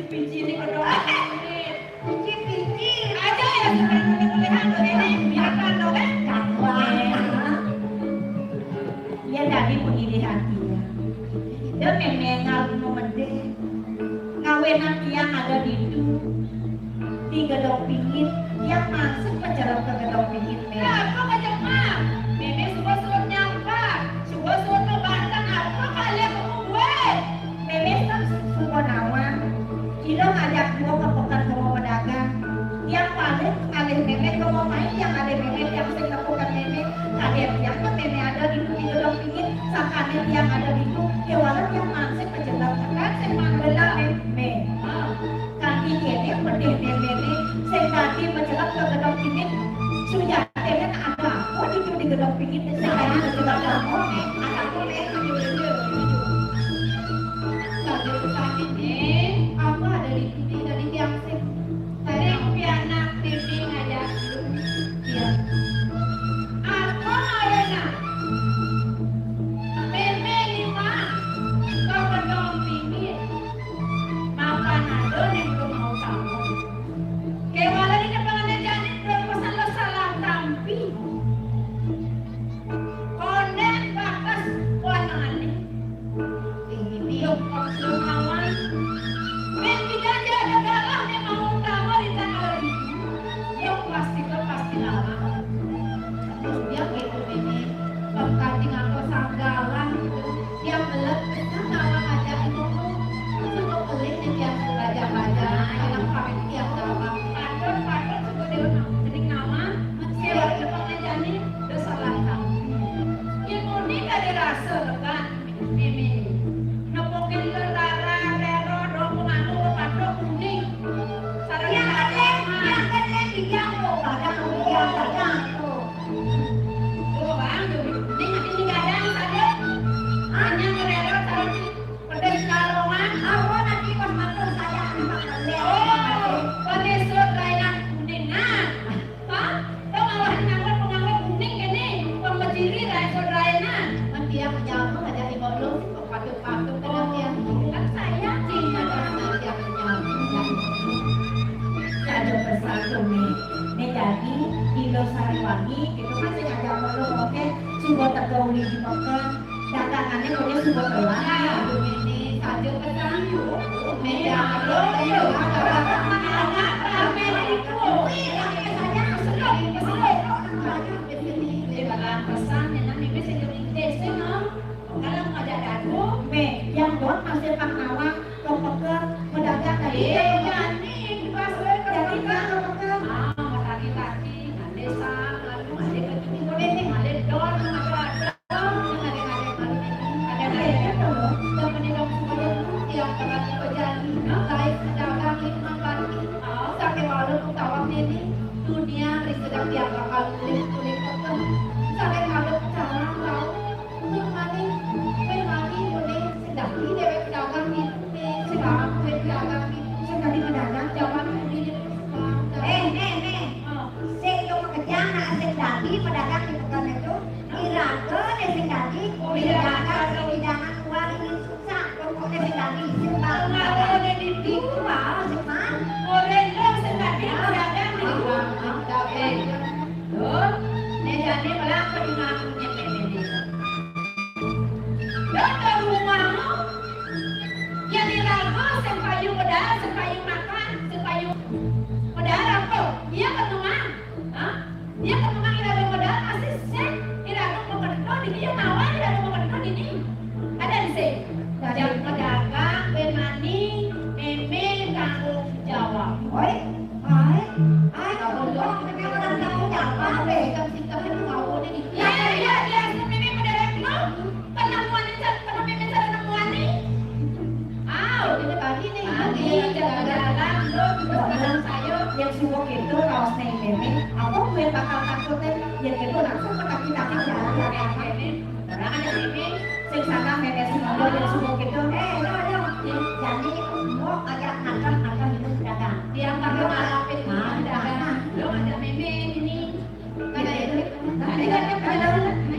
pinci-pinci ini kedua pinci-pinci aja ya sebenarnya ini biarkan dong ya tadi pengilih hatinya dia memang ngomede ngawenan yang ada di gedung pingin yang masuk ke jalan ke gedung pingin apa aja mah meme suka-suka nyampa suka-suka ngebantang apa kalian gue meme suka nawa kira ngajak gua ke pekan sama pedagang yang paling ada meme kalau main yang ada meme yang sering lakukan meme kaget yang tuh meme ada di gedung pingin sakanet yang ada di itu hewan yang masuk ke jalan kan saya manggilnya meme kaki ini pedih meme saya tadi menjelang ke gedung pingin sudah kalian ada apa di gedung pingin saya menjelang ke ada boleh apa ada di sini dari tiang sih tadi piana TV aja ya apa arena meme lima kau gedung pingin makan ada yang belum mau tahu kewala di depannya jadi belum pesan lo salah tampi konen bakas wanane ini yuk langsung awan men tidak ada galah yang mau tahu di tanggal itu yuk pasti lama terus dia gitu ini kancing atau sanggalan gitu dia belet tawa aja itu untuk pelit yang baca-baca yang pakai tiap dalam paton suka dia jadi nama saya cepatnya jadi udah salah kamu ilmu ini gak dirasa kan mimi nepokin lentara rero dong pengaku patok kuning sarang yang ada yang dijangkau ada yang terjangkau oh bang ini makin digadang saja hanya ngerero sarang pedes kalongan awal nanti pas makan saya oh pedes rainan kuning nah pak tau ngawahin nganggur kuning gini pemberdiri rainan kan dia menjauh ada di bawah patung dengan dia kan saya cinta karena dia menjauh ada persatu nih jadi di Losariwangi itu kan saya ngajak belum oke coba tergauli di makan dagangannya punya sebuah telah ini saja pesan meja ada anak rame itu saja keselok pesan yang ini saya jadi desa kalau ada dadu yang buat masih pangkawan kepeker pedagang tadi jadi jadi kan kepeker tadi desa lalu ada kecuali ini ada don ada yang pernah terjadi baik pedagang lima kali sampai walau tawang ini dunia sedang diapakan kulit peteng sampai kalau sekarang tahu mani boleh sedang di dewek pedagang di sekarang pedagang di sedang di pedagang zaman ini saya yang kerja nak sedang di pedagang di pekan itu kira-kira sedang di pedagang hidangan uang ini susah pokoknya sedang di sebab ada di tua cuman boleh dong sedang di pedagang di loh ini jadi malah peninggalannya ini dan rumahmu yang dirago sepayu pedara sepayu makan sepayu pedara kok dia ketungan dia ketungan irago pedara masih sih irago pekerja di dia nawar irago pekerja ini ada di sini yang pedagang bermani meme tanggung jawab oi kalau dong meme tanggung jawab sistem itu mau ini ya dia meme pedara itu penemuan meme penemuan nih ini tadi nih jalan-jalan belum sayur yang suwok itu kaos meme aku gue bakal takutnya yang itu langsung ke kaki jalan ini orang ada meme sing saka meme semua yang suwok itu jadi mau ajak akan itu pedagang dia pakai ngalapin pedagang belum ada meme ini ada itu tadi kan pedagang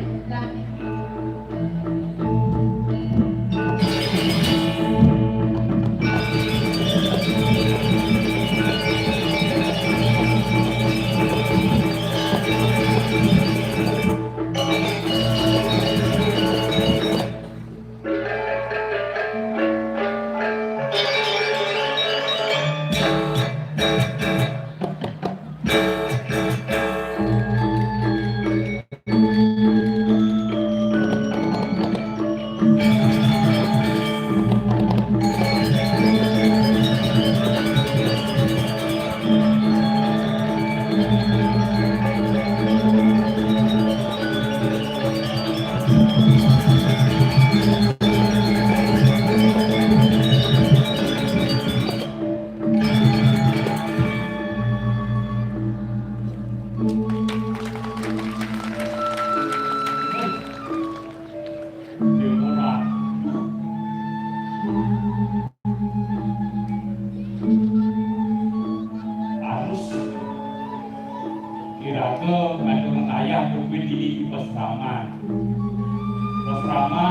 asrama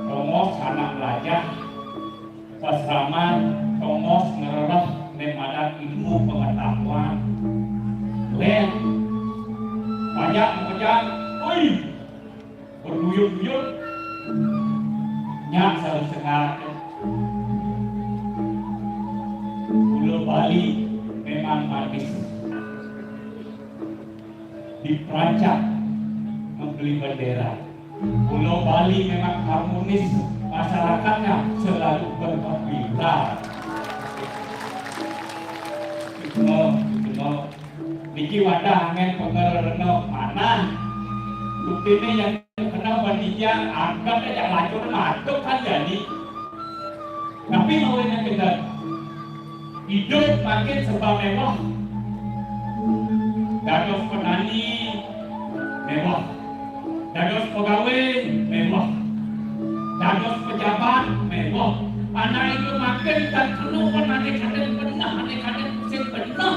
Tomos anak belajar asrama Tomos ngeroh nemadan ilmu pengetahuan len banyak mengejar berduyun-duyun nyak selalu sengaja Pulau Bali memang manis diperancang membeli bendera. Pulau Bali memang harmonis, masyarakatnya selalu bergembira. Niki wadah angin pengereno mana? Bukti ini yang kena bandingnya angkat aja lacur masuk kan jadi. Tapi mau ini benar. Hidup makin serba mewah. Dados petani mewah, dados pegawai mewah, dados pejabat mewah. Anak itu makin dan penuh aneh-aneh pernah, aneh-aneh pusing pernah.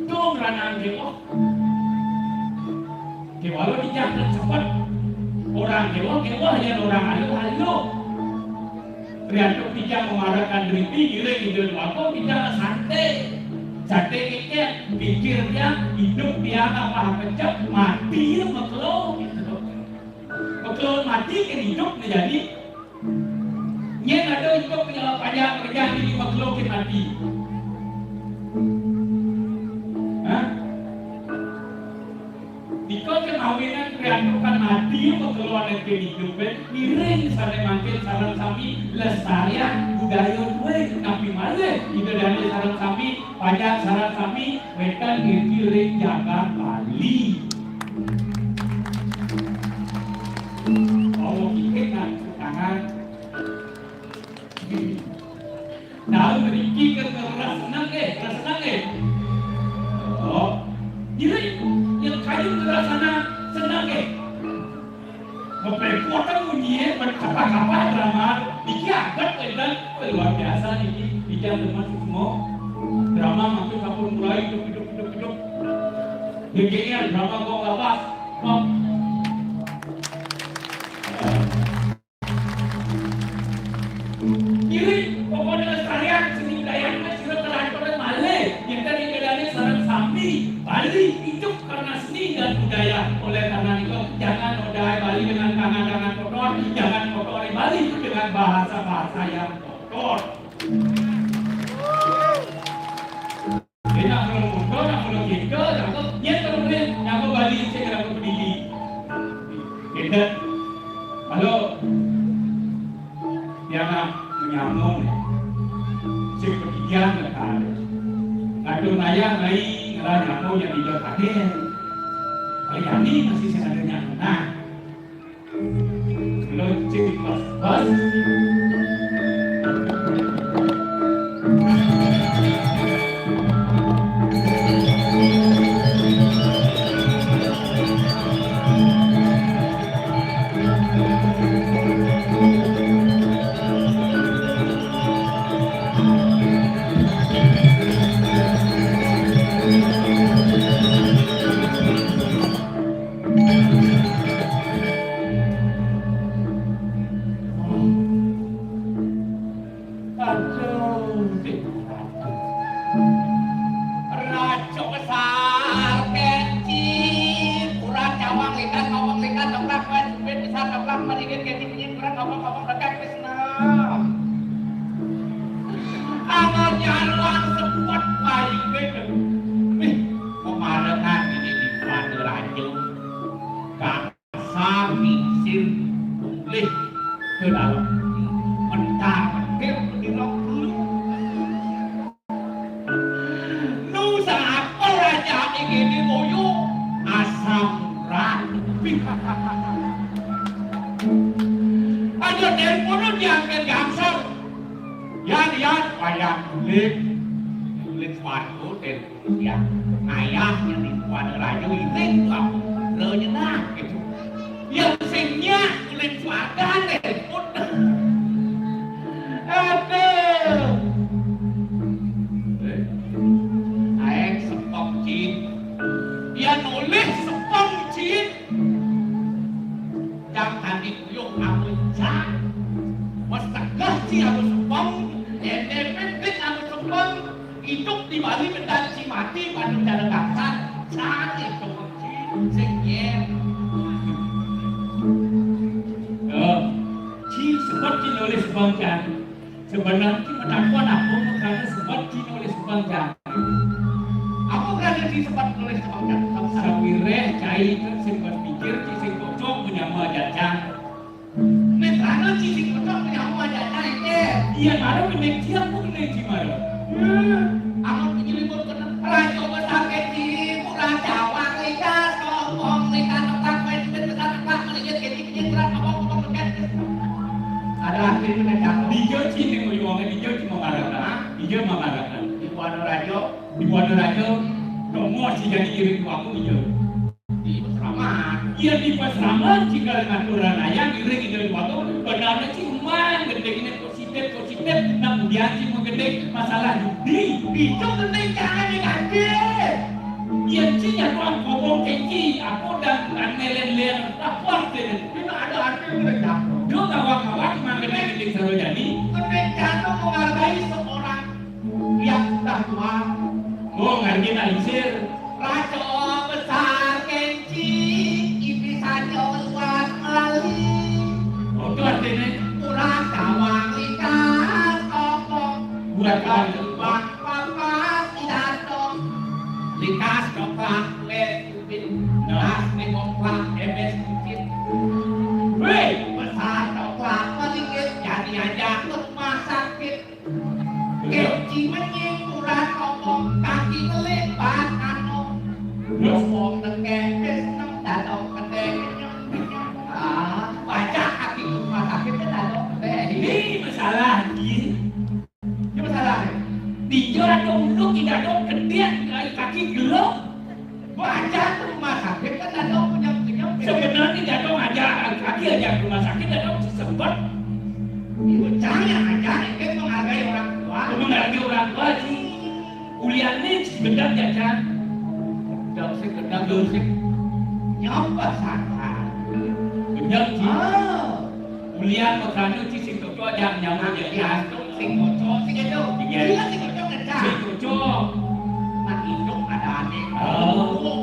Dong ranang mewah. Kewalau dijaga cepat, orang mewah yang orang halu-halu. Rianto bijak memarahkan diri giring hidup aku bijak santai. Santai kekeh pikirnya hidup dia apa kecap mati makhluk mati kan hidup menjadi nyen ada hidup punya banyak kerja di makhluk mati. Dikau kemawinan kreatukan mati makhluk yang hidup miring sampai makin sarang sami lestarian budaya gue tapi malah itu dari sarang sami pajak sarang sami wetan kiring jaga Bali. Allah ikut kan tangan dalam beriki ke senang oh jadi yang kayu sana senang memperkuatkan bunyinya berkapa-kapa drama dikiagat dan luar biasa ini bijak termasuk semua drama makin kapur mulai hidup begini drama kok lapas kok kiri pokoknya lestarian seni budayanya sudah terlanjur malih yang tadi kedani sarang sami Bali hidup karena seni dan budaya. Oleh karena itu jangan nodai Bali dengan tangan-tangan kotor, jangan kotori Bali dengan bahasa-bahasa yang kotor. Tidak perlu kotor, tidak perlu gitu, dia terusin yang Bali segera berdiri. Kita kalau dia nak menyambung, sepertiga kan. Ngadu naya ngai ngelah nyambung yang hijau kaget. Kalian ini masih seadanya. Nah, belum cek bos. mati pada cara bangsa sakit sing yen Ci sebab ci nulis bangsa sebenarnya pendakwaan aku karena sebab ci nulis bangsa aku kan di sempat nulis bangsa sabire cai itu sing berpikir ci sing kocok punya jajan netrana ci sing kocok punya jajan itu iya baru menek tiap pun menek ci baru aku penyeliput kena raja sakit di pulau Jawa lika sombong lika tempat main tempat melihat ketiknya berat ngomong ada akhir menegak Dijo ci ning ngomongnya dijo ci mamarakan dijo mamarakan di radio Domo si jadi iring aku dijo di Pasraman iya di Pasraman jika dengan orang ayam iring itu waktu benarnya ci emang gede ini positif nah kemudian ci mau gede masalah judi itu penting jangan diganti iya ci nyatuan ngomong keki aku dan nelen-nelen rapor deh itu ada arti menegak do kawan-kawan mang gede selalu jadi pendidikan itu menghargai seorang yang sudah tua oh ngerti alisir raja besar kenci iblis saja luas mali oh itu artinya kurang kawang likas okok buat kawan bang papas idato likas dokrak le ubin nas ngomplak ebes kucit weh besar dokrak melingit jadi aja ke rumah sakit kenci menyingkuran ngomong kaki melebat anu ngomong nekepes nem dadong kedeng baca kaki rumah sakit ke dadong kedeng ini masalah gini ini masalah dijual dong lu tidak dong gede kaki gelap baca ke rumah sakit ke dadong punya sebenarnya tidak dong aja kaki aja ke rumah sakit tidak dong sempat ibu jangan aja ingin menghargai orang tua menghargai orang tua sih kuliahnya sebentar jajan dong sih gedang dong sih nyoba sana benar sih kuliah makanya sih sing cocok aja nyaman jajan sing kocok sing itu iya sing kocok ngecah sing cocok nak hidup ada aneh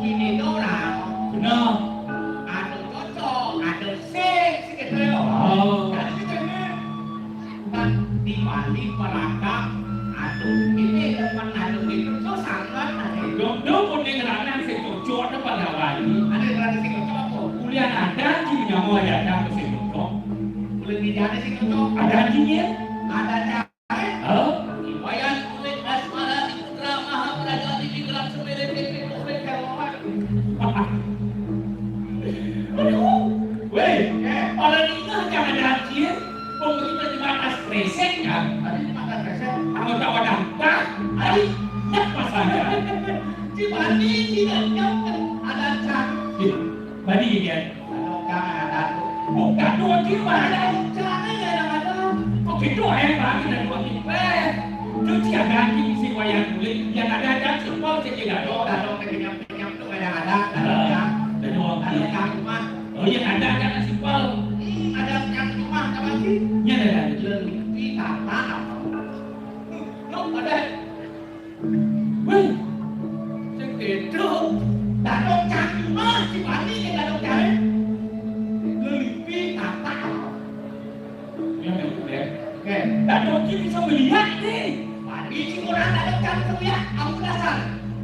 ini orang benar ada cocok ada sing itu ada sing kan di Bali Pelakang aduh ini depan aduh itu tuh sangat dong pun yang ngerana sing cocok ada pada Bali ada yang sing cocok apa kuliah ada sih nyaman jajan sing cocok boleh dijadi sing cocok ada anjingnya ada cahaya Wayan kulit asmara di putra maha praja di pikiran semere tepe kulit kawan weh orang ini jangan ada anjing pemerintah di atas presek kan ada di mata kasar anggota wadah tak hari nak masalah di Bali tidak nyampe ada cahaya Bali dia ada kangen ada bukan dua kilo ada cahaya ada kok gitu lagi dan dua kilo itu tiada anjing si wayang kulit yang ada semua saya tidak ada dong penyam tuh yang ada dan dua ada kilo yang rumah oh yang ada kan simpel ada yang rumah apa sih ya ada lebih tata lo ada weh itu dadong cahaya mah di Bali yang dadong cahaya lebih tata yang boleh oke dan dua kilo bisa melihat nih Bali sih orang dadong cahaya lihat aku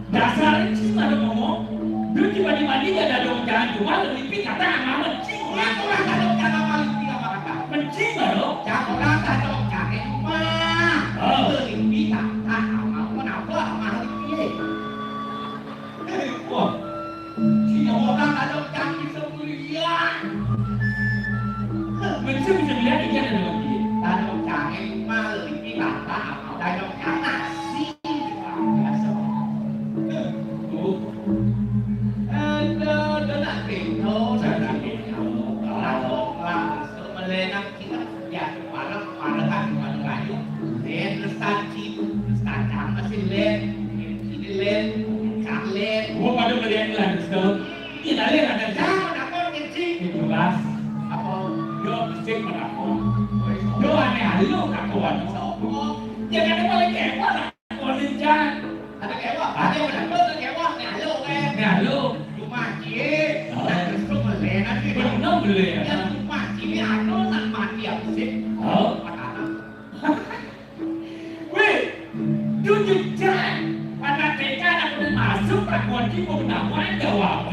dasar sih ada ngomong dulu tiba-tiba dia ada dong jangan cuma lebih kata nggak mencing orang dadong cahaya paling tinggal apa mencing loh jangan orang dadong cahaya mah lebih tata mau menapa mahal ini wah si orang dadong cahaya bisa melihat mencing bisa melihat dia ada dong dia dadong cahaya mah lebih tata dadong cahaya sih biasa ada nak pintu sana pintu kalau langsung melenak kita ya malam kan malam kayu len lestan cang masih len ini len cang len gua pada melihat lah sekarang ini ada jangan apa kecil itu jelas apa yo mesti menakut yo aneh lu kakuan sopo jangan ada paling kewa lah kalau linjang ada kewa ada yang benar tuh kewah ngalo kan. Ngalo. Cuma cie, terus tuh beli nanti. Benar beli ya. Yang cuma cie anu nak mati aku sih. Oh. Weh, jujur jangan. Pada TK aku udah masuk takut kita menawan jawab.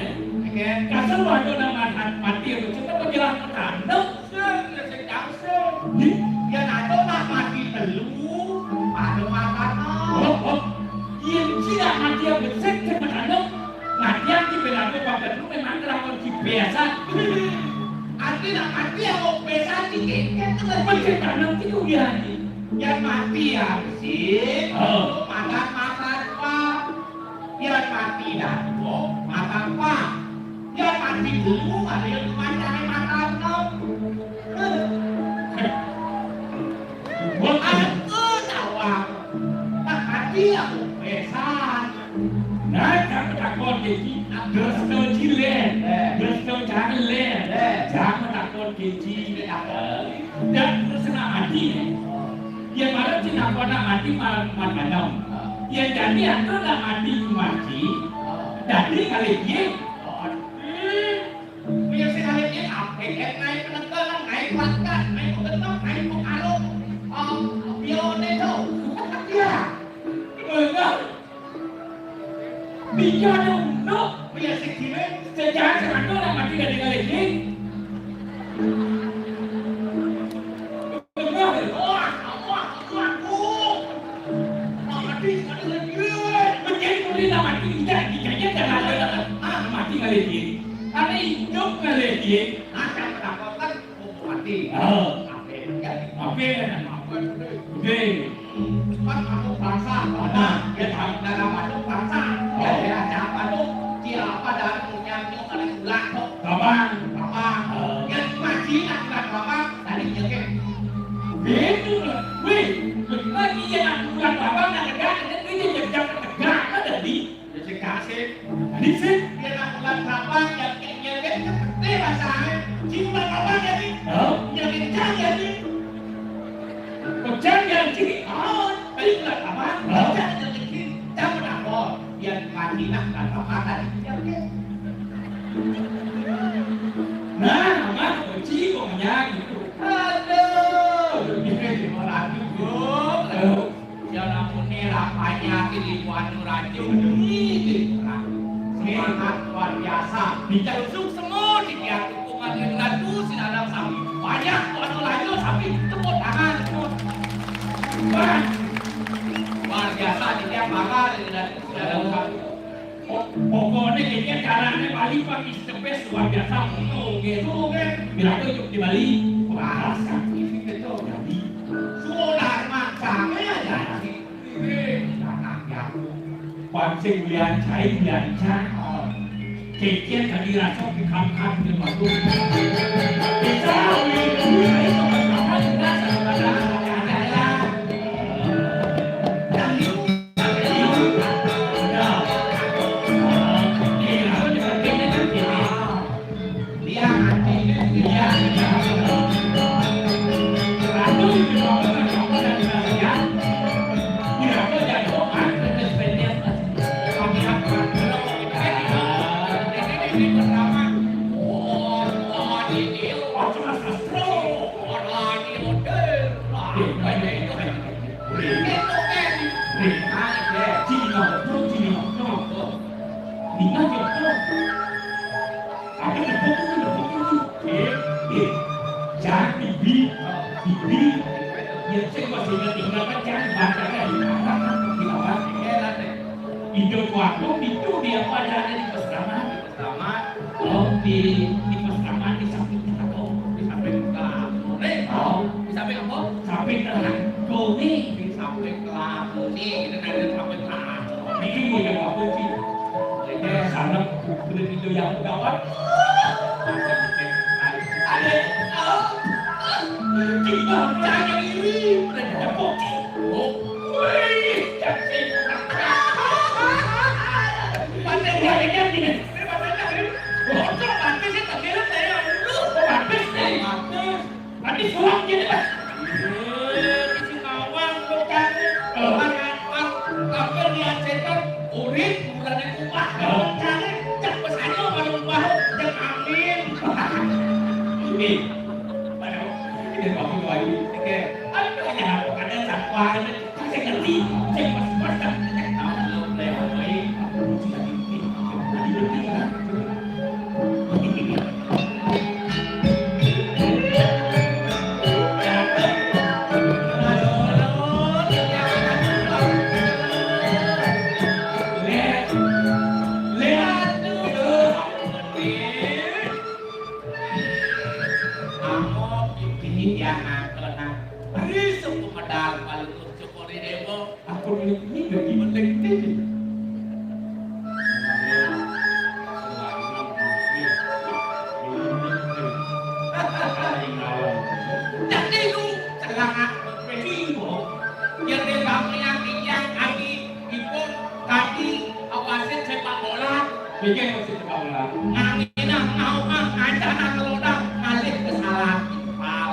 Kasar waktu nama mati itu kita berjalan ke kandang. Sedang dia nato nak mati telu, ada makanan. Oh, iya tidak mati yang besar ke kandang. Mati yang dibelakang waktu itu memang terlalu biasa. Arti nak mati yang mau biasa dikit kan Macam kandang itu dia. Yang mati ya sih. Makan apa? Yang mati dah, makan apa? Yang mati dulu ada yang mencari makan dong. Buat aku tawang, tak mati aku pesan. Nah, kamu takut keji, terus kau cilen, terus kau jangan len, jangan takut keji. Dan terus nak mati, yang mana cina kau nak mati malam, yang jadi aku nak mati, jadi kali ini. Bây giờ hai cái học thì hiện nay nó có nó ngày quạt cả mấy một cái tóc ngày một alo bio đây thôi yeah Bija dong, no. bây giờ xịt thì đấy Sejarah sekarang nak mati dari kali ini. Menjadi murid nak mati tidak jangan mati kali ini. Ada hidup kali ini. ada mendapatkan mati Apa yang Oke. pas masuk bangsa ada dia dalam masuk bangsa dia diajak masuk dia apa dan punya nyok ada bulan tuh Kapan? yang mati nak bulan tadi jadi Betul. Wih, lagi yang bukan babang nak tegak, ini jam tegak ada di. jadi kasih Di sini. dia nak bulan berapa yang gede bahasanya cinta apa jadi yang kencang jadi Kocak yang ciri. tadi bulan apa kencang yang kecil jangan apa yang mati nak bulan apa tadi Nah, nama kunci pokoknya gitu. aduh ini orang juga yang namanya rapanya kelibuan radio ini semangat luar biasa ditusuk semua di tiap dukungan yang lalu sinadam sapi banyak orang lain sapi tepuk tangan luar biasa di tiap bakal dan sinadam sapi Pokoknya kayaknya caranya Bali pakai sepes luar biasa gitu kan. Bila aku hidup di Bali, wah sakit itu jadi. sudah maksanya jadi tanah yang Pancing bulan cai bulan cai. Kayaknya tadi rasa kekam-kam di waktu. Kita mulai sama-sama juga sama-sama ada. Waktu itu dia pada ada di peseraman, di peseraman di samping tengah, di samping kelam di samping apa? samping tengah, koni, Di samping kelam ini kita ada samping kelam ini yang waktu itu, jadi salam kulit itu yang gawat, ada kita jangan iri, mereka poti, wih, cantik. Banyak ni. Mati suap je dah. Isi kawan bukan apa dia setan Nih, aduh, ini waktu lagi, kayak, aduh, hanya apa ada sakwa, saya ngerti, saya masih masak, saya tahu belum lewat baik, aku sudah ini, tadi bertingkat. Aku ini gak gimana ini. Jadi lu celaka begitu. Yang dia yang lagi itu tadi awasin sepak bola. Bikin musik sepak bola. Angina mau ada ngelodak kali kesalahan impal.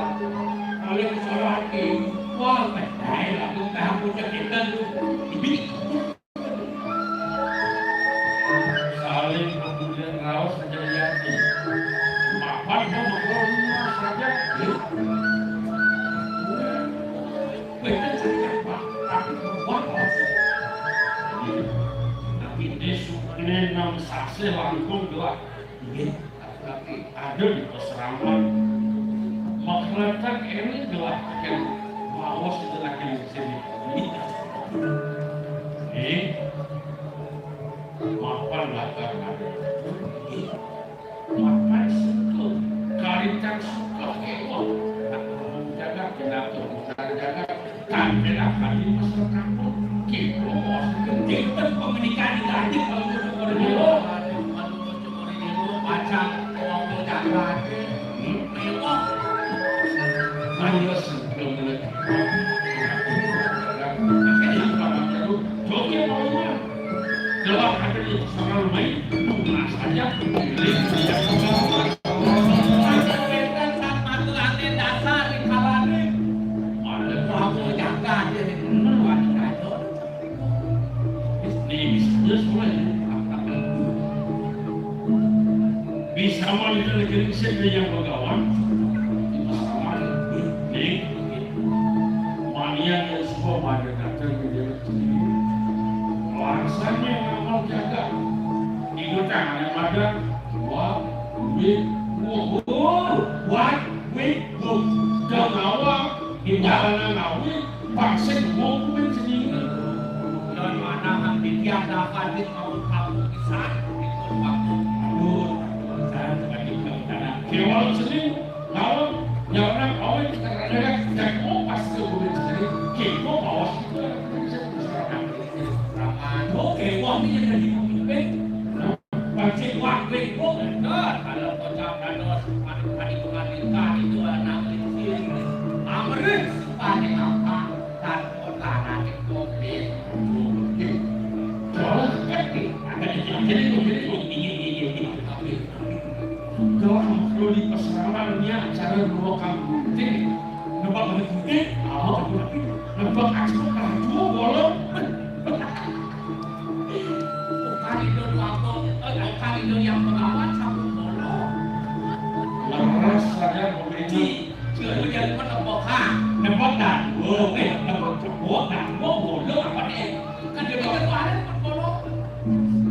Kali kesalahan impal, betul lah. Lu tahu cerita lu. Ibi. Saling kemudian rawas saja yati. Maafan mau mengelola saja. Betul saja Pak. Tapi buat tapi desu enam saksi langsung dua. Tapi ada di peseraman. Makhluk ini adalah yang mawas itu lagi di sini. Maafkanlah karena makan itu karitan suka kewah. Menjaga kenapa menjaga kami akan di masyarakat pun kita mau kita komunikasi lagi kalau kita Kalau macam mau jaga mewah. Hanya sebelum Jawab ada di seorang main, rumah saja, bisa melihat negeri sendiri yang bergawan, sama ini mania yang semua pada datang menjadi sendiri. Langsanya yang mau jaga, itu tangannya ada buat dan awak di jalanan awak vaksin mau sendiri. Dan mana ambil tiap dapat di kamu kisah itu waktu. Saya sebagai pengacara, kewal sendiri, kalau orang awak terkadang dan pas ke mobil sendiri, kewal bawa itu. Oke, wah ini jadi pemimpin. Vaksin wakil kok. Kalau kocak danos wanita itu anak kecil. Amrin paling apa dan kota nanti covid. Kalau perlu di peseramannya cara meluangkan bukti, nampak bukti, nampak aksi dua bolong. Kali itu yang mengawat satu bolong. Leras saja memberi Kemudian menepok nampak dah, nampak cepuk dah, bolong apa ni? kan dia bilang ada bolong.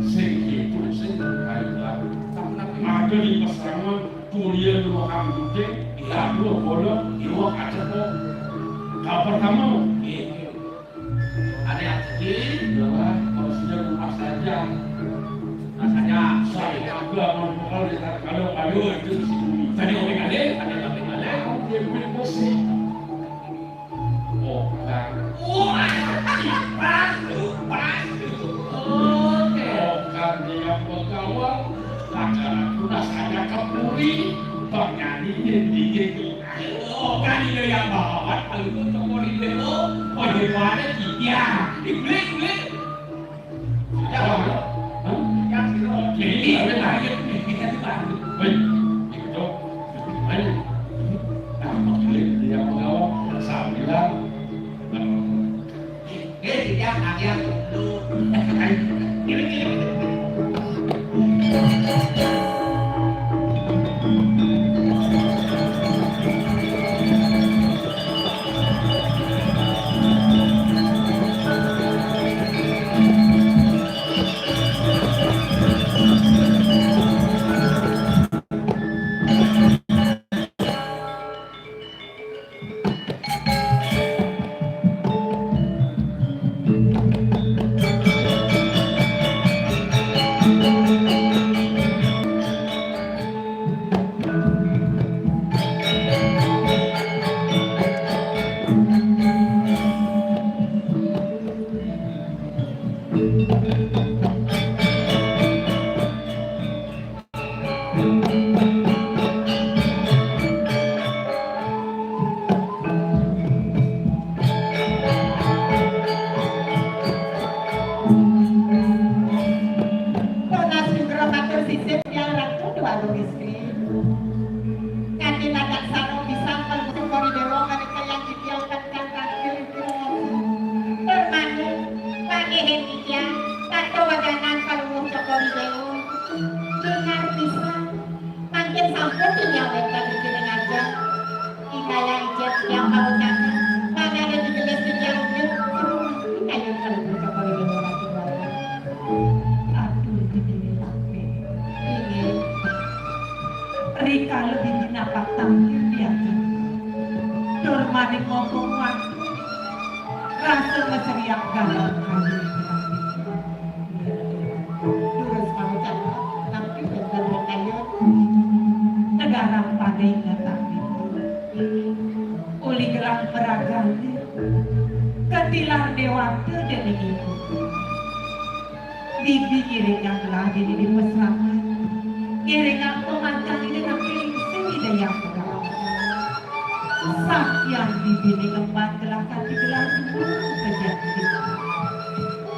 Sing itu sing kaitan. Ada di peseraman kuliah meluangkan bukti, dua bolong, dua cepuk. Kau pertama, Ada yang sedih, adalah harusnya rumah saja. rasanya Saya juga memukul di kalau itu di sini. Tadi orang kali, ada yang bagaimana? dia beri musik. Oh, kan. Pas. Oke. Oh, kan dia pegawai. Akan sudah saya kepuri. Bernyanyi di gitu. Oh, kan itu yang bawa. Kalau itu cokor itu, bagaimana dia? Dibeli. Yang Ini ada lagi. Kita dibantu. Itu. Mana? Apa dia pegawai? Saya bilang. dia yang dulu. biasa. Dormane ngomongan rasa meseriak galau kali. Terus mau cakap tapi bener kayu negara pada ingat tapi uli gelang peragane ketilar dewata dan ibu bibi kiringan telah di mesraman kiringan pemantang dengan pingsing yang perang sakyan bibi di kembang telah kati gelang kejati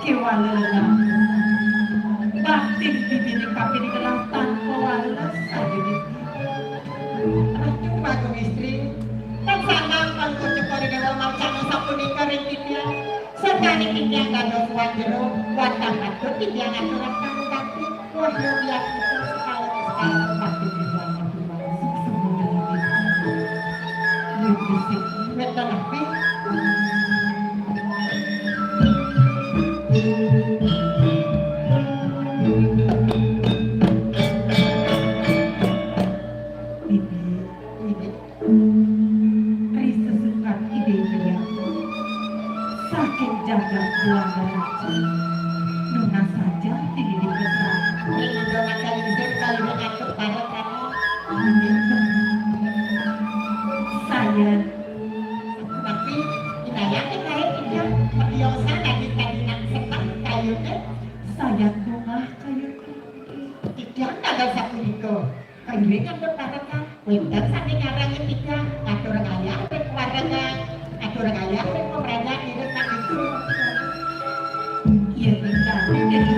kewalalan batin bibi di kapi di gelang tanpa walas saja bibi cuma kong istri pagsanggang pangko cekori dewa mausang sa kuning rintinnya sekali tindiang gados wajero watang atut tindiang aturan kamu ganti wahyo biar itu sekali pasti tindiang aturan semuanya bisik betul tapi jaga keluarga raja Nona saja dididik besar ini Nona kali bisa kali mengatur pada kamu saya tapi inayati kaya tidak periosa lagi kadinan sepak kayunya saya tungah kayunya tidak ada satu itu kayunya ngambil pada kamu winter sampai ngarangin tiga ngatur gaya keluarga ngatur gaya pemerintah ini tak itu iya kita jadi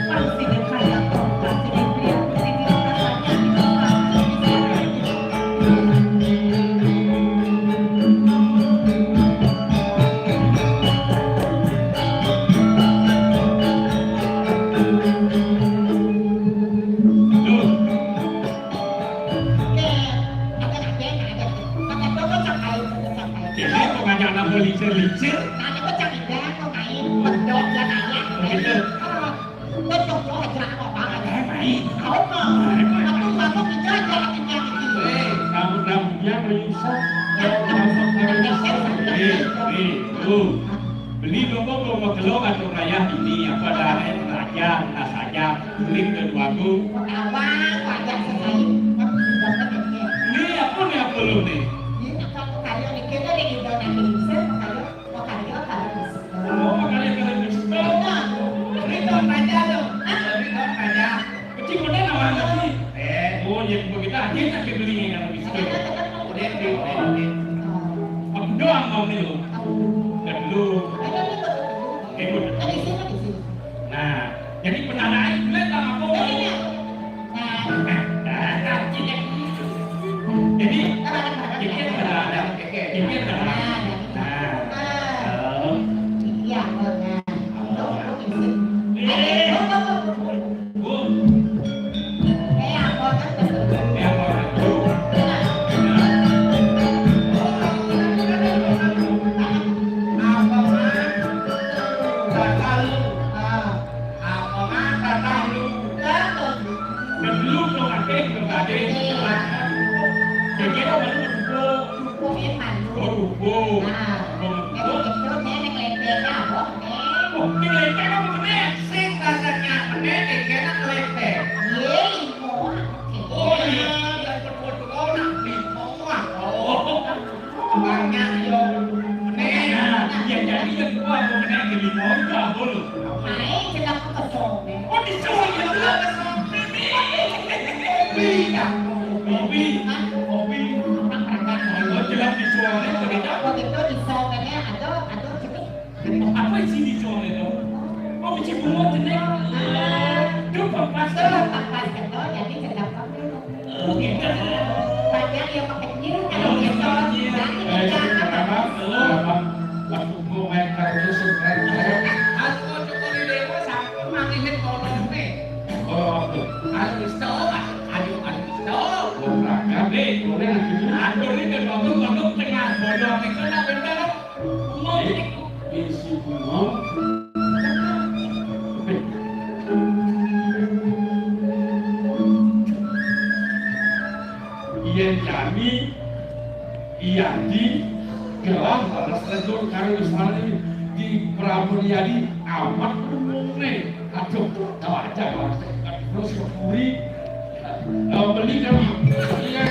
pasti berkaya korban jadi pria sini licir nanti kok cari dah kok main pedok ya nanya begitu pedok lo aja kok banget baik kau mah aku kita jalan tinggal gitu kamu rambutnya menyusut tuh beli logo kelong atau raya ini apa ada raja nah saja klik keduaku awang wajah sekali ini apa nih apa lu nih oh kalian bisa Rito aja dong Rito aja kecil mana namanya sih oh yang begitu aja nak beli yang bisa udah aku doang mau nih lo dan lu ikut nah jadi penanganan lihat sama aku jadi ini ada apa isi di soal itu? Oh, bici bunga jenek. Duh, pas itu jadi sedap kamu. Gitu. Banyak yang pakai nyir, kalau gitu, nanti jangan apa. Lalu mau main kartu super. Aku cukup di demo sampai mangihin kolom nih. Oh, tuh. Aduh, stop. Aduh, stop. Berangkat deh. Aduh, ini kodok tengah bodoh. Itu nak bener. Mau isi bunga. Yen Jani Iyadi gelah balas redur karo Ismani di Pramuryadi amat umumne aduh tahu aja terus kepuri beli kan iya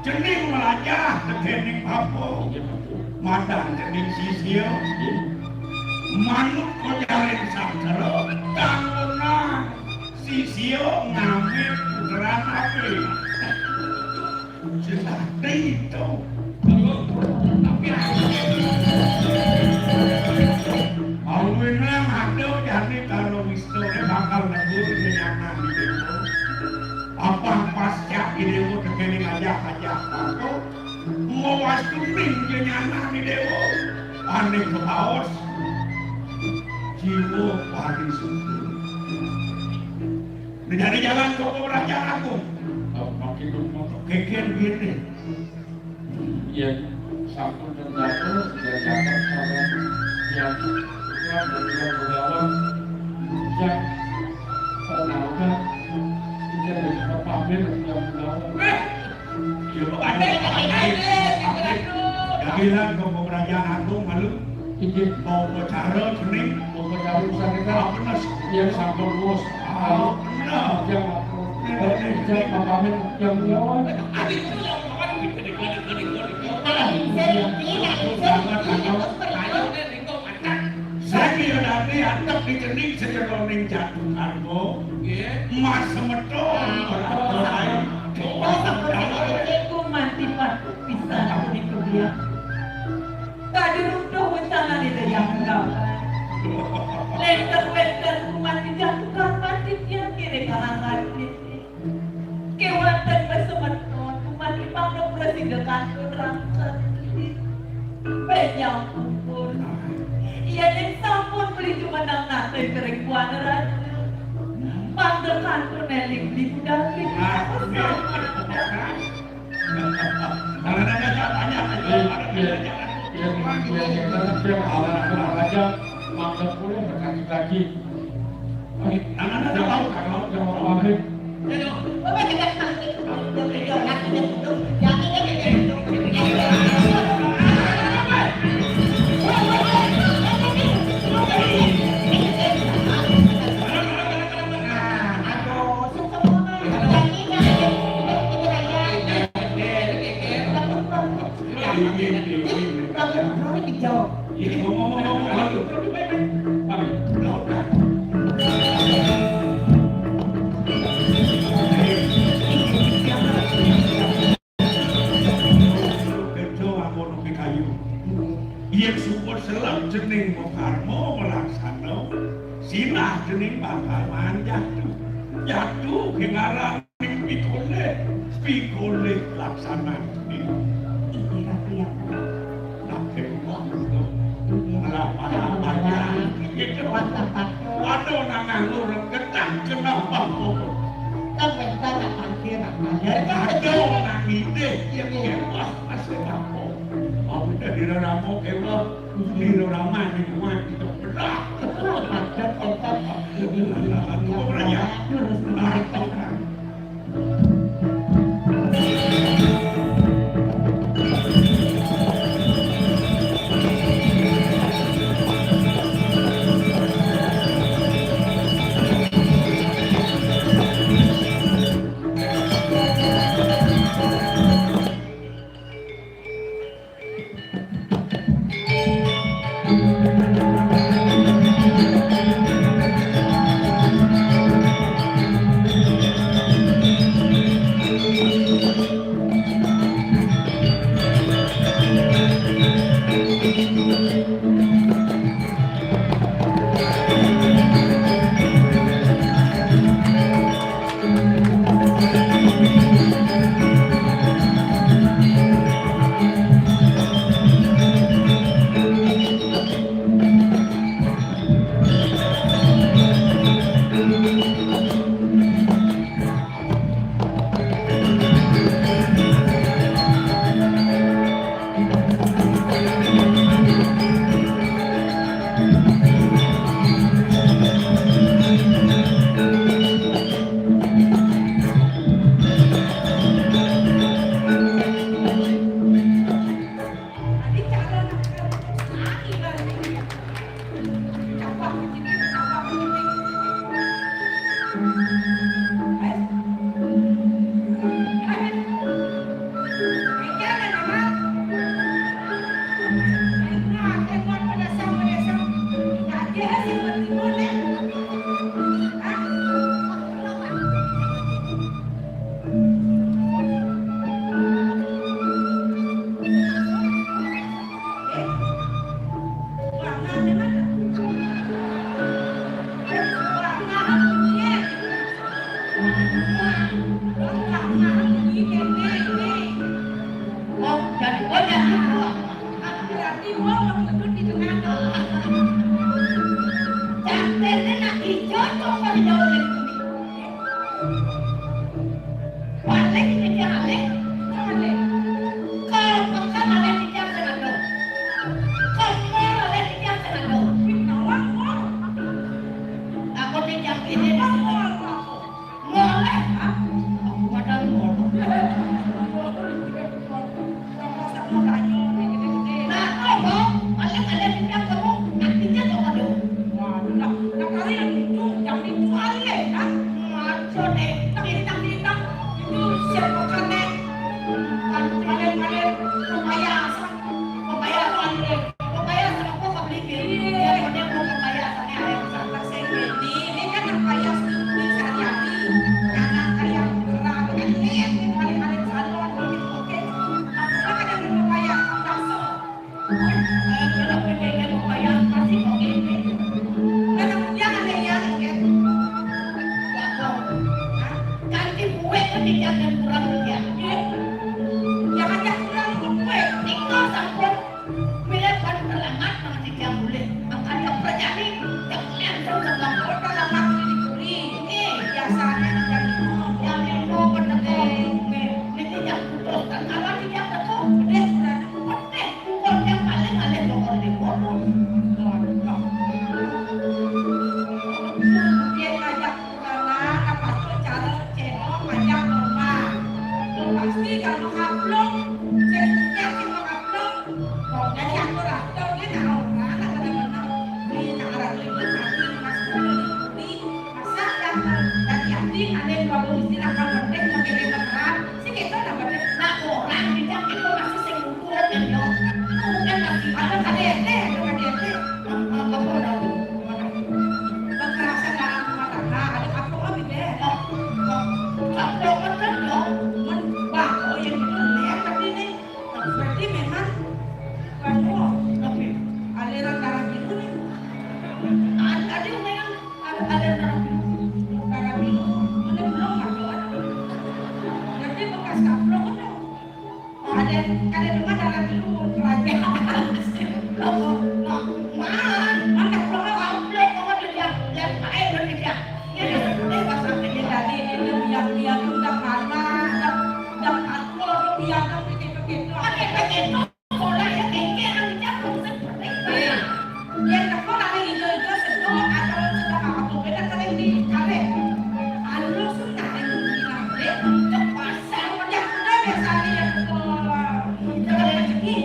Cening melajah tekening papo. Madang cening sisio. Manuk kojarin santero. Tangona sisio ngambil puteran api. Sudah itu. Tapi Alwin lang ada jadi kalau Wisnu bakal nebur kenyaman di depo. Apa pasca ini mau tekening aja aku mau wastu ning kenyaman di depo. Aneh kebaos jiwa padi suku. Menjadi jalan ke kerajaan aku. Makin motor Kekian gini. ya sampun dan jatuh dan jatuh sama yang Tuhan dan juga begawan yang ternaga tidak ada pamir yang begawan Jagilan ke kerajaan aku malu ingin mau bicara cening mau berjauh sana benar yang sampun bos benar yang pamir yang begawan Saya nanti atap di kening sejeroning jatuh kargo mas semeton Aku mati pak bisa aku itu dia. Tadi runtuh bencana di yang enggak. Lenter ku mati jatuh mati dia kiri karangan ini. Kewatan bersemeton ku mati panggung presiden kantor rangkat. Banyak kumpul. Ia yang sampun beli cuma nang nate kering kuadran. Panggil kantor neling beli budaki. Yang syukur selam jening Mukarmo melaksana sinah jening bakal jatuh ke ngarang pikole laksana jening waduh nangangur ketang kenapa aduh nang ide yang wah masih kapok mau di ramo kewa di rama di rumah itu berat aku beranya Jadi banyak buang. Berarti gua mau duduk di tengah. Capeknya nak hijau tuh kalau jauh dari balik ke jalan, Balik. kalau makan ada di jam tengah dua, kalau ada di jam tengah dua, Pinawang gua. aku di jam ini Mau. mulai, aku ada mulai. Nah, apa? Balik ada di jam kamu, artinya tuh ada. Maco deh, pembayaran aku nggak beli beli, dia mau pembayarannya ada. Kalau pengen pembayaran pasti mau ini. Ganti kue kan dijaga kurang dia. Tinggal sampun milih pada terlambat nanti dia boleh. Makanya berjadi yang langsung terlambat terlambat ini yang mau berdekatan ini yang putus dan kalau dia betul deh bukan yang paling ada nomor di bodoh. Pasti kalau upload, saya mau upload. Jadi aku rasa dia tak orang kadang-kadang dia tak ada lagi nanti masa yang hati-hati ada yang baru istilah kalau berdek mau kirim peran, sih kita dah berdek. Nah orang tidak itu masih senggugur yang yo. Kan masih Ada KDRT, apa bodoh. kekerasan dalam rumah tangga, ada upload apa deh. Kalau betul yo. Bang, yang dilihat tapi ini berarti memang kamu aliran darah biru nih, Ada memang ada orang darah biru, ini belum upload. Jadi bekas upload kan? Ada rumah darah biru kerajaan. Mana upload jadi ini yang dia udah kalah, dan upload dia kan begitu. Yang sekolah yang hijau-hijau sedang atau sedang apa beda kalian di kale. Anu sudah yang di pasar yang sudah biasanya yang jangan rezeki.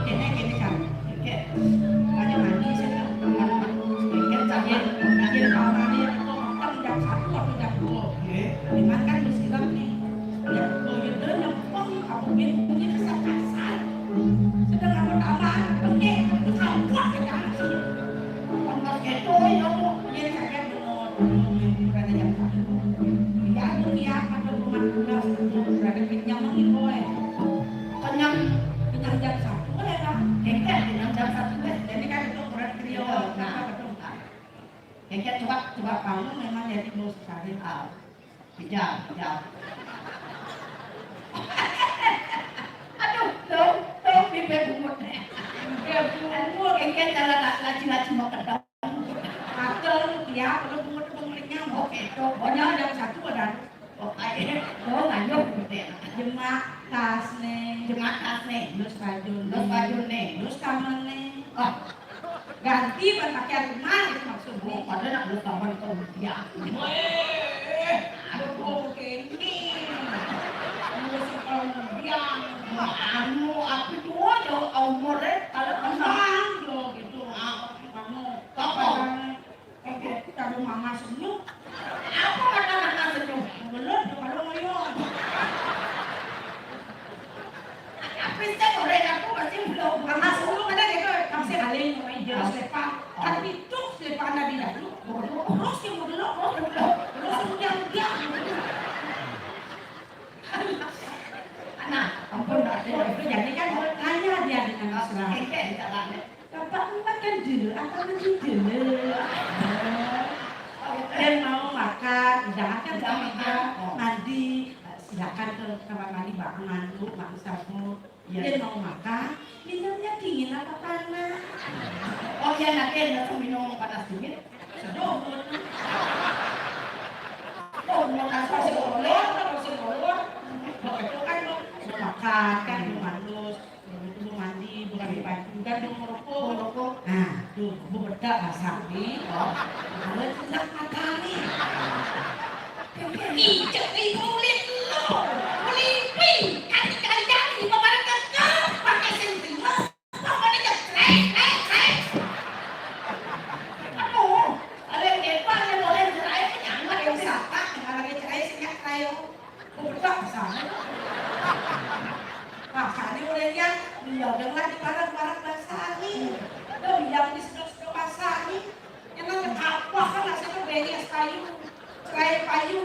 Gini kan. Banyak mandi saya Akhir tahun ini itu makan jam 1 atau jam 2. Dimakan bersiram nih. Ya, itu yang pun aku punya kesal-kasal. Sedang aku tambah, oke, aku tahu kuat ke dalam sini. Jadi saya berada jam 1. Ya, itu dia pada rumah kuda berada kenyang itu kenyang jam 1 boleh kan? Jadi kan itu berat trio. Yang kita coba Kamu memang jadi bos sekali. Kejam. Aduh, tuh bibir bungut. Yang kita laci-laci mau kedap. Atau dia kalau bungut-bungutnya mau Itu pokoknya jam 1 ada nganyuk gitu ya. jemaah tas nih, Jemaat tas nih, terus baju nih. terus kamar nih. Oh, Ganti berpakaian rumah itu maksudnya. padahal nak lu kamar itu ya. Aduh, oke ini. Terus kalau biang, Anu aku tua jauh umurnya kalau kembang loh gitu. Kamu Apa? Kalau mama senyum, Apa kata-kata senyum? belum kalau ngoyon. Tapi saya goreng aku masih belum. Mama senyum ada gitu, kasih alih meja selepa. Tapi itu selepa ada di dalam. Terus yang mau terus kemudian dia. Nah, ampun dah. Jadi kan tanya dia dengan mesra. Keke jalannya. Bapak makan dulu, apa nanti dulu? Dan mau makan, udah makan, udah mandi, silakan ke kamar mandi Mbak Mandu, Mbak Sapu. Iya. Dia mau makan, minumnya dingin apa panas? Oh iya nanti ada minum panas dingin. Sedoh. Oh mau kasih oleh, kasih oleh. Itu kan mau makan kan mau mandus, mau mandi, bukan di baju kan mau merokok. Nah, tuh bedak basah nih. Kalau tidak makan nih. Ijek nih kulit lo, meliping, kali-kali di bawah kekeh, pakai sentimen, pokoknya cekrek. Aduh, ada yang depan yang boleh cerai penyangat Yang sapa, yang lagi cerai senyak kayo. Bedak basah. Basah nih udah yang bilang di barang-barang basah nih. Tuh yang di sedok-sedok basah nih. Yang namanya apa kan hasilnya beres kayu. Cerai kayu.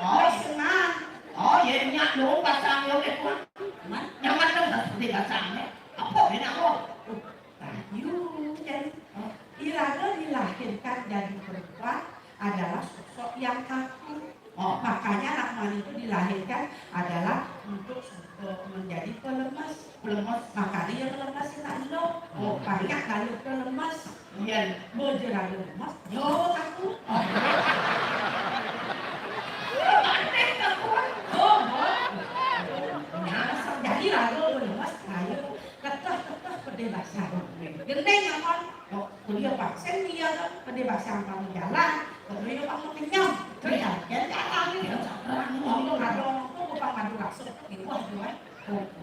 Oh, senang. oh ya nyak dong pasang yo itu. Nyaman dong di pasangnya. Apa ini aku? Kayu jadi Iraga dilahirkan dari perempuan adalah sosok yang kaku. Oh, Makanya Rahman itu dilahirkan adalah untuk menjadi pelemas. Makanya yang lemas lalu. Banyak lalu pelemas. iya. Berjerak lemas. Yo aku. Jadi lalu lemas kayu. Ketah perdebasan. Gendeng ya kon. Kuliah paksen dia kan perdebasan kamu jalan. Kuliah kamu kenyang. Kenyang. Jadi jalan ini. Ngomong ada tuh bukan madu langsung. Gitu aja.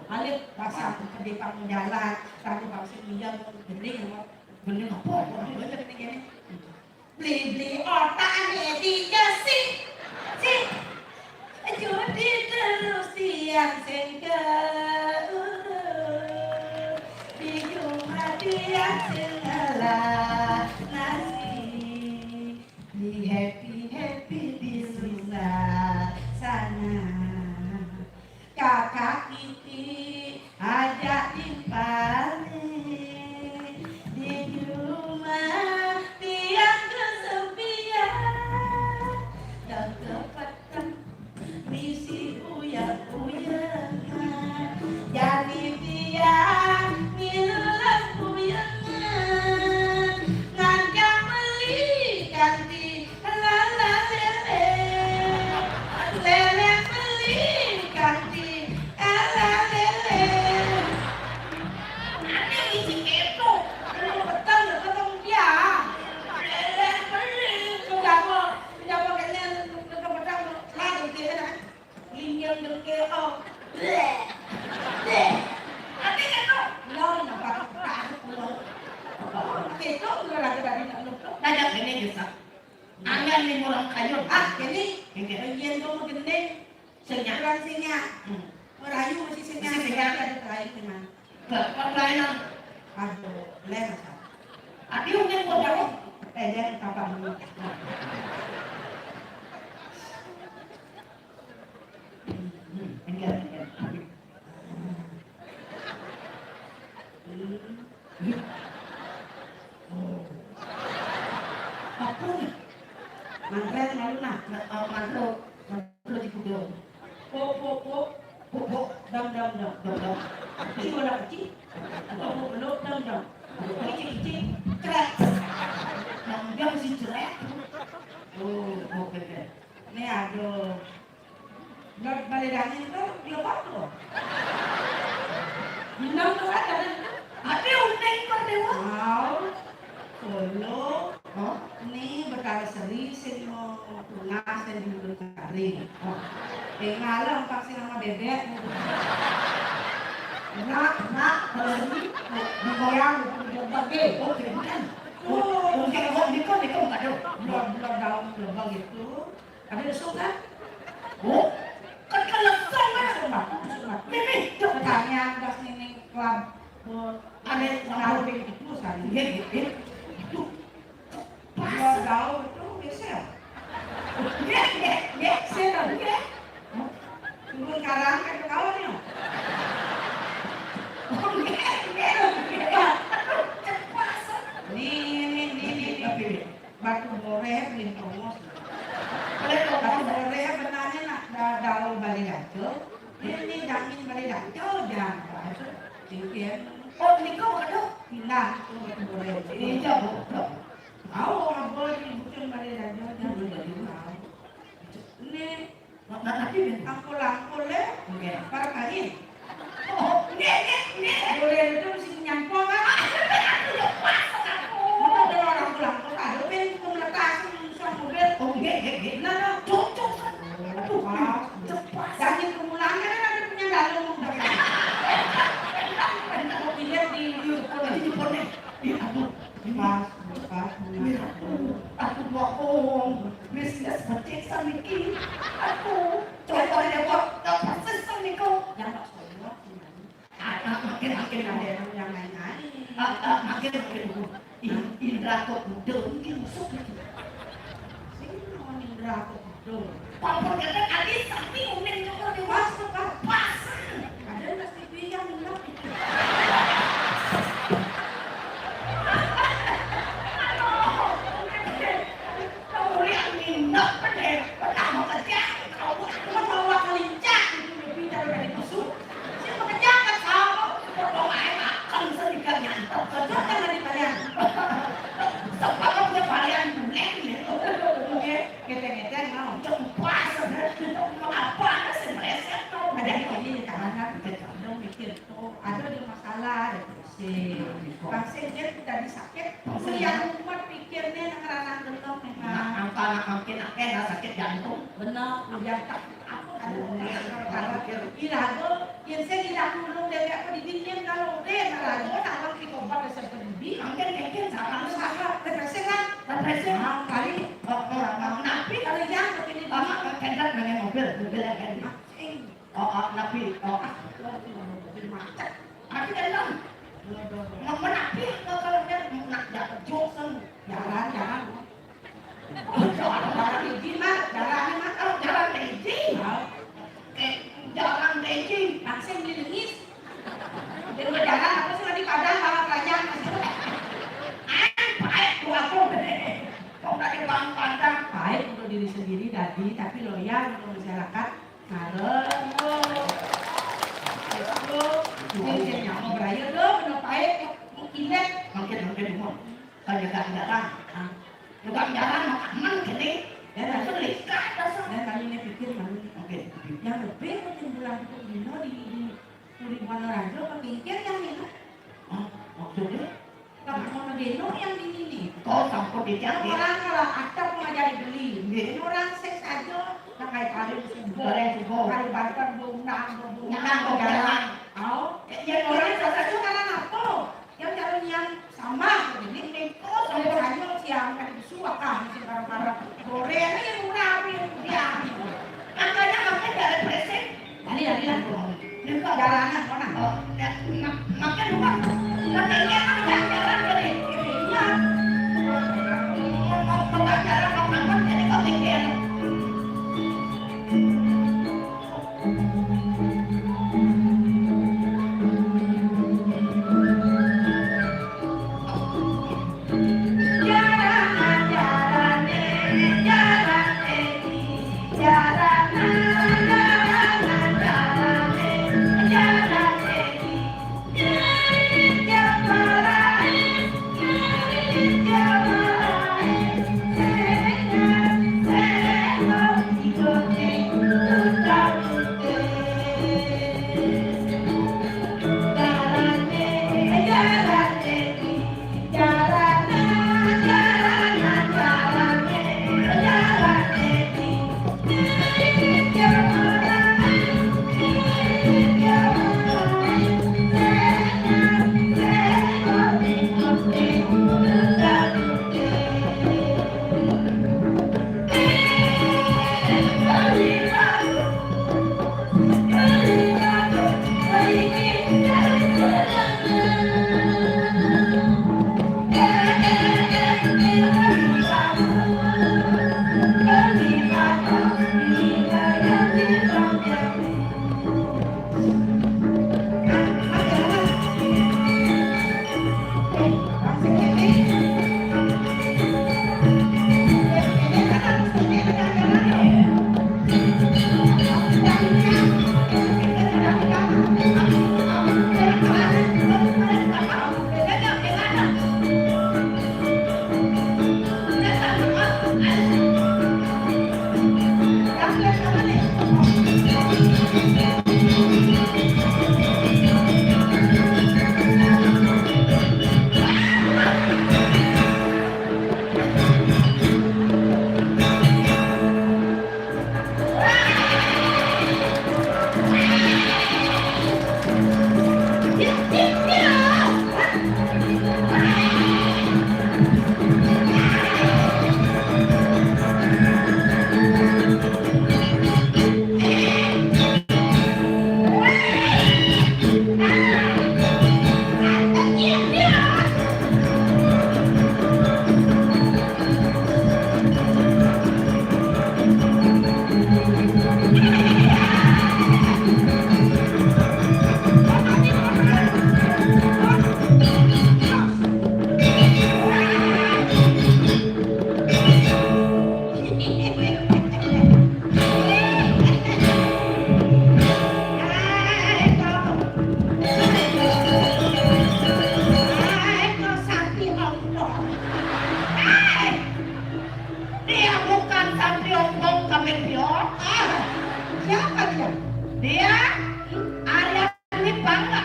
Balik bahasa perdebasan jalan. Tadi paksen dia gendeng. Bener apa? Beli otak dia sih. Judi terus tiang sengkel di rumah tiang segala nasi di happy di sebelah sana kakak Kiki ajak dibalik di rumah tiang kesepian dan kepatan misi uya-uyangan jadi tiang minulah uyangan ngajak beli ganti lala lele beli ganti lala lele Ada isi kepo. betul ketemu dia lele beli sudah mau kayaknya betul lalu dia kan linjang dengke oh Ada kan lo? lo nampak tak lo itu udah lagi dari lo Banyak ini bisa. Angan nih orang kayu. ini bagian kamu gendeng senyapkan sinyak merayu masih sinyak ada terakhir teman Kelainan. aduh lemas Adi mungkin mau jawab. jangan apa dulu Enggak. apa nih mangkret malu nak Mantu di kudo. po dam kecil udah kecil belum dam kecil keren Nambang si jelek. oh oke ini aduh baledanya itu lepas tuh minum tuh ada Adi unteng perdewa. mau solo ini berkali seri sing mau lunas dan dibeli kari malam pasti nama bebek nak kalau ini digoyang berbagai Oke, bukan. Mungkin kok nikah enggak ada. belum daun lubang itu tapi besok kan Oh, kan kelesong kan. sunat Mimi, katanya gas nenek klub ada taruh di itu sekali Itu. kalau daun itu biasa saya turun karang kayak kawan ya nih batu boreh beli promos batu boreh benarnya nak daun baru balik aja. Ini jamin balik aja jangan. Jadi Oh, niku aduh. pindah boleh. Ini jauh. Tahu orang boleh dibutuhin balik aja jangan dari tahu. Ini Nanti angkul ya. Oke. Para kain. Oh, ini. Boleh itu mesti nyampong kan? Mana ada orang pulang kok ada pen pemeletas sama mobil. Oh, ini. Nah, Cocok. aduh, Cepat. jangan kemulangnya kan ada punya dalam. Mau pindah di Nanti di pone. Aduh. pas, Aku bohong. Bisnis becek sama Niki. Aku. Coba deh, Pak. Persis sama Niko. yang tak soalnya Makin ada yang lain-lain. makin Indra kok udah mungkin musuh gitu. Sing mau Indra kok betul. Walaupun kata tadi sapi umin juga dewasa pas. Ada mesti bilang Indra. Kamu lihat minyak pedeh, pertama kerja kamu Cuma bawa kelincah itu lebih dari musuh. si pekerja kan sama, kalau main makan sedikit nyantok Kerja kerja. kan dari kalian. Sebab punya varian bulan gitu. Oke, kita mau. Pas, apa sih mereka tuh Ada di sini di tangan kita dong mikir tuh ada masalah ada pusing. Pasien dia tadi sakit, yang umat pikirnya anak-anak gendong memang. anak makin akeh sakit jantung. Benar, udah tak aku ada irago, yang saya tidak dulu dari apa dingin kalau deh irago tak lagi kompak seperti Mungkin sama usaha depresi kan, depresi. kali Nabi kali yang begini kendrat dengan mobil yang kan. Nabi, macet. Nabi kendrat. Menapi kalau dia nak dapat josen, Jalan. jalan Izin mah, jalan mah. kalau jalan leji, jalan leji. Langsung dilengis. Di rumah jalan aku sudah di Padang bawa kerajaan. Baik dua deh. Kau nak di bang pandang. Baik untuk diri sendiri tadi, tapi loyal untuk masyarakat. Ngarep. Ini yang mau beraya dong, benar baik. Indek. Mungkin mau. Kalau jalan, juga jalan aman gini. Dan Itu likat dasar. kali ini pikir mana Oke. yang lebih penting bulan itu Dino di Puribuan Rajo kepikir yang ini. Maksudnya, Kalau mau Dino yang di ini. kau sangkut di Yang jari. orang kalau ada mengajari beli, ini orang seks aja, nak kayak kali Goreng subuh. kali bantuan bundang, Nyakang kau jalan. Oh, Jadi orang orang itu karena apa? Yang jalan yang sama, ini kok saya saja siang kan disuakan si barang-barang goreng yang murah yang dia. makanya dari presiden. Tadi lah. Ini kok Jalanan mana? makan rumah. Katanya kan jalan gini. Iya. Mau jalan mau angkat jadi kau pikir. Jalan aja. Dia Arya Dwi Pangga.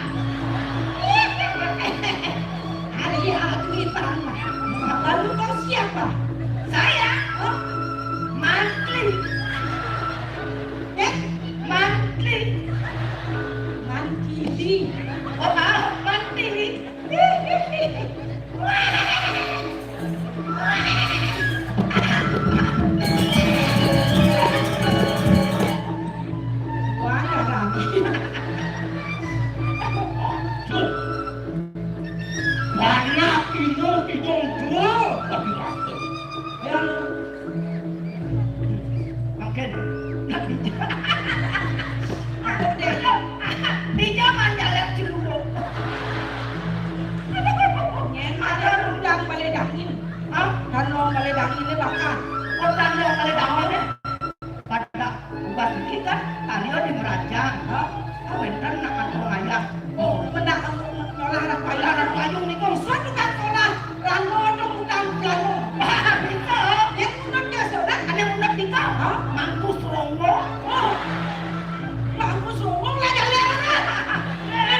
Arya Dwi Pangga. Lalu kau siapa? Saya Oh, mantri. Mantri. Mantili. Oh, mantri. Wah, rame. Tuh. Banyak itu hidung dua tapi waktu. Yang Makin. aku deh. Di zaman jalan Cilubuk. Nyen ada rundang baledangin. Hah? Kalau baledangin ini bakal. Orang yang kali dawannya pada ubah kita talion di merajang. Awentan nak atau ayah. Oh, mendak ngolah anak paylaran payung ni kau suatu kan sekolah. Rano dong utang rano. Bisa. Yang unat dia seorang. Ada unak di kau. Hah? Mangku seronggo. Oh, aku sungguh lah jalan.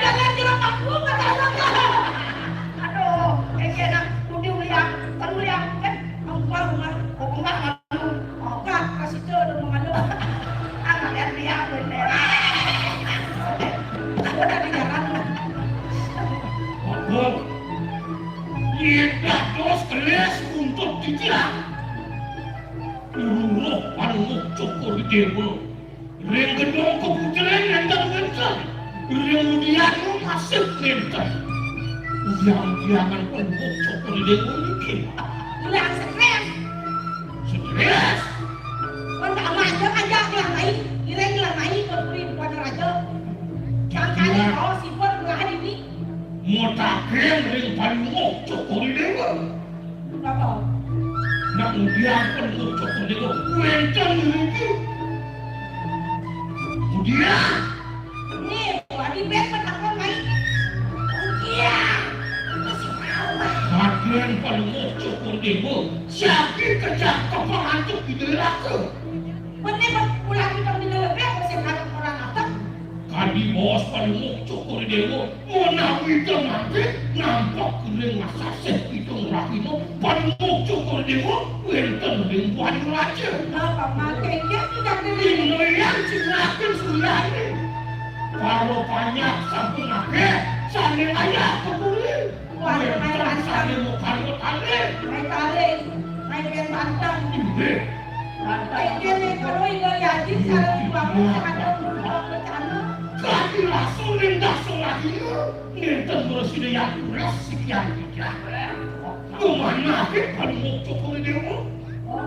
Jalan jalan aku kata orang. Aduh, kena budi uliang, kan uliang kan. Angkar rumah. Kok enggak malu. Angkat kasih tu ada mengalu. Anak yang dia bener. Ada di jalan. Apa? Tidak terus kelas untuk ditilang. Uruh panuk cukur dewa. Ring gedung keputeran yang terbentuk. Ring udian masih kental. Udian-udianan panuk cukur dewa mungkin. Hilang stres. Stres. Kau tak macam aja yang lain. Kira yang lain kau beri bukan raja. Jangan kali kau simpan belah ini. Motaken ring panuk cukur dewa. Apa? Nak udian panuk cukur dewa. Kental mungkin. Udian. Ni, wadi bet penakon main. Iya. Masih awal. Bagian paling cukur dewa. Siapa kejap kepangan tu kita laku. Benar pulang kita bila lebih masih ada orang atas. Kadi bos paling cukur dewa. Menawi mati nampak kering masasih hidung rakino. Paling cukur dewa. Wenten ringkuan raja. Apa makanya tidak diri. Ini yang silakan sudah ni. Kalau banyak sampun akhir. Saling ayah kebuli. Wenten saling mukal-mukal. Main tarik, main main bantang. Ini. Kayaknya ni kalau ini jadi saya bangun ada orang bercanda. Kaki langsung lindas lagi. Nenten bersih yang beras sekian tiga. Kemana ke paling cukur dewa? Oh,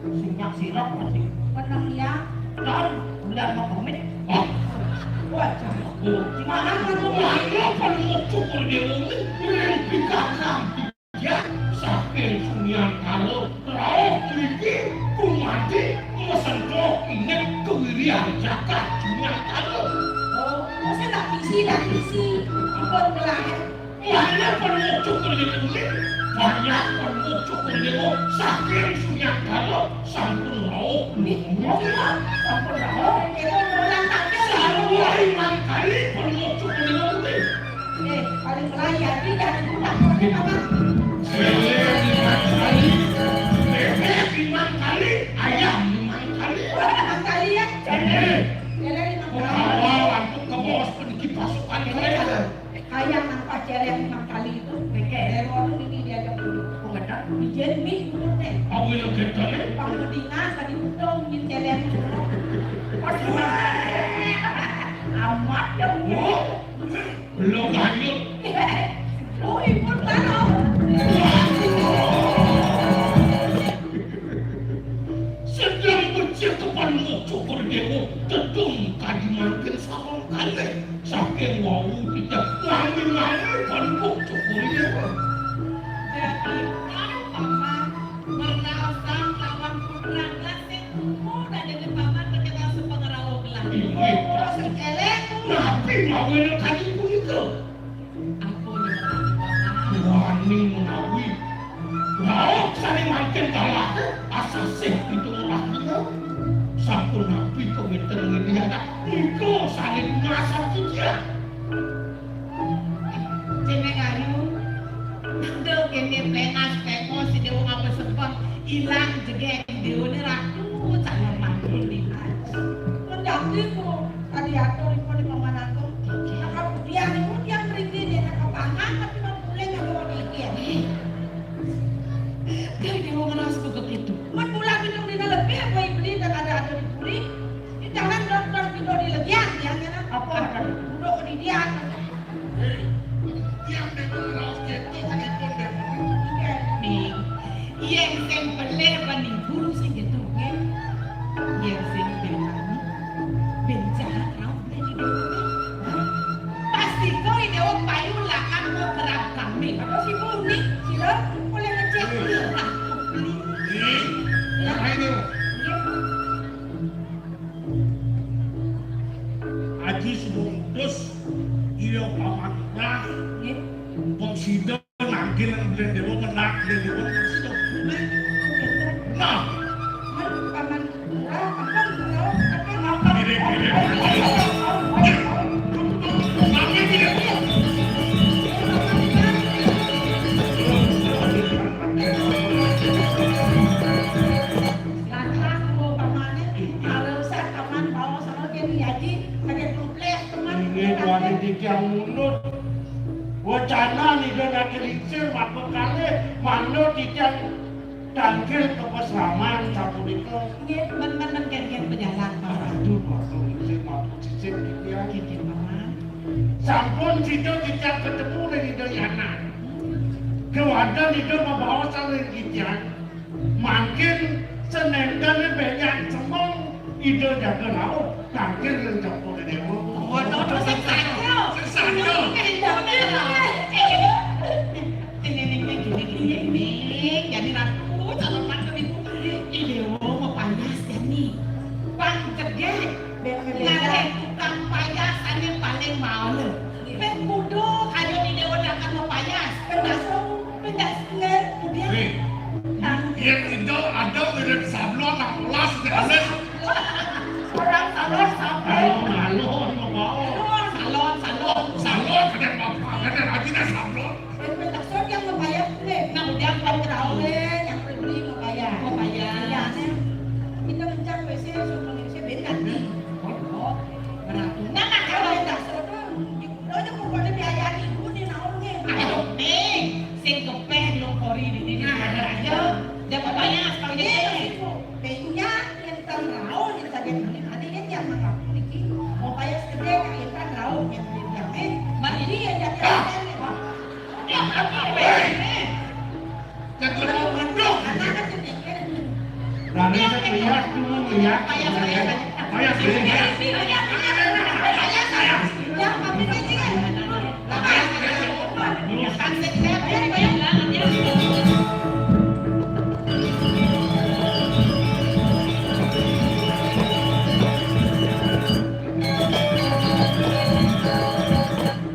Sinyak sirap masih. pernah ya. Dan uliang mau komit. Ah, Wajah. oh, Mana kamu mana paling cukur dewa ni? Yang pikakam tiga. Saking sunian kalau rauh lagi. Kumati mesentrok ingat kewirian jakat sunian kalau. Oh, masa tak visi dah visi. Ikut belah. Mana paling cukur dewa ni? Banyak paling cukur dewa. Saking sunian kalau sampun rauh. Sampun dah. Oh, kita berulang tanya. Sarwa imam kali paling cukur dewa ni. Paling melayar ni jangan budak orang apa. Selain imam kali, bebek imam kali, ayam imam kali. Orang kali ya. Eh, Jalan lima kali. kawal untuk ke bos pergi pasukan mereka. Ayam nampak cereng lima kali itu. Dari orang ini dia jam dulu. Pengedan. Ijen mik dulu teh. Awal yang kita ni, Pang bedingan tadi untung jin cereng dulu. Amat ya. oh, belum hanyut. Oh, ibu tahu. Sedang becik kepanu cukur dewa, tentung kadi makin sarong kali. Saking wau tidak ngambil-ngambil panu cukur dewa. Jadi, kalau paman merausan lawan putra gasing umur dan jadi paman terkenal sepengerau gelang. Ini Oh, sekelek. nabi mawin kali begitu. Aku yang paman. Wani menawi. Lauk saling makin kalah. Asasih itu lakinya. Sampun nabi komentar dengan dia. Itu saling masak dia. Jeneng ayu. Ndeu kene pengas teko si dewa ngapa sepon ilang jegek dewa ni ratu cara mantul di Mendakti ko radiator ko di pamanako. Nakapudian mo diyan ringi ni nakapangan tapi mapulay na ko ikian. Kaya dewa ngeras begitu. Man mula bidong di lebih apa ibli dan ada dipuli. Di jangan dokter bidong di legian yang na apa duduk di dia. Yang dengan raus itu ada pun Nih, yang sempele paning guru sing gitu kan. Yang sing belani benjahat rau dari dewa. Pasti kau dewa payu lah kamu kerap kami. Ada si Buni, sila boleh ngecek dia. Yang ini Aji sebungkus iyo pamakna Pong Sido nangkil ang dewa menak dewa Sido. Nah, Paman murah, apa kiri-kiri. Kami tidak lantas mau pamannya kalau saya paman bawa sama kayak Haji pakai tuples teman. ini tuan tiang munut. Wacana nih dia nak kelicir maka kali mana tiang tangkil ke pasaman satu itu. Men gen penjalan paman. Aduh, masuk cicit dia. Gitu paman. Sampun situ tiang ketemu lagi Dayana. Kewadan itu membawa saling tiang. Makin senendan banyak semong ide jaga laut tangkil yang jauh dari dewa. Waduh, terus sesatnya. Sesatnya. Ini jadi ratu calon mantu itu. Ini mau payas ya nih. Bang gede. Ngaret tukang payasan yang paling mahal. Ben kudu kayu di dewa akan mau payas. Pendas nger kemudian. Yang itu ada mirip sablon 16 dengan Orang salon sampai. malu mau Salon. sablon kena apa kena lagi dah sablon. Pentasor yang membayar deh. Kemudian kau tahu Yang beli membayar. mau payas. Kita mencari WC suruh WC beda nih. Berarti nah Kalau kalau pentasor tuh, itu pokoknya biaya ibu nih naungnya. ayo nih sing kepeng lo kori di sini ada aja. Jangan payas kalau Ini jadi. itu pennya yang terlalu yang tadi ada yang jangan aku ini mau payas gede yang terlalu yang dijamin. Mari dia jadi Jangan mau mendung. anak sedikit. Nanti saya lihat dulu lihat. Payah beli. Yang kami ini kan. Kan saya bayang ya.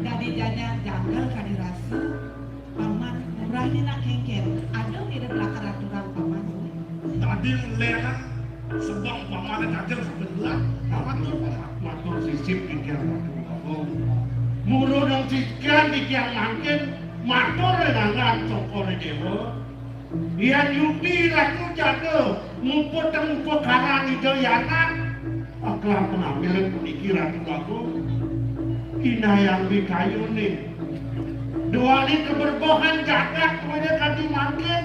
Dari jajan jangan kadi rasa paman murah ni nak kengker. Ada tidak belakang aturan paman. Tadi melihat sebab pamannya tajam sebelah. Paman tuh matur sisip pikir matur. Muru dan sikian dikian makin matur dengan sokor dewa. Yang yupi laku jaga ngumpul ngumpul karang itu yana. Aklah penampilan puniki ratu laku. Ina yang di kayu nih. Dua ini keberbohan jagat kepada kaki makin.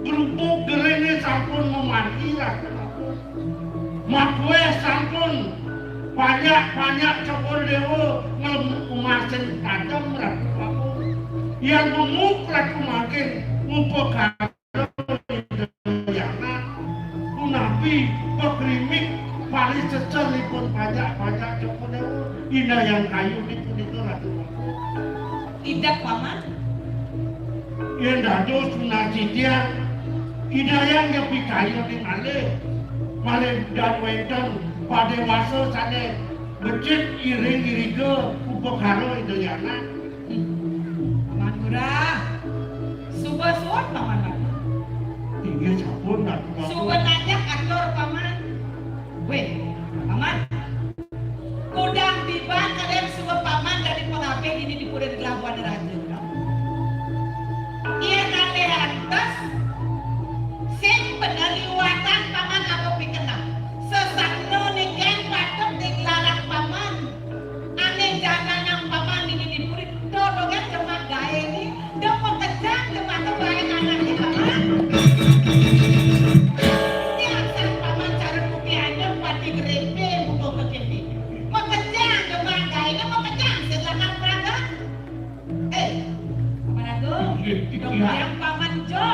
Kerupuk gerene sampun memati ratu laku. Makwe sampun banyak cokor dewa ngemasin tajam ratu laku. Yang memuk laku makin ngumpul karang yana. Kunapi pekrimik paling secelipun banyak cokor dewa. Ina yang kayu itu ratu laku. Tidak paman. Yang dados menasi dia. Ina yang nyepi kayu di Malih dan wedan pada masa sana becit iring-iringa upakara itu yana. Paman murah. Subat paman. Tinggi sampun ratu laku. Subat aja kantor paman. Weh, paman. Yang paman Jo,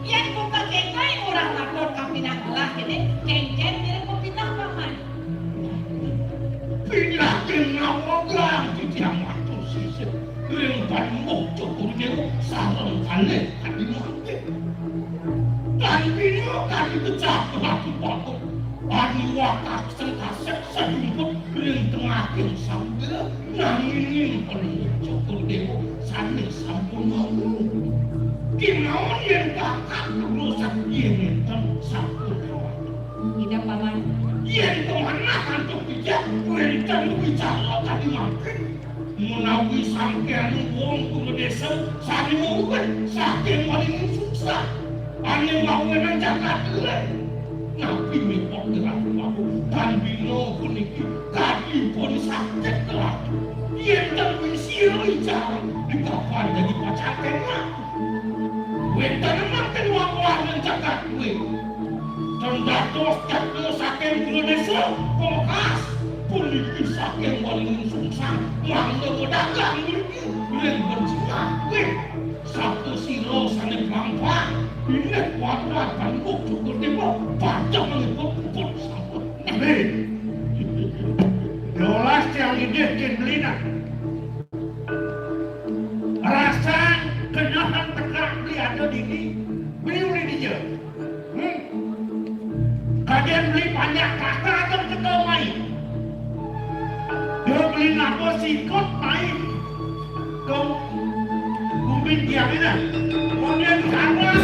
yang buka kengkai orang lapor kapinah belah ini, kengken mirip kapinah paman. Pindah ke ngawang di tiang waktu sisir. Lempan mokco kurniaku sarang kali kadi mati. Dan bino kadi pecah batu-batu. Ani wakak sengkasek sejumput ring tengah yang sambil nangingin mokco kurniaku sani sampun malu. Kinaon yang kakak rusak yang sampun kawan. Tidak paman. Yang kemana kantor bijak perintah bicara tadi makin menawi sampean wong kudu desa sami mungkin saking paling susah ane mau menjaga diri nabi mipok gerak aku dan bino puniki kaki pun sakit gerak yang terwisio icara di kapan jadi pacaran wetan makin wawah menjaga diri Cendatos jatuh saking Indonesia, kokas polisi saking paling sungsang, mangga pedagang ini, yang berjina, satu siro sana gampang, ini kuadrat banduk cukup tiba, baca mengikut pun sambut. Dolas yang didikin belina, rasa kenyahan tegak beli ada dini, beli dia. Kalian beli banyak kakak atau ketau main? Dia beli nako sikot main. Kau kumpin dia kita. Kemudian kawan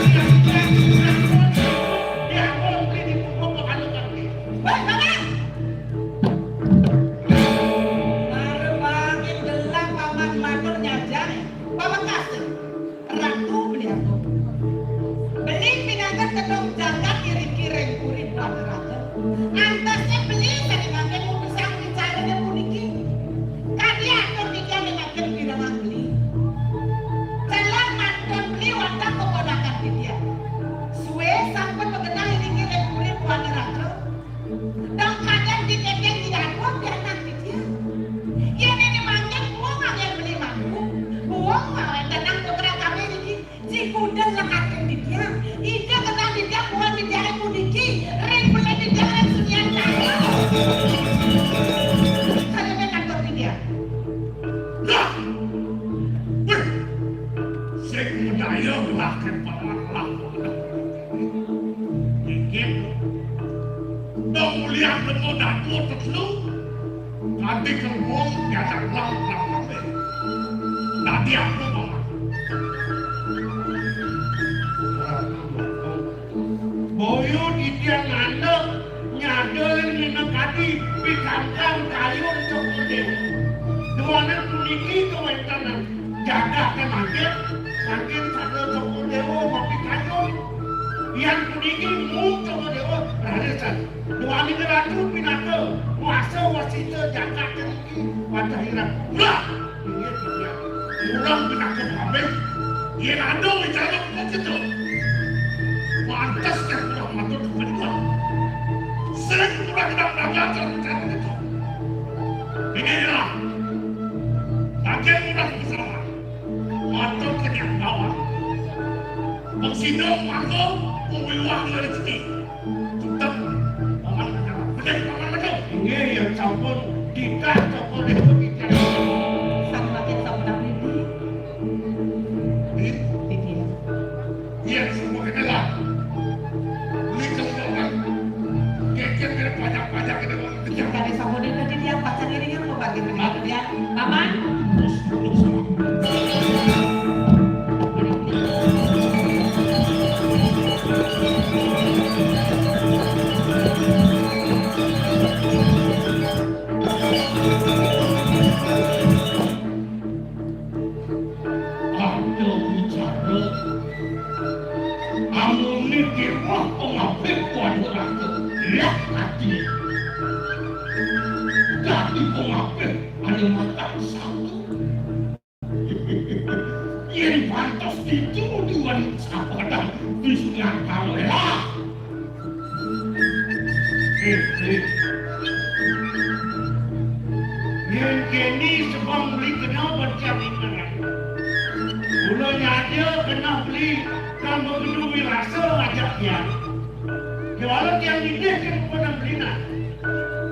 dia kalau beli di pokok makan lagi. Woi, paman! Baru makin gelap paman matur nyajang. Paman kasih. Ratu beli aku. Beli pinangkan kedong jaga kiri-kiring kuring rata-rata. Antasnya beli tadi makan mau pisang bicaranya puniki. Tadi aku tiga makan pinangan beli. Jalan mantan beli wadah keponakan di dia. Suwe sampai mengenai kiri-kiring kuring rata-rata. Dan kadang dikekeng tidak ada biar nanti dia. Ya ini makan buang yang beli mampu. Buang mau yang tenang beberapa kami ini. Jikudan lengkatin di dia. Ida kena di dia buang di dia puniki. Ring boleh di dia sunyian saya. Saya mengatur di dia. Lah! Saya budaya belakang paman Mungkin dong lihat lemu datu terlalu nanti kerbong diajak lang nanti aku paman boyo di dia ngandek nyadelin minum kadi pikangkang kayu cokol dewa duana puniki kewentanan jaga ke makin sana cokol dewa mapi kayu yang puniki mung cokol dewa rarisan duani neratu pinaka masa wasita jaga ke niki wadah hilang ulah ini dia ulang pinaka habis yang ada bicara begitu pantas kan kurang matut kepada sering kurang belajar bicara itu inilah bagian kurang bersama matut kenyang bawah Bangsidong maka pemiluan dari sini tetap paman betul ini yang campur tidak campur itu bicara Sang makin sama ini. Di dia. iya semua kenalah kira-kira pajak-pajak kita Yang tadi samudin tadi dia pacar ini yang mau bagi begitu dia. Paman. terus sama ada bicara amun mikir wah pengapit kuadrat lihat hati jadi pengapit ada mata satu yang pantas dituduhan sahabat disunyah kamelah yang kini sebang beli kenal berjam iman Ulanya aja kena beli kan mengenui rasa ajak yang. Kalau yang ini kan pernah beli nak.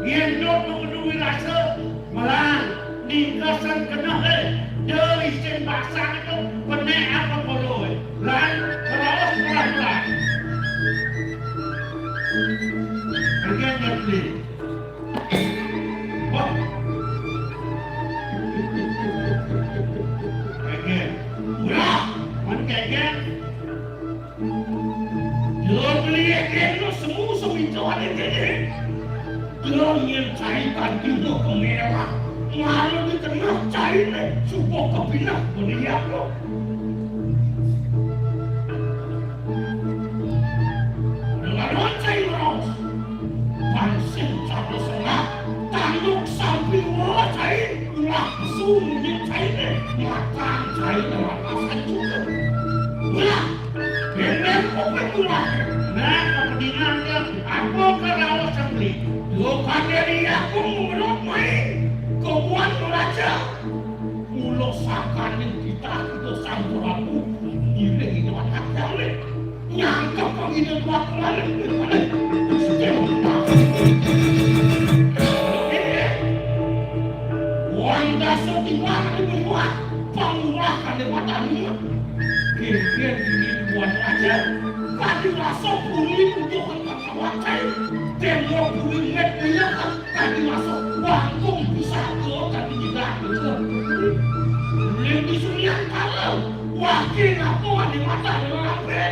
Yang dok mengenui rasa malah ningkasan kena dari sen bahasa itu benar apa boleh. Lan terus pelan-pelan. Bagian yang beli. Wah. Bagian. Wah, mana bagian? Lo beli bagian lo semua semintawan ini. Lo yang caikan itu kemerah. Malu di tengah cair supaya kepinah melihat lo. Dengan cair lo. Pansin satu setengah, tanduk sambil wala cair, langsung di cair, makan cair rapasan juga. Wala, bener kopi wala. Nah, kemudian dia, aku kerawat sembeli. Lo kan dari aku menurut main, kebuan raja. Mulo sakanin kita itu sambur aku, ini anak kami. Nyangkap kau ini dua kemarin, Wanda setiap dibuat pengulakan lewat dunia. Kira-kira ini buat aja. Tadi masuk bumi untuk kawan cair. Demo bumi netnya kan tadi masuk bangkung bisa ke tadi tidak betul. Lebih sunyian kalau wakil ngapuan di mata dengan apa?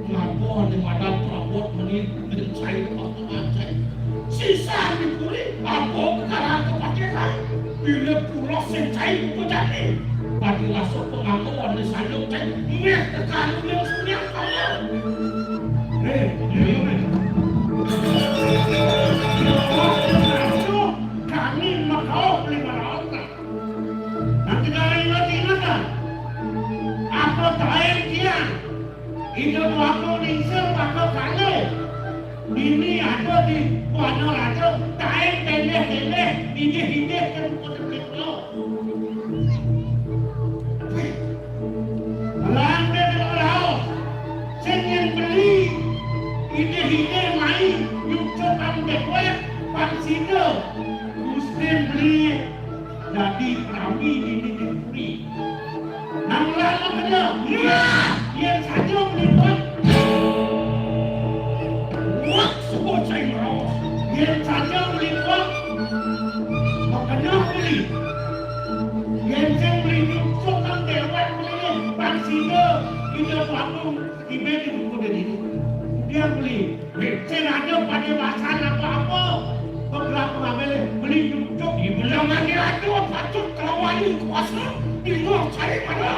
Ngapuan di mata perabot menipu dengan cair kawan cair. Sisa dipulih aku karena kepakean. Bila pulau sencai berjadi, pada masuk pengakuan di sandung cair, meh tekan yang sunyian kalau. Kami makau lima orang. Nanti kalian ingat-ingatan. Apa terakhir dia? Itu waktu ningsel bakal kalah. Ini ada di Wana Raja, terakhir tendeh-tendeh, ide-ide kan kode-kode lo. Langgar dengan laos, senyen beli, ide-ide main, yukcok kamu dekwek, pansida, Muslim beli, jadi perawi ini dipuri. Nang lama kena, yang saja meliput. Wah, semua cair merawat. Yang saja meliput, makanya beli. Yang saya beli yukcok kamu dekwek beli, pansida, ide waktu, ide di buku dari ini. Dia beli, saya ada pada bahasan apa-apa. Berapa ngambil beli yukcok, dibilang lagi ada patut kelawanin kuasa. Tinggal cari mana?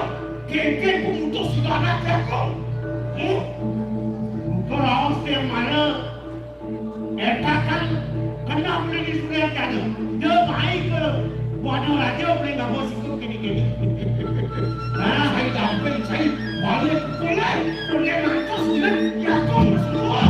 Keke pemutus sudah nak jago. Kalau yang mana? Eta kan kena beli di Suria Jaya. Dia baik ke Wana Raja beli nggak mau sikut gini-gini. Nah, saya dapat saya balik boleh nanti sudah jatuh semua.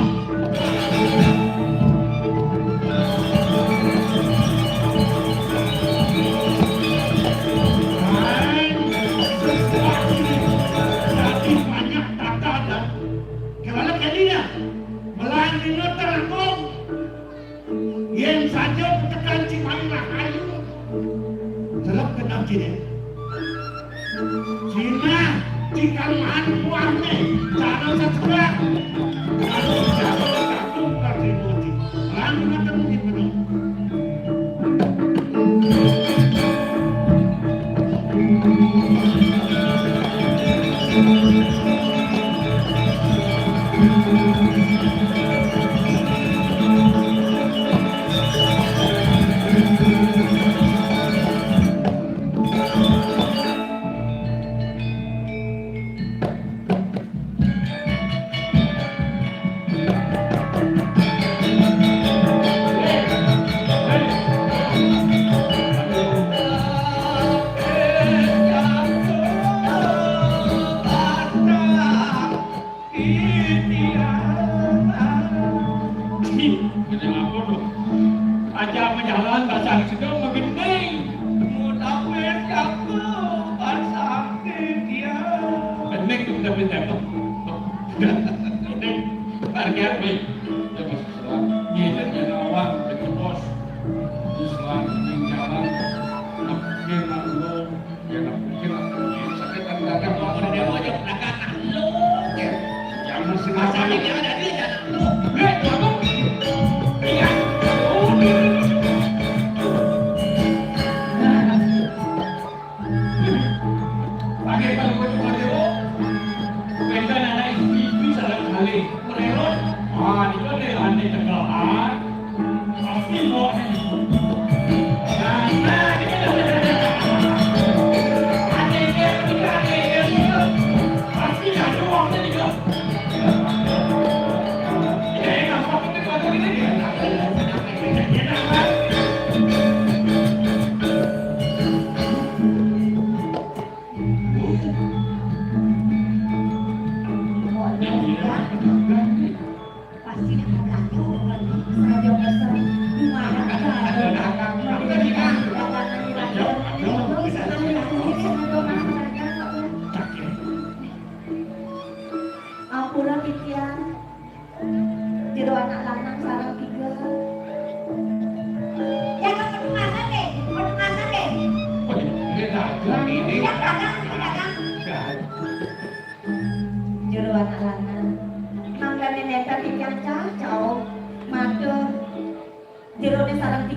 Yang saja tekan Cimahi Rahayu telap kenal Cina cikan mahan buahnya cara sesuai kalau jatuh jatuh kasih putih lalu nanti mungkin penuh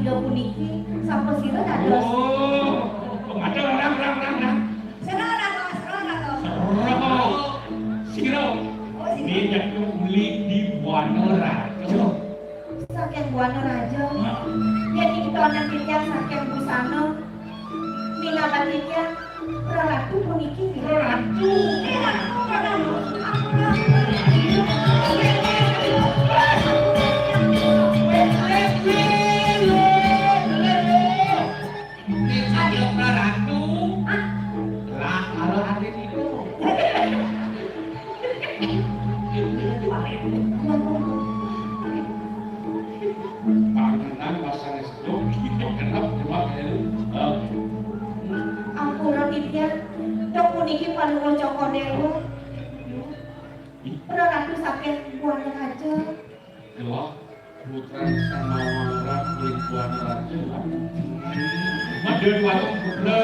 video puniki sapa sira dados. Oh, ada orang. Sira dados. Roh. Siro. Ini jadi uli di Wanorajo. Saking Buana Raja. Yen kita nantinya saking busana minabatiknya ratu puniki. Ratu. Ampura Nitya, dok puniki panuwun Joko Dewa. Ratu saking Buana Raja. Putra sama Wanorat kulit Wanorajo. Madu warung putra.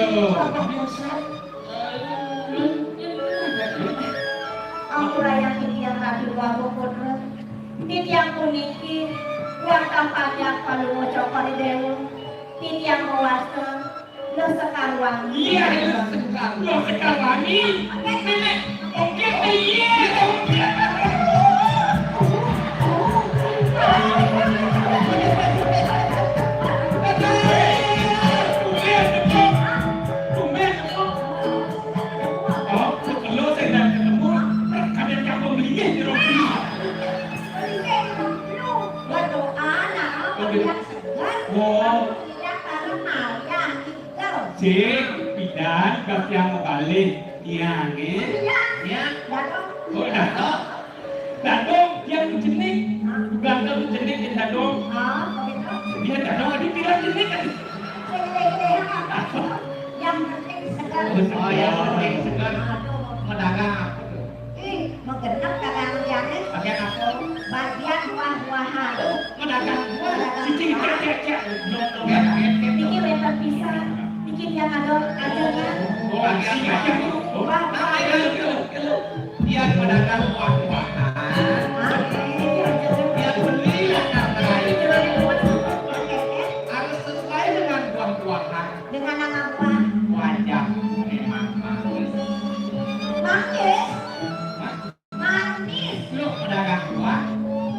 Ampura yang titiang Rabi Wawo Putra. Titiang puniki yang kampanye panuwun Joko Dewa. Titiang mewasta lo sekarwangi. Iya, lo sekarwangi. Nenek, oke, iya. Cik, pidan, kasihan kali. Iya, Ya, oh, Dadong, dia jenik. Dadong jenik di Dadong. Dia Dadong, dia bilang jenik kan. Yang penting segar. oh ya, penting segar pedagang apa tuh? Menggenap dagangannya Pakai apa? bagian buah-buahan. Pedagang buah, cicing cek. Niki lebar pisang, niki yang ada ajarnya. Oh, si aja. Oh, Dia pedagang buah-buahan. Dia beli yang lain harus sesuai dengan buah-buahan. Dengan nama buah Wajah memang manis. manis, Mas, manis. lu pedagang buah,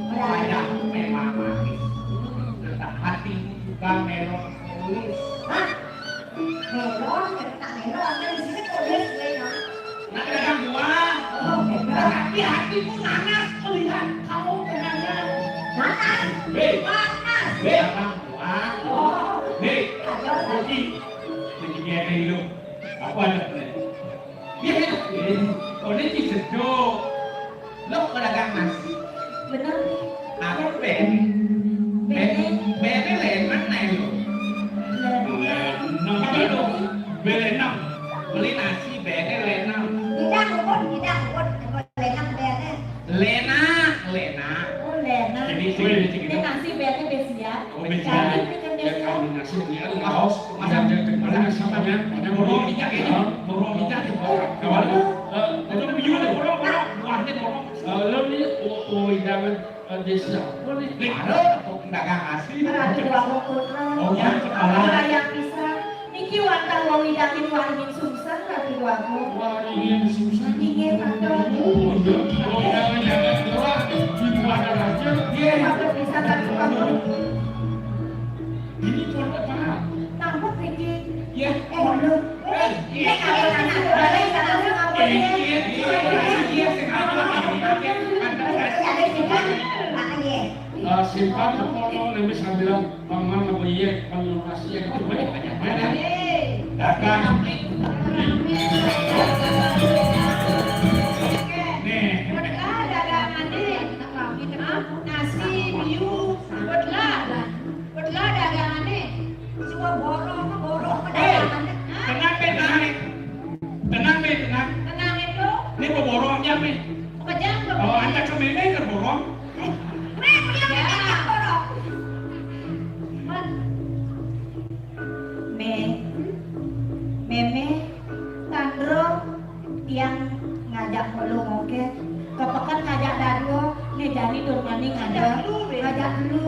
wajah memang manis. Hati juga melon manis. Hah? Melon, tak melon, kan di sini tulis ya. Nah, pedagang buah, Oh, melon. tapi hatimu nanas melihat kamu pedagang. Nanas, Hei, nanas. Pedagang buah, Oh, hei, ada Oki. Ini dia dulu. Apa ada ni? dia Oh, ini sejuk. lu pedagang nasi. bener nih. Aku bene leman nih lu. Belenam. Beli nasi bene lenan. Tidak ukut, lenang bene. Lena. Oh, lenang. Jadi Ini nasi bene besia. Oh, besia. Jadi bikin besia. Nasi dia kaos, macam mana samanya? Ada borong minyak ini. Borong minyak. Kawan. Itu biu ada borong. Buahnya borong. Lalu ni hidangan desa. Ada aku pedagang nasi. Ratu Wawo Putra. Oh, ya, kepala. Ampura yang pisang. Niki wantah wawidakin waringin sungsan Ratu Wawo. Waringin susah. Ingin atau Oh, jangan doang di Wanorajo. apa bisa Ratu Wawo? Ini tuan apa? Nampak Niki. Ya. Lu. Ini kalau anak boleh kalau ngapa ya? Ada simpan, makanya. Simpan kalau nanti saya bilang paman apa iya panggil nasi yang itu banyak mana? Dagang. Nih. Bedlah dagangannya. Nasi, biu, bedlah dagangannya. Semua borong Hei, pedagangannya. tenang, Be, tenang. Tenang, Be, tenang. Tenang itu, Ini borongnya, Be. kejam Oh, anda ke mana ke borong? Meme, Tandro, tiang ngajak belum oke. Kepekan ngajak Dario, nih jadi durmani ngajak dulu.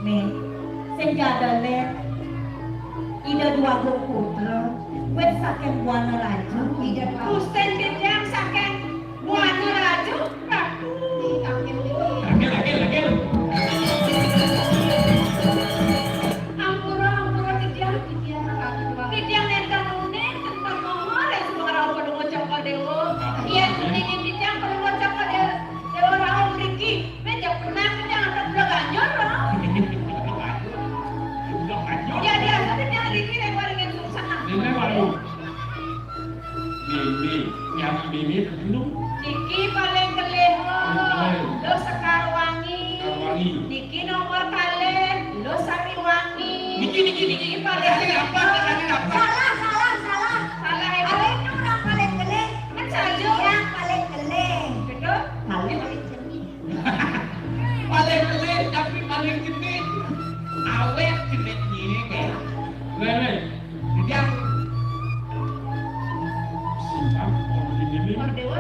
Me, sing jadane ida dua putra wis saking buana raju ida Gusten Jejang saking Buana Raju Prabu. Lakil. Ampura Jejang Jejang nenten uning tentang mohon ya suara pada ngocok dewa. Iya kuningin Jejang pada ngocok dewa rahong mriki. Meja pernah Jejang ada udah ganjor loh. Dia asal dia dikirim waringin susah. Ini baru. Mimi dulu. Niki paling keleho, lo Sekar Wangi. Niki nomor kalih, lo Sariwangi. Niki paling salah salah ya. Alenu nang paling geleng Kan saja. yang paling geleng Betul? paling cermin Paling pelit tapi paling genit. Awet genit gini kayak. Lele. Jejang. Siap orang ini. Dewa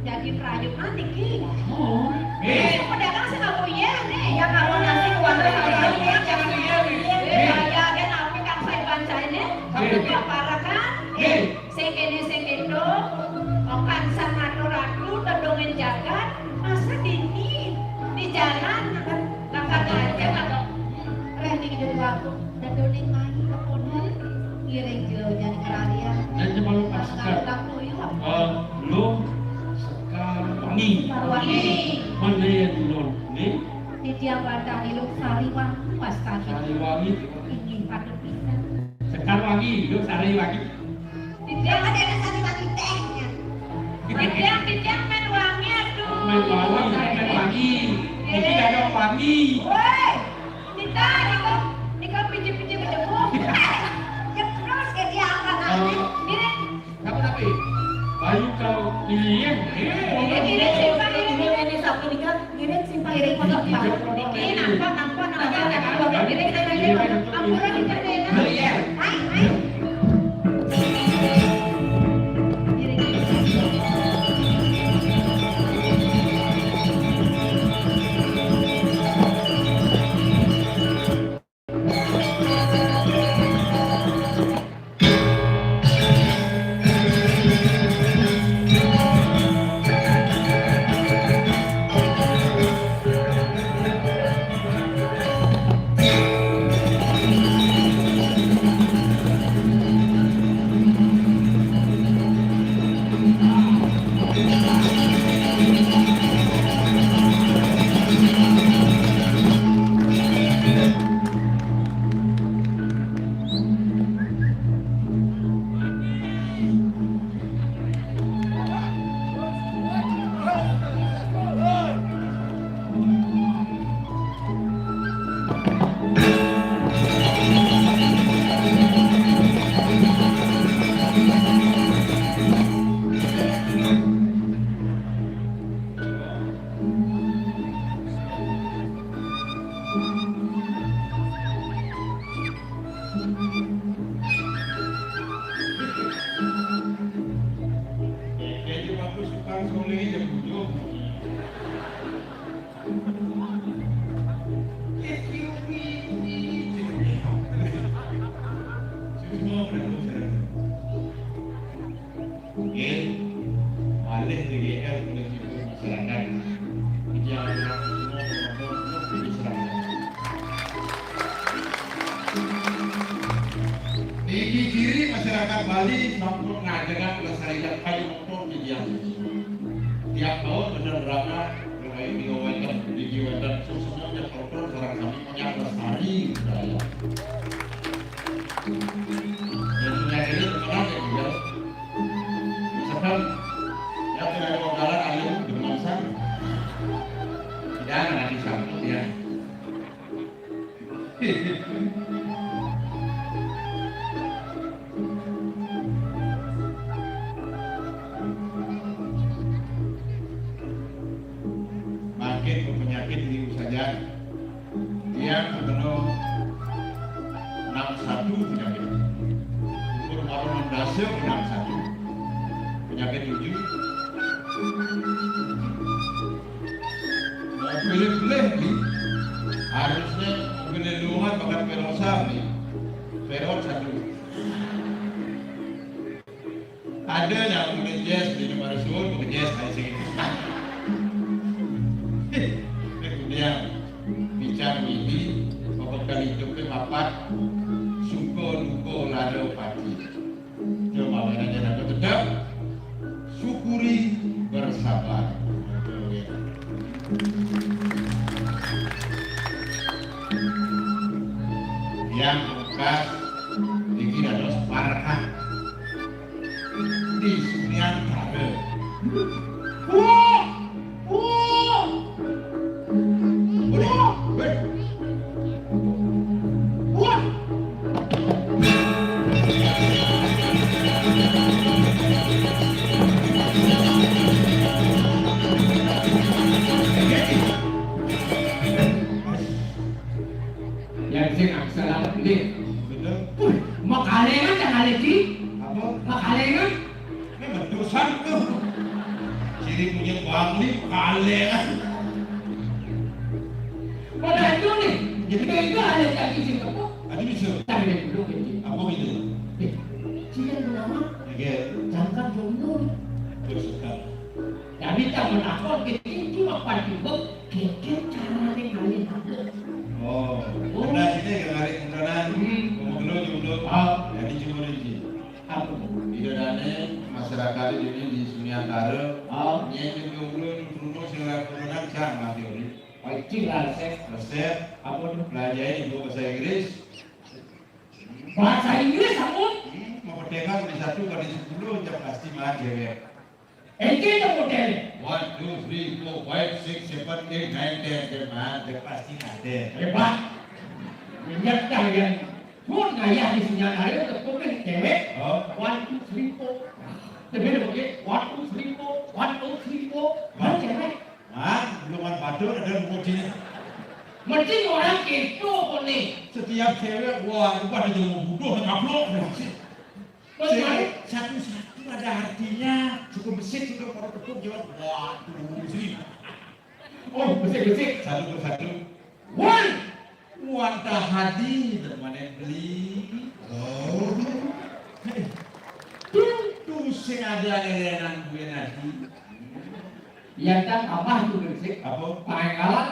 jadi prayuk nanti ki. Oh. Pedagang sih nggak mau iya nih. Ya nggak mau nasi kuah Jangan iya nih. Ya kan apa kan saya baca ini. Tapi para kan. Sekene okan sama ratu terdongeng jagat masa dini di jalan nakal aja nakal. Reni jadi waktu dan doning main keponen ngiring jauh jadi kerarian Dan cuma lu pasukan. Lu sekarang wangi. Sarwangi Mana yang non ni? di tiang ladang iluk sariwangi wastani Sari wangi. ingin pada bisa Sekarang wangi. Lu sari wangi. yang ada sariwangi tehnya Dijang main wangi aduh. Main wangi. Ini ada wangi. Woi, Nita, Niko pinjam berjemu. ya terus ke dia angkat Ini, Tapi Bayu kau ini ya. ini simpan ini satu nikah ini simpan ini pondok Ini nampak. Ini kita ampura kita deh. beliau. Kayaknya bagus tukang soleh yang bujuk. Semua benar-benar. Oke, alih DGL oleh masyarakat. Jangan semua benar-benar diserahkan. Tinggi kiri masyarakat Bali mampu ngajakan kelestarian kayu motor di Diang. Tiap tahun benar drama bermain di Wetan, di Wetan semuanya program sekarang kami punya lestari budaya. Dan punya ini terkenal ya juga. Misalkan ya tidak modalan ayu di Mansan, tidak nanti sambut ya. Makin penyakit hiu saja dia penuh 61 penyakit umur baru 16 61 penyakit 7 mau pilih-pilih harusnya mobil luar bahkan kalau peron satu. Ada yang mengejes di nomor suul mengejes kayak sini. Kemudian bicara ini pembekal hidupnya papat suko lado pati. Cuma bedanya aku tetap syukuri bersabar. Yang bekas dikira adalah parah di Suryantara. Yang sing aksara ini Betul? makalengan jangan lagi Apa? makalengan Ini mendosan tuh. Ciri punya bangli kalengan. pada itu nih jadi itu ada lagi sing apa Ada bisa? tapi dia dulu gitu Apa itu? sih nama Oke, jangka jomblo terus sekarang. jadi tak menakut gitu cuma pagi keke caranya kalian Oh, udah sini kemarin kemudian ngomong dulu. Jadi cuma ini. apa Tidak ada masyarakat ini di Suryantara. oh Nyanyi dulu sila kemudian sama teori. Pasti lah saya Resep apa tuh belajar ibu bahasa Inggris. bahasa Inggris kamu Merdeka di 1 kali 10 jam pasti mah cewek. itu model 1, 2, 3, 4, 5, 6, 7, 8, 9, 10 jam pasti ada. hebat minyak yang pun gaya di sini ada untuk cewek Oh, 1, 2, 3, 4 tapi dia pakai 1, 2, 3, 4 1, 2, 3, 4 kan cewek belum ada ada mojinya. mesti orang gitu kok nih Setiap cewek wah itu ada yang mau butuh ngablok. Satu-satu ada artinya. Cukup besit cukup kalau cukup jawab waduh sini. oh besik-besik Satu persatu. one Wanta hadi mana beli. Oh. Tuh sing ada erenan gue nanti. yang tak apa tuh besik Apa? pangkalan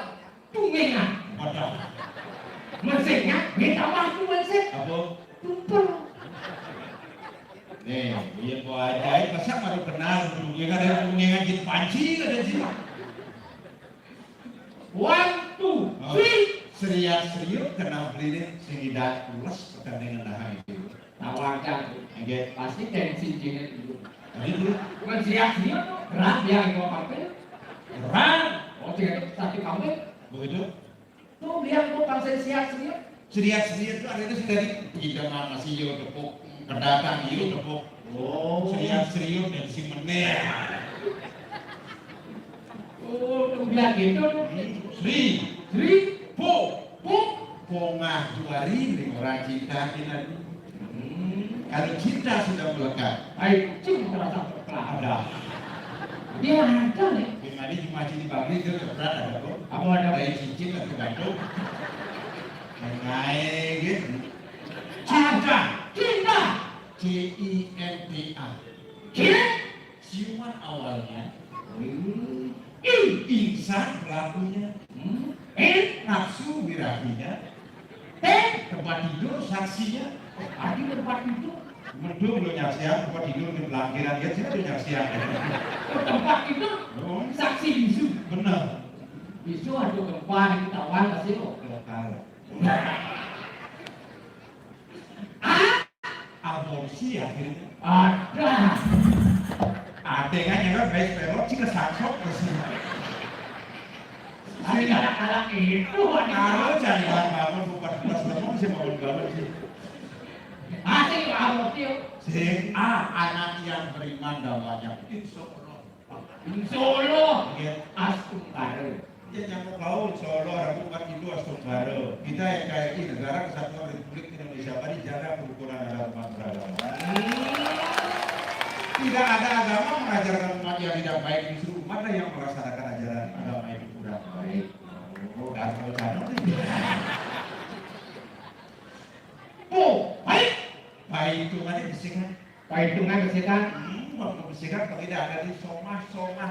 tungengan Padahal. mesinnya minta waktu mesin Apa? tumpul Nih, iya kok ajaib, masa baru kenal dunia kan ada dunia ngajin panci ada sih. 1, 2, 3 Serius kenal beli segidat pulas pertandingan dah itu. tawarkan Oke, pasti tensi jinnya dulu jadi dulu kan siap-siap berat dia yang mau kampel berat, oh tidak satu kampel begitu. tuh dia mau kampel siap-siap Serius itu ada itu dari kita mah masih yo tepuk pendatang yo tepuk. oh Serius dan si meneh. oh tuh dia gitu tuh Sri, Sri po, bu pongah juari nih orang cinta kita. Kalau cinta sudah melekat, ayo cing terasa terkelah ada. dia ada nih Gimana cuma di pabrik itu berat ada kok. apa ada Kayak cincin atau gantung. Naik gitu. cinta cinta CINTA. cinta Ciuman awalnya. i Insan pelakunya. Nafsu birahinya. Tempat tidur saksinya. Adi tempat itu Mendung lo nyaksian, tempat tidur di pelangkiran dia sih lo nyaksian. tempat itu Oh, saksi bisu benar. bisu ada tempat yang tawan kasih lo Lokal. ah Aborsi akhirnya. ada Adengannya kan baik pelot sih kesaksok kesini. tapi kadang-kadang itu Kalau jangan bangun bukan plus lemong sih bangun bangun sih. asing abortif Sing anak yang beriman namanya Insya-Allah. Solo Ya, astung baru dia nyamuk laut Solo, Rabu, Jumat, Indo, Astagfirullah. Kita yang kayak ini negara kesatuan Republik Indonesia mari jaga kerukunan agama beragama. Tidak ada agama mengajarkan umat yang tidak baik di seluruh mana yang melaksanakan ajaran agama itu kurang baik. Oh, dan kalau oh Pahitungannya bisikan. Perhitungan kesehatan. Waktu bisikan kalau tidak ada di somah serumah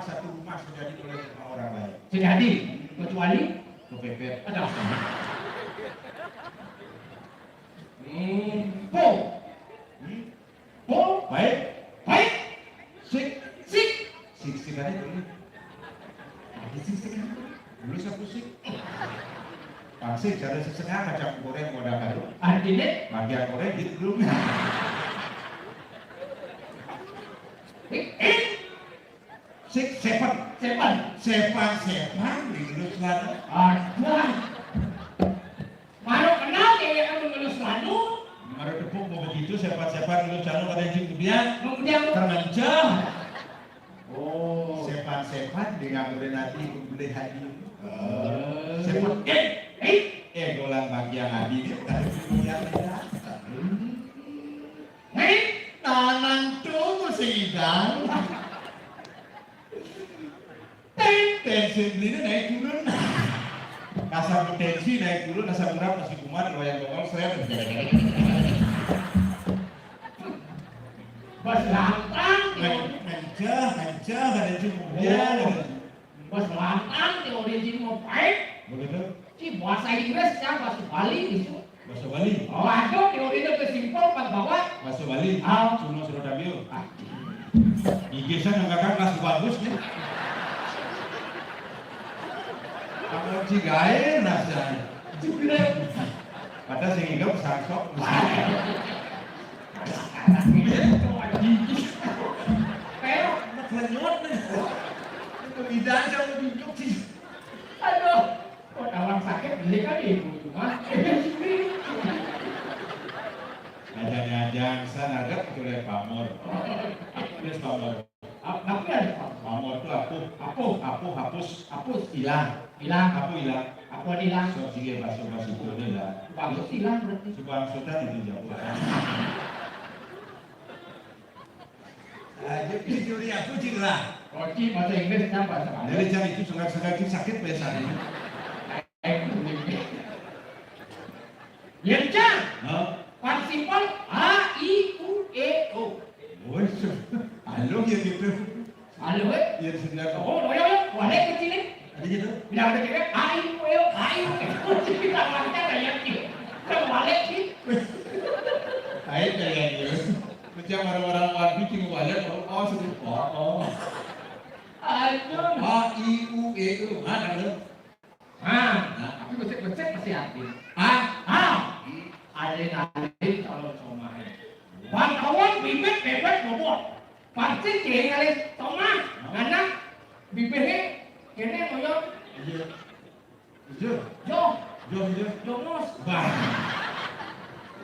satu rumah sudah dimulai sama orang lain. Sudah hadir, kecuali Kepepet. ada. Po. Po. Baik. Baik. Sik. Sik. Sikannya dulu. Ada sikan. Dulu satu sik. Pasti cara setengah macam goreng modal kado. Artinya Bagian goreng gitu dulu. Sik sepan. Sepan di dulu selatan. ada. Baru kenal dia yang mengelus lalu. Mari tepuk mau begitu sepan dulu jalan pada yang kemudian Kemudian termencah. Oh, sepan dengan boleh nanti boleh hadir. Sepan golang bagian hadir. Tapi kemudian tidak. Tangan tunggu sidang. Tensi beli naik turun. Kasar tensi naik turun, asam berat masih kumat, loyang bokol saya berjalan. bos lantang. Mencah, ada kemudian. Bos lantang teori jin mau baik. Begitu? Si bahasa Inggris ya bahasa Bali gitu. Bahasa Bali. Oh ada teori itu kesimpul pada bawah. Bahasa Bali. Ah. Cuma suruh tabio. IG saya nggak masih bagus nih. Kalau cigae rasanya. Padahal sing ingat sangsok. Pero Lenyot nih. Itu lidah aja mau tunjuk sih. aduh, kok orang sakit beli kan ibu cuma. Ajang-ajang sana agak oleh pamor. Tulis pamor. Tapi ada apa? Pamor itu hapus, hilang. Hilang. Aku hilang. Aku hilang. So sige baso-baso itu lah. Bagus hilang berarti. Subang sudah itu jauh. Aja pilih aku lah. Koci bahasa Inggris dan bahasa Bali. Dari jam itu sangat sakit biasanya. Yencan. Hah? Partisipan A I U E O. Woi, halo ya gitu. Halo Ya sebenarnya. Oh, ya. Balik ke sini. Ada gitu. Bilang ada kira A I U E O. A I U E O. Kita baca kayak gitu. Kita balik sih. Ayo kayak gitu. Macam orang-orang luar bikin balik. Oh sedih. Oh. Aduh. A I U E O. Mana ada? Tapi becek-becek masih hati. Adrenalin kalau cuma. Wartawan bibit bebek bobot. Pasti kiri kali cuma. Karena bibirnya kini ngoyong. Iya. Jo. Jomos. Bah.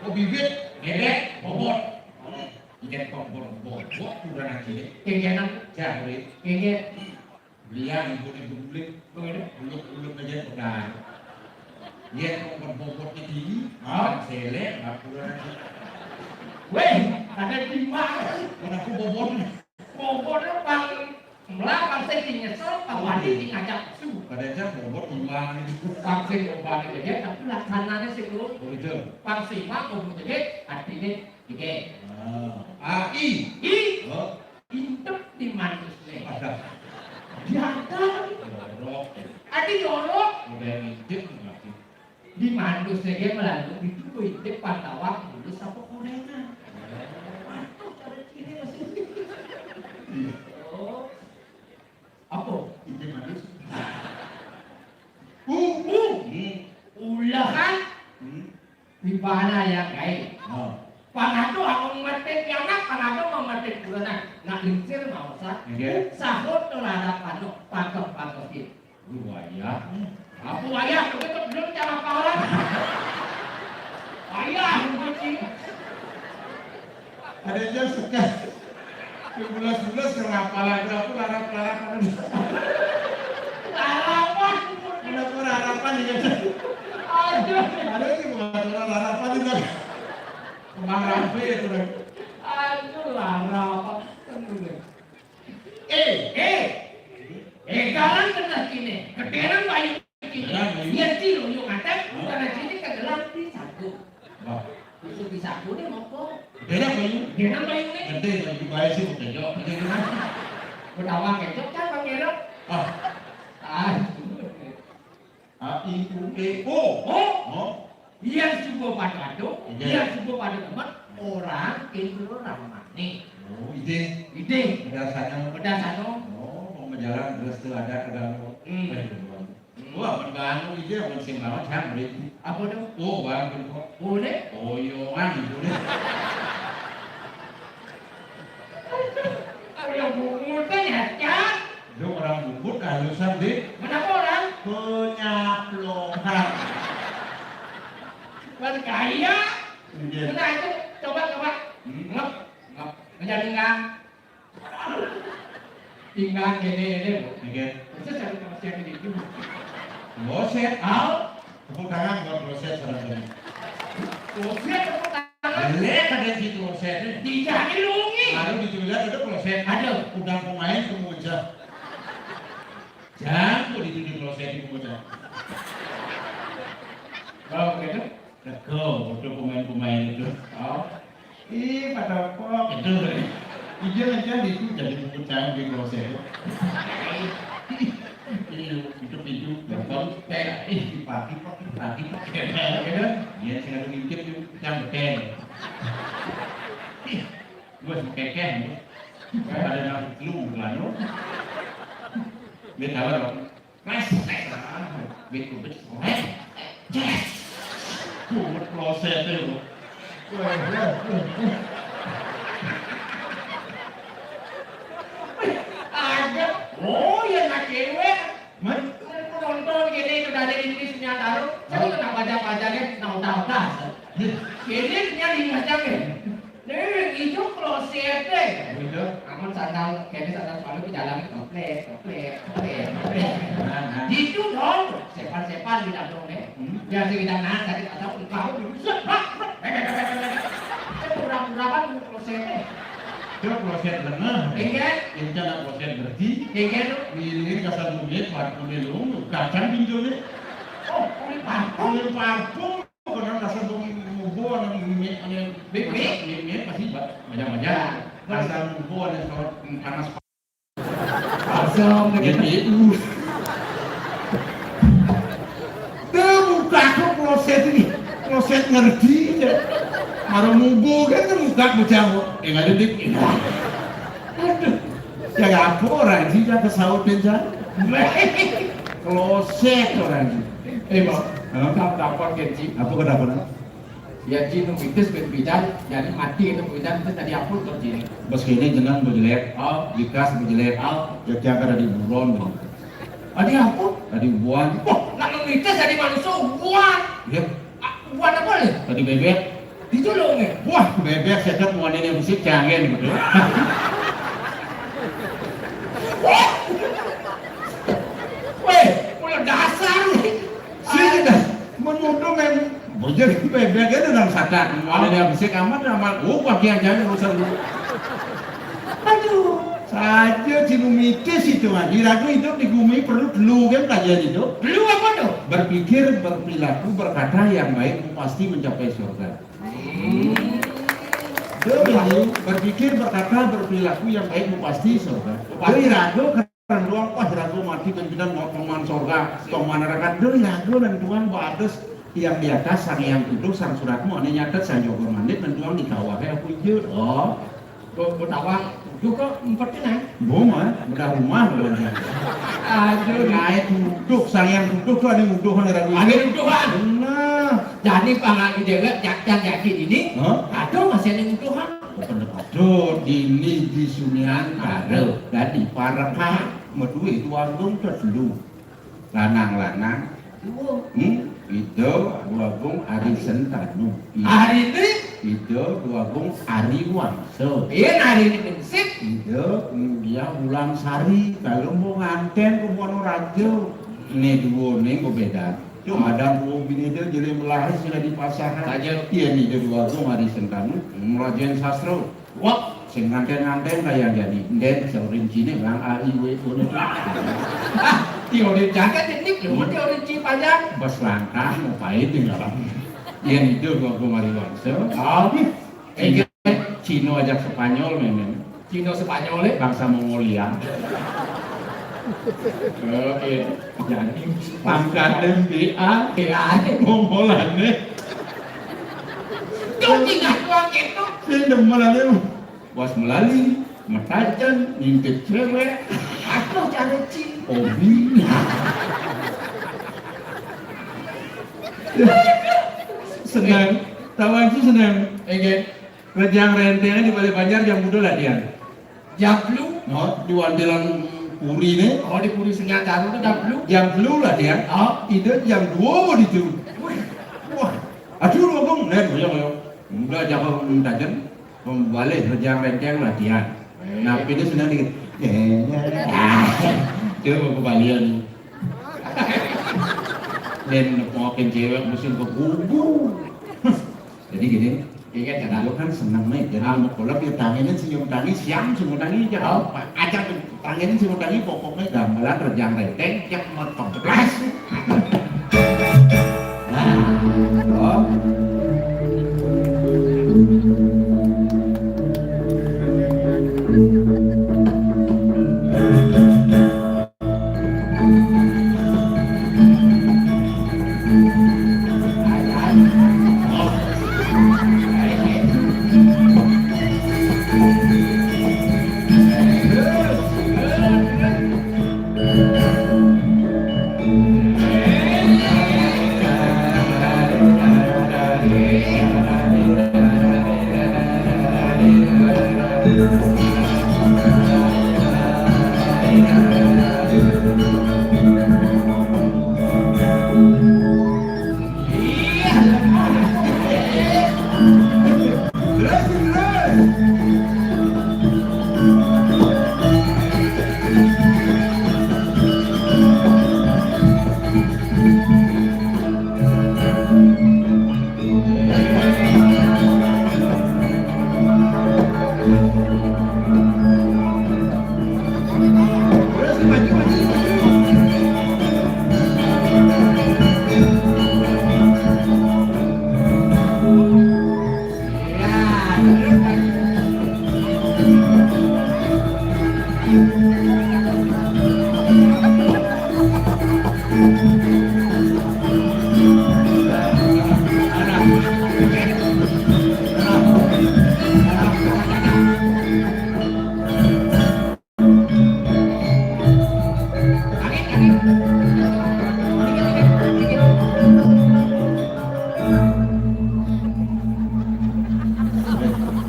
Oh bibit bebek bobot. Ikan kompor bobot udah nanti. Kegiatan Jahrit. kegiatan. Belian ibu beli. Belum aja pedan. Dia kompor bobot itu. Selek aku nanti. Weh, ada di mana? Mana aku bobot. Bobotnya bang melapang saya nyesel, Pak Wadi ngajak su. Kadang aja bobot timbang itu. Vaksin obat itu tapi laksananya sih dulu. Begitu. Vaksin mah kemudian artinya tiga. AI. Oh. Intep di manusia. Ada. Diantar. Jorok. Adi jorok. Udah ngintip lagi. Di manusia dia melalui itu intip pada waktu dulu sama korengan. Mantap cara ciri masih. Oh. Apa? Ini manis. Ulahan di mana ya guys? Panado ako metik yanak, panado memetik bulan nak lincir mau sa. Sahut tolada pano patok it. Buaya. Aku ayah begitu belum cara kawan. Ayah mungkin. Ada aja suka. Bulas-bulas kerapalan aku larap-larapan. Larapan. Kenapa harapan ini? Aduh. Ada yang bukan harapan itu. Kembang rampe itu. Aduh larapan. Jalan kena sini. Keteran bayu kini. Iya sih lo yuk ngatek. Karena sini kegelam di satu. Bisa saku nih mau Beda bayu. dia nambah ini Gede lagi bayi sih bukan jauh. Gede gimana? berdawang kecok kan bang Gerok Ah, ah A I U E O. Oh, yang coba pada itu Iya. yang coba pada teman orang itu orang mana oh ide. ide Biasanya. udah satu Oh, mau menjalan terus tuh ada ganggu. Wah, mengganggu ide apa sih lawan kan beri. apa tuh Oh, bang, kok. boleh Oh, yoan itu deh. kalau bungut kan ya Cak. Itu orang bubut halusan deh. Kenapa orang Penyaplongan. bergaya Iya. nah itu coba ngep menjadi ngang tinggal gini Oke. terus cari tempat yang ini juga Boset. al Tepuk tangan buat boset serang-serang. Usia tepuk tangan Jelek ada situ bosetnya. dijadi lungi Lalu ditulis itu boset. ada Udah pemain kemuja. Jangan ditulis boset di kemuja. kalau gitu Lego, itu pemain-pemain itu. oh Ih, pada kok itu. Ijel-ijel itu jadi kemuja di boset. Itu betul kayak pagi gitu dia selalu ngintip tuh yang betul gue kekeh ada yang lu lano dia tahu dong mas betul betul yes buat proses itu ada oh ya nak cewek mas nonton gini udah ada di sini taruh saya juga nak baca-bacanya tahu-tahu ini nyari macam ni nih itu kloset deh gitu aman sandal kayaknya sandal selalu jalan toplek nah gitu dong sepan di dalam deh biar kita nahan sakit atau kau kurang-kurangan kloset deh itu proses lengah ingat ini cara proses berarti ingat ini kasar duit parfum dulu kacang pinjolnya oh kulit parfum kulit parfum karena kasar mugo ada minyak minyak pasti banyak kasar mugo ada sorot panas pasang jadi itu dia buka kok proses ngerti ya marah mugo kan buka bocah nggak ada dik aduh ya apa orang sih dia kesaut benjar kloset orang sih bang Hah? kamu dapat gaji apa kedapatan ya jin itu berbidan jadi mati itu berbidan itu tadi aku tuh jin bos kini jenang berjelek oh dikas berjelek jogja ada di buron tadi aku tadi buan wah nak mites dari manusia buat ya buat apa nih tadi bebek itu loh nih wah bebek saya mau ini musik canggih gitu weh mulai dasar nih sih dah menuduh kan bocor bebek itu dalam sadar mau ini musik amat amal bagian jangan urusan dulu aduh saja cilumitis itu lagi ragu hidup di bumi perlu dulu kan pelajaran itu belum apa tuh berpikir berperilaku berkata yang baik pasti mencapai surga berpikir berkata berperilaku yang baik pasti surga dari ragu karena doang pas ragu mati pimpinan mau peman surga peman neraka dari ragu dan Tuhan batas yang di atas sang yang duduk sang suratmu ane nyatet sang jogo mandit dan Tuhan di kawahnya aku hijau oh gue tawang juga empat kena Boma, udah rumah belum ya? aduh Naik duduk, sang yang duduk tuh ada nuduhan ada ragu. ada nuduhan Nah, jadi pangan dewa yang yakin ini Hah? aduh masih ada nuduhan aduh, ini di Sunian ada, dan di Parakah, medu itu agung terlalu, lanang-lanang, itu agung Ari Sentanu, hari ini itu agung Ari Wangso. iya hari ini prinsip Itu dia ulang sari kalau mau nganten ke mau rajo ini dua nih gue beda cuma ada dua bini itu jadi melahir sudah di pasaran Rajo. iya nih jadi waktu mari sentanu merajain sastra wah sing nganten kayak jadi den seurin cini bang AIW itu teori jaga teknik loh teori panjang bos langkah ngapain di dalam Yen itu gua mari bangsa. Iya, Cino ajak Spanyol memang. Cino Spanyol Bangsa Mongolia. Oke, jadi pangkatnya BA, Mongolane. Kau tinggal doang gitu. Saya demelannya was melali, matajan, ngintip cewek, Aku cari Cino. obi. Senang, tawan sih senang. Rejang rentengnya di Balik Banjar jam muda lah dia. Jablu. No, di Wandelan Puri nih. Oh di Puri Sengaja itu jablu. Jam flu lah dia. Itu jam 2 mau itu. Wah, aduh lu bang, nih boyong. Udah jangan tajan, balik rejang renteng latihan. Nah, ini sudah dikit. Dia mau kembalian. Dan mau cewek musim ke gugu. Jadi gini, Ingat kan? lo kan senang nih. Jadi mau kolak dia tangannya senyum tangis, siang senyum tangis aja. Ajak tangannya senyum tangis, pokoknya gamelan rejang renteng yang motong kelas. Oh.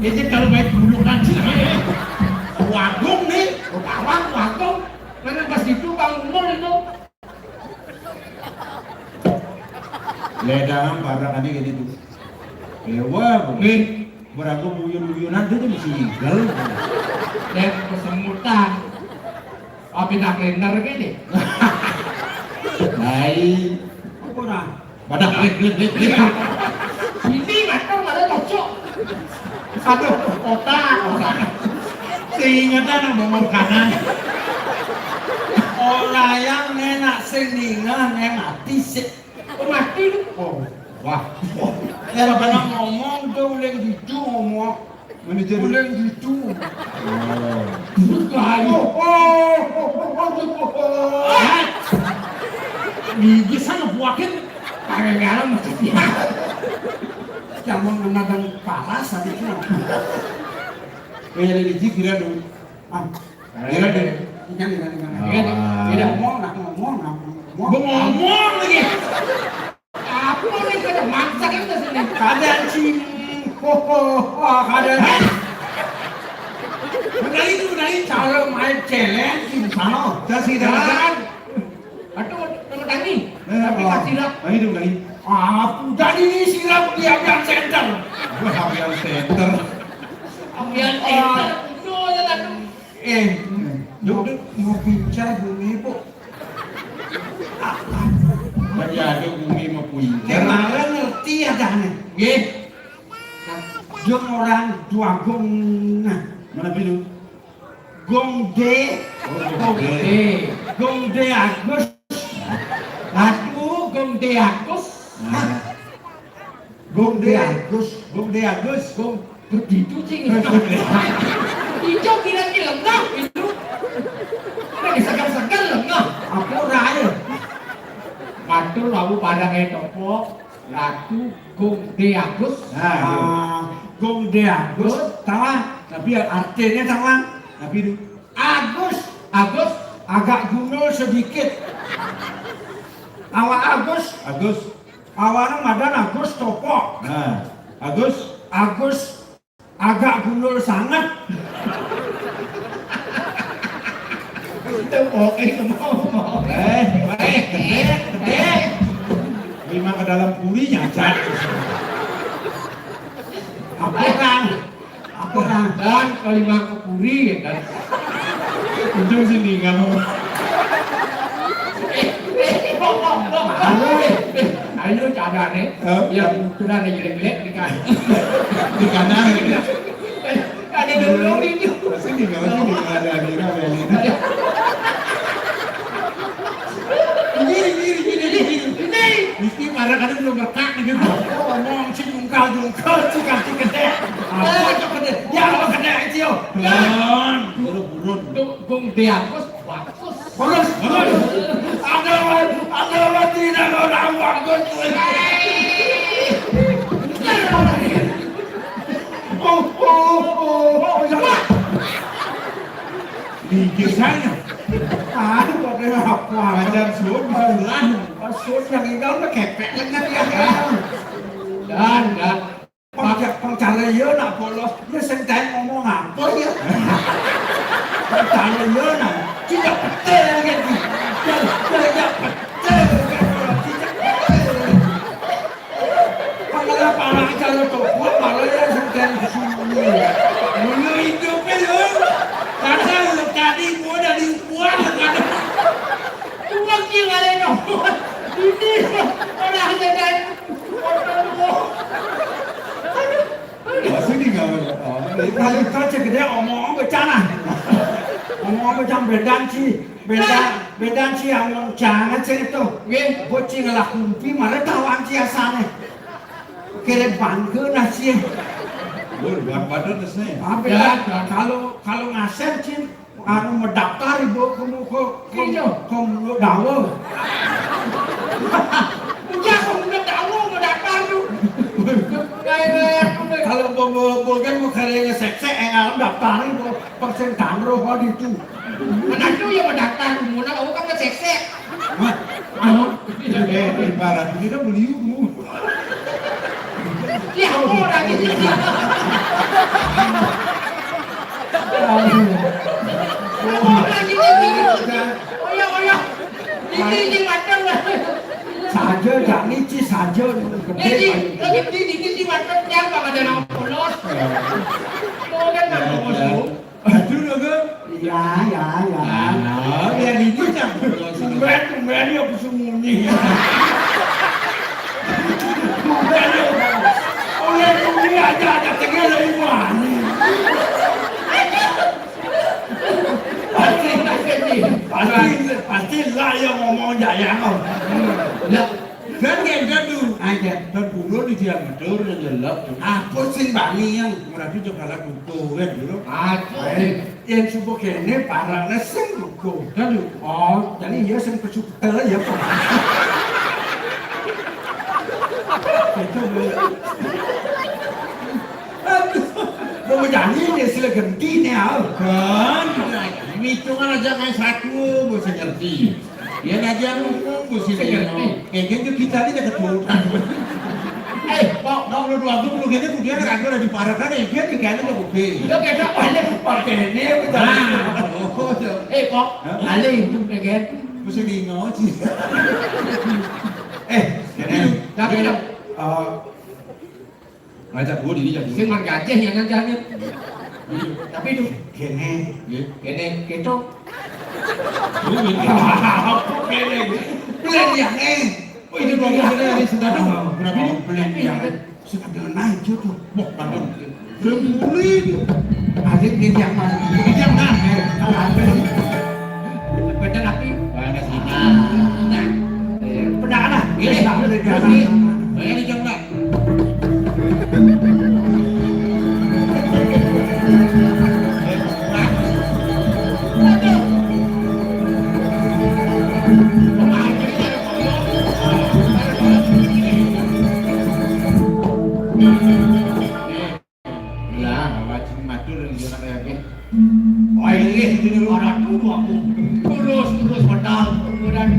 Ini kalau baik bulu kancing wagung nih, wagung. Karena pas itu Bang Nur itu. Ledang pada tadi kayak gitu. Lewa, mungkin beragu buyun-buyunan itu mesti igel. Dan kesemutan. Api nak lender gini. Baik. Apa nah? Pada klik. Ini macam ada cocok. Aduh, otak. Keingatan ang bawang kanan. Orang yang enak seningan yang mati sih. Mati lu. Oh, wah. Ya apa nak ngomong tu boleh gitu ngomong. Manajer. Boleh gitu. Oh. Kayu. Gigi sana buakin. Kadang-kadang mesti dia. Jangan mengadang paras tadi tu. Kaya lagi kira dulu. Kira dulu. Tidak ngomong lagi. Apa ni kena maksa kita sini? Kadang cing. Kadang. Menari cara main challenge di sana. Kasih dah. Aduh, tadi. Tapi kasih dah. Ayo dong lagi. Apa tadi ni silap dia yang center. Gua hampir center. Ambil center. No ya tak. Duk. Mau bicara bumi bu. Menjadi bumi maupun. Kemarin ngerti ada nih. Gih. Jom orang dua gong. Mana pilu? Gong de. Gong de Agus. Aku gong de Agus. Gong De Agus, Gong dicuci hijau kira-kira lengkap itu ada segar-segar lengkap apa raya? Matur lawu padang topo Ratu Gong De Agus. Gong De Agus, salah. Tapi artinya salah. Tapi itu Agus agak gundul sedikit. Awak Agus, awalnya madan Agus topo. Nah, Agus agak gundul sangat. Itu oke mau. Gede. Lima ke dalam purinya, Cat. Apa kan? Dan kelima kepuri dan Ujung sini kamu. ayo cadar nih yang sudah ada jelek-jelek di kanan ada dulu itu Sini kamu ada Lina. Ini Mesti marah kadang belum berkak nih gitu. Ngomong si jungkal cikal gede. Apa itu gede? Ya apa gede itu? Burun. Gong De Agus bagus. Bagus. Ada tidak orang bagus. Di sana. Aduh, pakai apa? Macam suốt bisa bilang. Suốt yang indah nó kepek lagi ya. Dan Pengcari ya nak polos. Dia sentai ngomong apa ya? Pengcari ya nak. Tidak betul lagi. Tidak betul. Parang kalau topot malah ya sentai di sini. Mulu hidupnya ya. Karena tadi gua dari buah kan. Cuma kira ada ini orang jadi Sini nggak? Kalau kau cek dia omong bercana, omong bercana bedanci yang jangan cerita. Bocing lah kumpi malah tawan ciasane. Kira bangke nasi. Buat badan nih. Kalau ngasih cing, anu mendaftar ibu kamu dawo. Ya kamu dawo mendaftar tuh. Kalau boleh mau kerja sekse, alam daftar itu persentan roh itu. Mana tuh yang mendaftar, mana kamu kan sekse. Ibarat kita beli kamu. Ya orang ini. Orang ini. Oya. Ini macam Saja jangan ici saja Ini macam siapa ada nama polos. Mau kan nama polos. Aduh logo. ya Biar itu jangan. tumben dia bersembunyi oleh aja ada tinggal dari mana pasti lah yang ngomong jaya kau. Dan yang gaduh. Aja. Dan bunuh di dia betul dan jelek. Apa sih bani yang Berarti coba lagu tuh kan dulu. yang subuh kene parangnya sing buku. Gaduh. Oh, jadi dia sing kesutel ya Pak. Itu mau jadi dia sila ganti nih Kan, hitungan aja kayak satu, bisa ngerti. Ya aja ngomong, bisa ngerti. Kayak gitu kita ini udah keturunan. Pak, kalau dua tuh lu gini kemudian kan ada di parakan ya, dia kayaknya udah oke. Itu kayak banyak pakai ini kita. Kok ada itu kayak Bisa di ngoci. tapi Ngajak gue diri jadi. sing gajah yang ngajahnya. Tapi itu kene kene ketok. apa kene beli yang Oh ini dua kali ini sudah dong. Berapa ini? beli yang sudah naik itu Wah, pardon. belum beli ada beli yang mana yang mana kalau ada Beda tapi Mana sini? nah pernah ada ini ada ini Mana di jam Nah, wajib matur di zona kayak oh ini itu dulu orang dulu aku terus pedal kemudian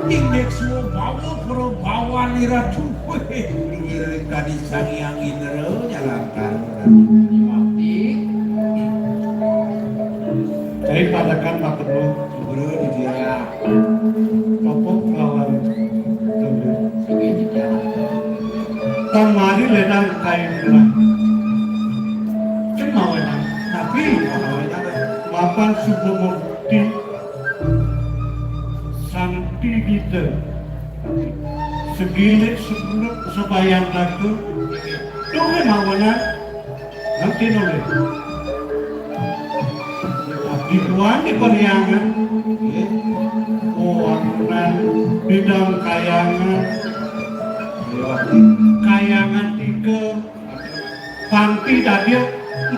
indeks mo bawa pro bawa nira tuh pinggir kadi sangiang indro jalankan mati dari padakan makro bro di dia popok lawan tuh segitu ya tamari ledang kain lah cuma wenang tapi mapan subumurti santi kita segilit sebelum sebayang lagu tuh mawana nanti noleh di luar di periangan warna bidang kayangan tiga panti dadia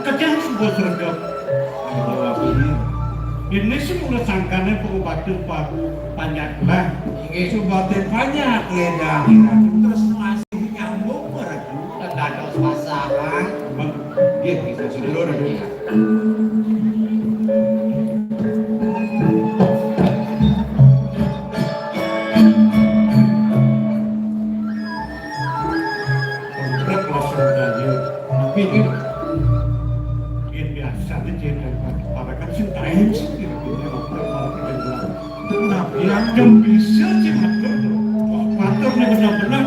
kecil sebuah sergap ini semula sangkanya pengobatan banyak lah ini subatin banyak ya terus masih nyambung berarti dan ada pasangan dia bisa seluruh dunia kontrak langsung aja tapi ini biasa aja para kan cintain sih yang bisa cepat faktornya benar-benar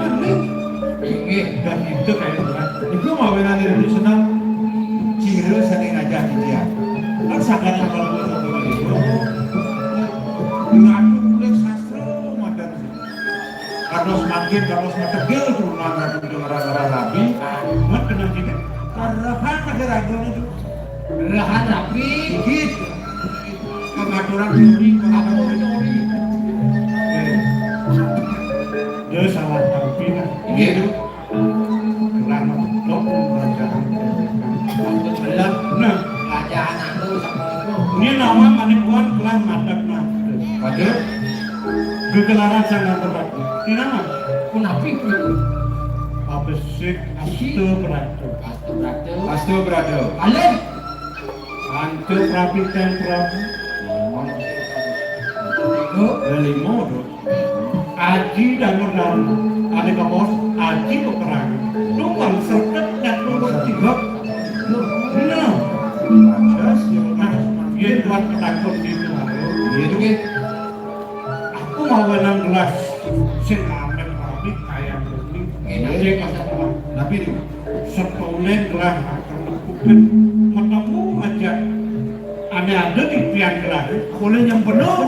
ini dan itu kayak itu mau nanti lebih senang ciri sering aja dia kan sangat kalau itu ngaku kulit sastra madan kalau semakin tegel turunan gara-gara rabi mat kena kita karena ragu itu rahan rabi gitu pengaturan teori dia salah tampil gitu karena dokter belajaran benar nah belajaran itu ini nama manipuan kelas madak nah pada kegelaran sangat berat ini nama kenapa itu apa sih astu berado alih antu prapitan prabu limo Aji dan Nurdan ada kapos Aji peperang tukang serket dan nomor 3 nah terus dia buat ketakut gitu gitu aku mau menang gelas senamen pabrik kayak begini enak masa kawan tapi itu sepolen gelas akan ketemu aja ada di pian gelas boleh yang benar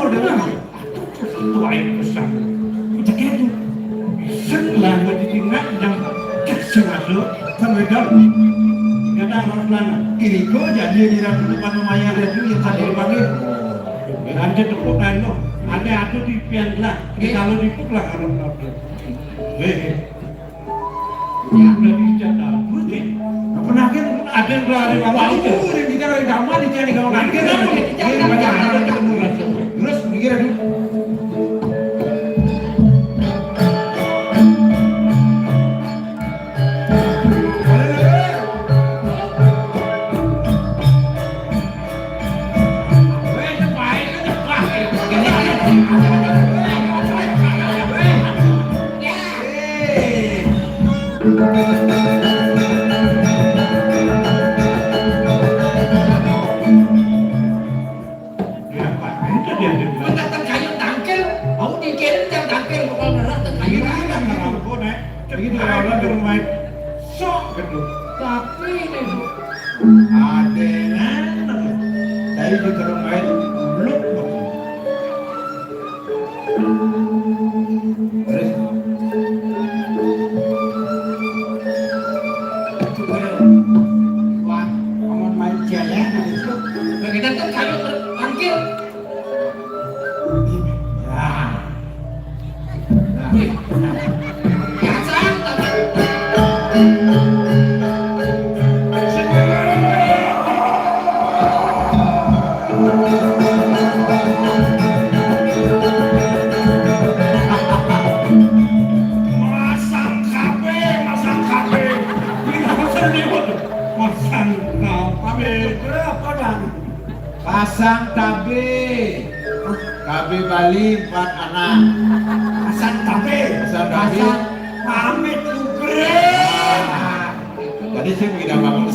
itu air besar itu gitu setelah ditinggal yang kesengajut sampai dalam kata orang ini kok jadi di dalam depan rumahnya ada juga yang tadi dipanggil lanjut tepukan lo ada di pian lah kalau dipuklah kalau ya dari jatah putih pernah kan ada yang berada di bawah itu yang dicari damai dicari kawan akhirnya ini banyak ada ketemu terus mikir dulu Begitu kalau di rumah sok gitu. Tapi ini adenan dari di rumah itu belum terus wah kamu main jalan itu Kita kan kalau panggil pasang tabe Bali 4 anak Pasang tabe pamit lugre. tadi saya tidak bangun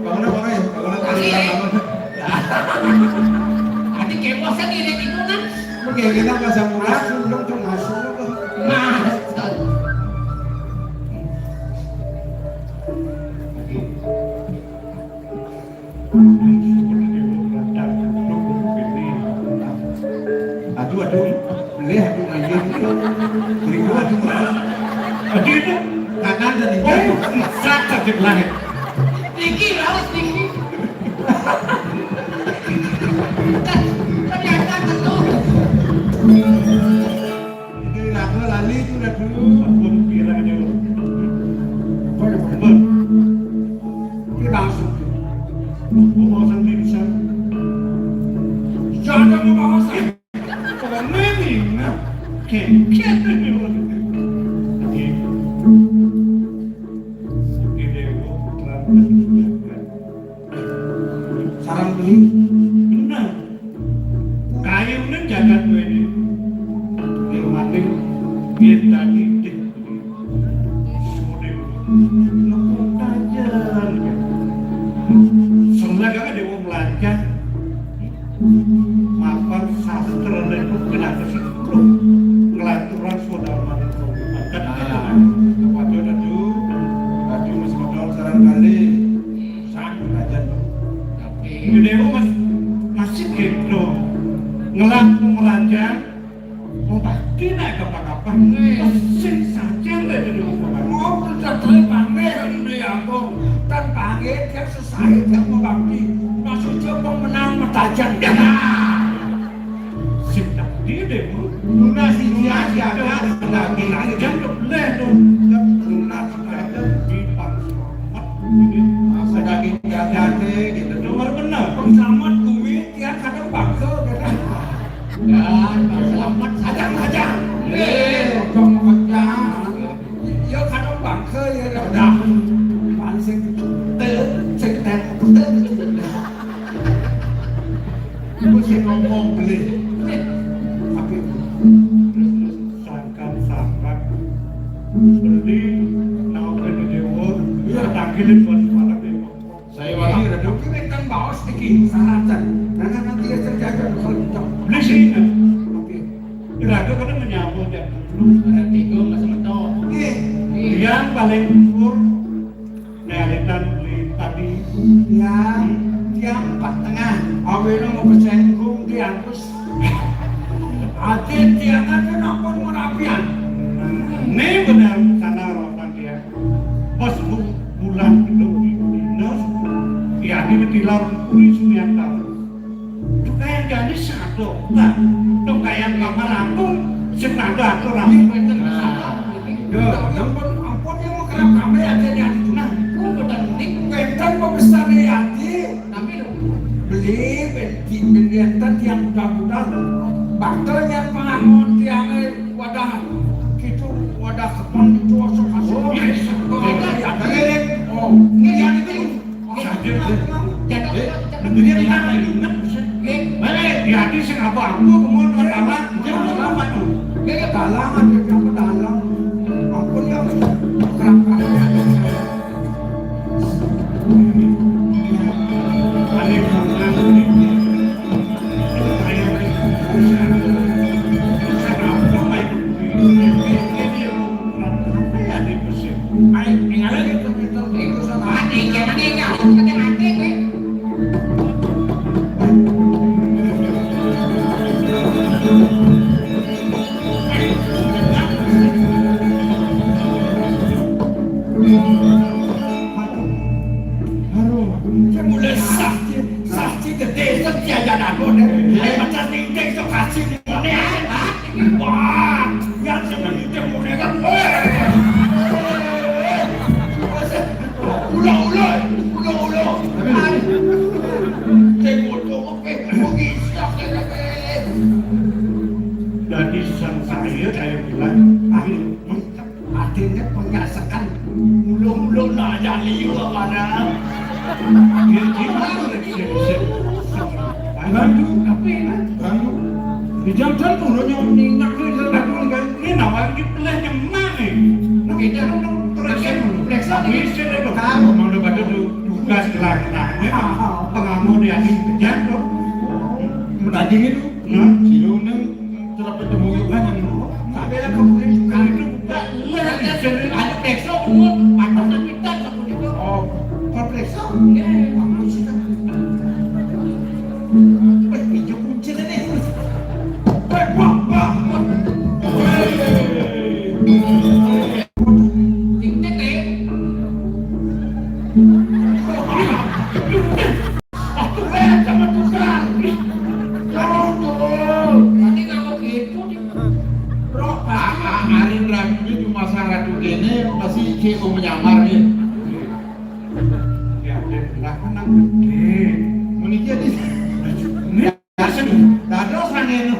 bangun Nanti keposan ini itu kan oke kita pasang murah belum tuh masuk aduh beli aduh lagi beriku aduh Jadi itu kanan dan ini sangat di langit. tinggi laut tinggi. Ternyata betul. itu aku lali itu udah dulu Aku kira aja lo. ini langsung Aku mau sampai di sana. Jangan mau bawa saya. Kalau ini, nah, kiat ini lo. Di dewa terang sarang beli benar. Kayu ini jagat gue ini. Di rumah ini kita didik. Sudah. Lo kajian. Sebenarnya kan dewa belajar. Mapan sastra dan kena kesiklo ngelaturan saudara manusia kan apa tuh aduh masih modal sarang kali sangat belajar Tapi di dewa masih gitu ngelaku belajar mau pasti naik kapan-kapan mesin saja lah di dewa mau terjadi pamer ini aku tanpa angin kan selesai kan mau bakti maksudnya pemenang metajan Sindak dia dewa lunas ini aja kan lagi belajar boleh tuh lunas ada di selamat ini masa daging jagate gitu nomor benar selamat bumi tiap kadang bangsa kan dan selamat saja saja. trong kerja ya kadang bangsa ya dah paling sekitar mesti ngomong beli tapi sangkan beli nama beli dewa ya tangkilin buat kepala dewa saya lagi redup ini kan bawa sedikit saratan karena nanti ya terjaga kencang beli sini tapi kira-kira kadang menyambut jam dulu Ada tiga mas betul. yang paling ukur nealitan beli tadi yang 4,5 awalnya mau bersenggung diantus adik tiangan kenapa merapian ini benar sana orang dia pas bulan itu di dinas ya ini dilar kuri sunyata itu kayak jadi satu nah itu kayak kamar aku senada aku rapi yang pun ampun yang mau kerap kami aja di hati nah Kau betul nih. bentar pembesar di hati Tapi lu beli bentar yang mudah-mudah bakal yang pengamun yang wadah gitu wadah kepon itu asok-asok oh ini yang itu Negeri di mana ingat balik di hati sing apa aku kemudian pertama jangan selamat tuh dalangan yang dalang ampun yang kerap kami Alif Lam Mim. Wah, yang seperti itu mulai kan. Ulah. Jadi saya bilang, akhirnya penyasakan ulung-ulung nak jadi juga mana. Bantu. Di jam-jam tu orang yang nak kan. Ini nawar kita lagi mana? Kita terus bisa itu. Kamu mau dapat tugas lagi. Pengamu dia ini kerja tu. Tadi itu, siluman telah bertemu juga yang ada yang kemudian kali itu ada periksa semua atau kita kemudian periksa kamu sih kan pinjam kunci ni wah Kau menyamar ni. Ya, dah nak gede. Menikah di ni asyik. Dah ada orang yang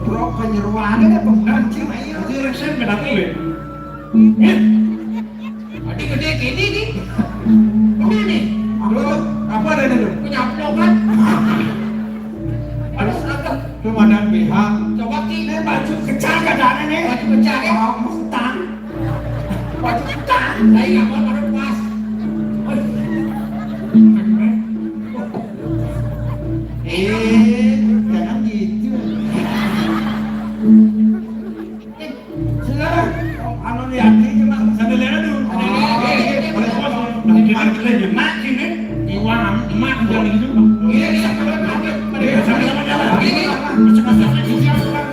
rok penyeruan ada pembantu ayo. Direksi berapa ni? Adik gede gini ni. Apa ni? Apa ada ni tu? Punya upload. Ada seragam. Komandan BH. Coba kita baju kecil keadaan ni. Baju kecil ni. Mustang. Baju kita, saya nggak mau lepas. Jangan gitu. Sudah, anu lihat ni cuma sambil lihat dulu. Kita kerja mak ini, iwan mak jangan gitu. Ini sama-sama jalan. Ini sama-sama jalan.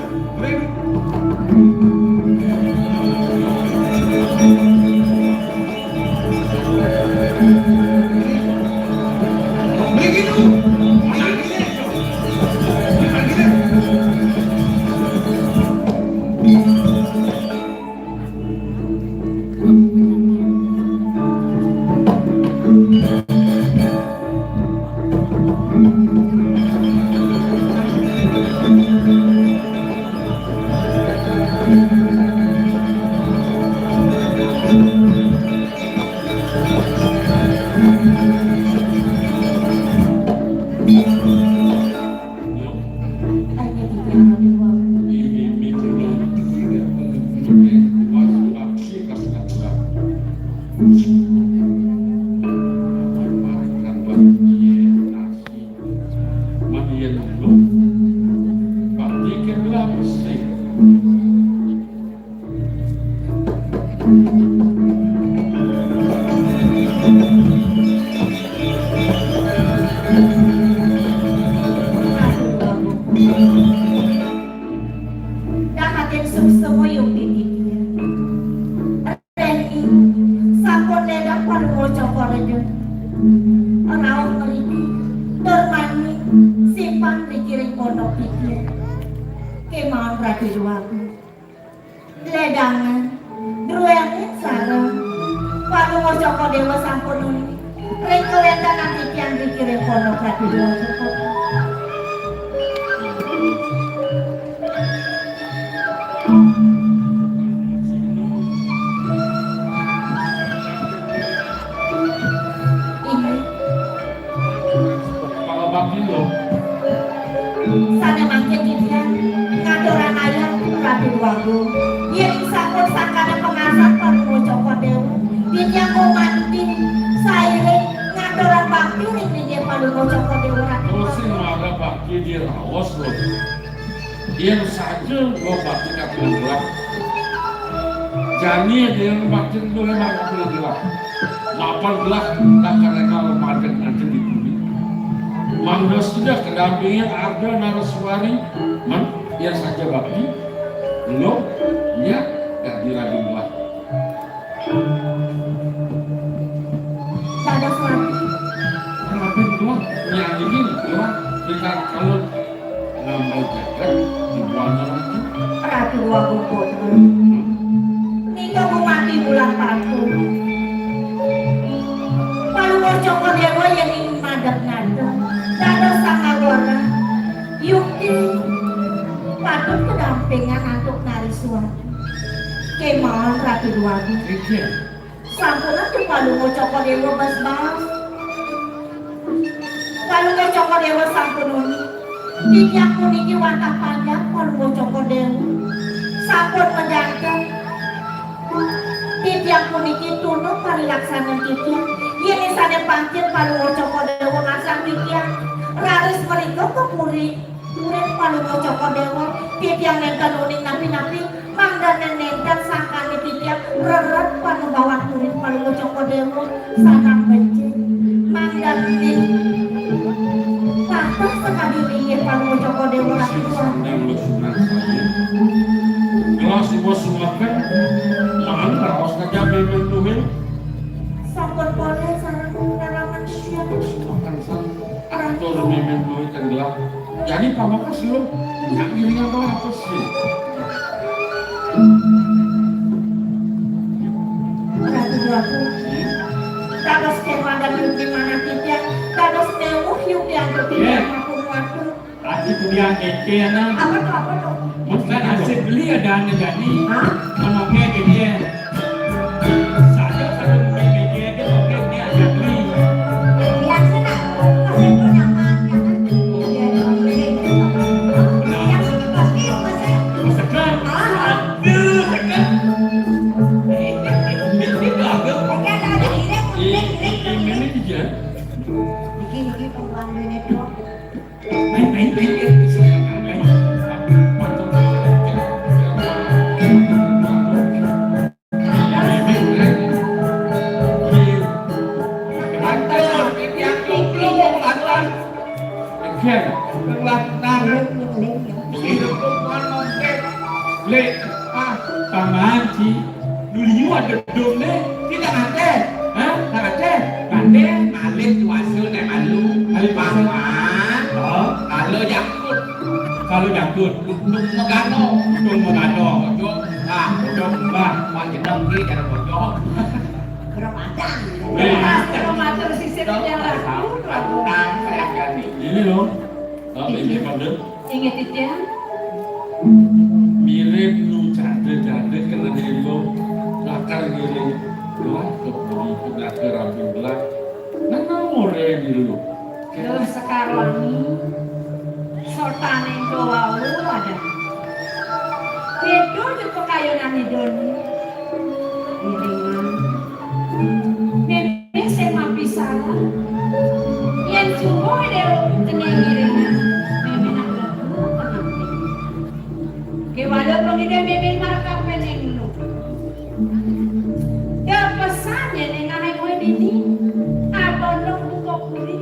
Sana mangkin dia ngadoran ayam rapi wagu. Dia disambut sangkana pengasat paru cokot dewa. Dia komantin saya ngadoran bakti nih dia paru cokot dewa. Terus ada bakti di rawas loh. Dia saja lo bakti kapal gelap. Jani dia bakti itu memang kapal gelap. Kapal gelap tak karena kalau makan nanti di bumi. Mangga sudah kedampingan ada naraswari, dia saja bakti, belum, ya, tak diragu lah. Tak ada suara. Kenapa itu? Yang ini, orang kita kalau nggak mau jaga, dibuangnya lagi. Ratu Wagung Putra. Nika bumati bulan patu. Paluwo Joko Dewa yang ingin madep nada. Dados sangawara. Yukti patut kedampingan antuk Nariswara. Kemauan Ratu Wagung. Sampuna tu Paluwo Joko Dewa bas-bas. Paluwo Joko Dewa sampununi. Tinyak puniki wantah panjang Paluwo Joko Dewa. Sampun menjangkau. Tinyak puniki tunduk parilaksanan titiak. Yen isane pancen Paluwo Joko Dewa ngasang titiak. Raris mereka kepuri. Murid Paluwo Joko Dewa. Titiak nenten uning napi-napi. Mangdan nenten sangkani titiak. Reret panubawan murid Paluwo Joko Dewa. Sanang bencin. Mangdan patah sekali ringin Paluwo Joko Dewa lagi tuan. Kelas ibu sumakan, jangan rawas saja memang Sampun boleh sarang pengalaman siapa? makan sang atur memang kan gelap. Jadi pamakas lo, yang ini apa sih? Ratu Wagu, dados kewandan yuk di mana tidak, dados mewuh yuk yang berpilihan aku waktu. Ati kuliah keke na. Apa tuh? Bukan hasil beli ada ane jadi. Hah? Menoknya ke dia. Saya satu ke dia dia oke dia ada beli. Yang sana, pasti punya makan. Yang sana pasti masih. Sekarang. Aduh, sekarang. Ini agak. Mungkin ada hidup, Ini dia. Bikin pembantunya tuh. Main. Panganci, dulu ada domnya, Tidak ada. hah? Tidak ada. Kande, Alit wasil nek malu. Alit wasil. Paman. oh, Kalau jakut kalau jangkut, dum megano. tung mengato, Bojong. Ah, bojong. bah, Makin dengki cara bojong. Ramadan. Kalau matur sisir jalan. Nah, saya ganti. Ini loh, ini pada Ingat itu ya. mirip nung cade kena delo lakar giling gelap kebeli kudat kerapi gelap nana more dulu Terus sekarang ini sultan yang doa ada. Itu di pekayunan idoni. Ini saya mampi salah. Yang cuma dia tenang iringan. Memang ada penampi. Walaupun dia memang marah peneng lu. Ya pesannya dengan aku ini. Abang lu buka kuri.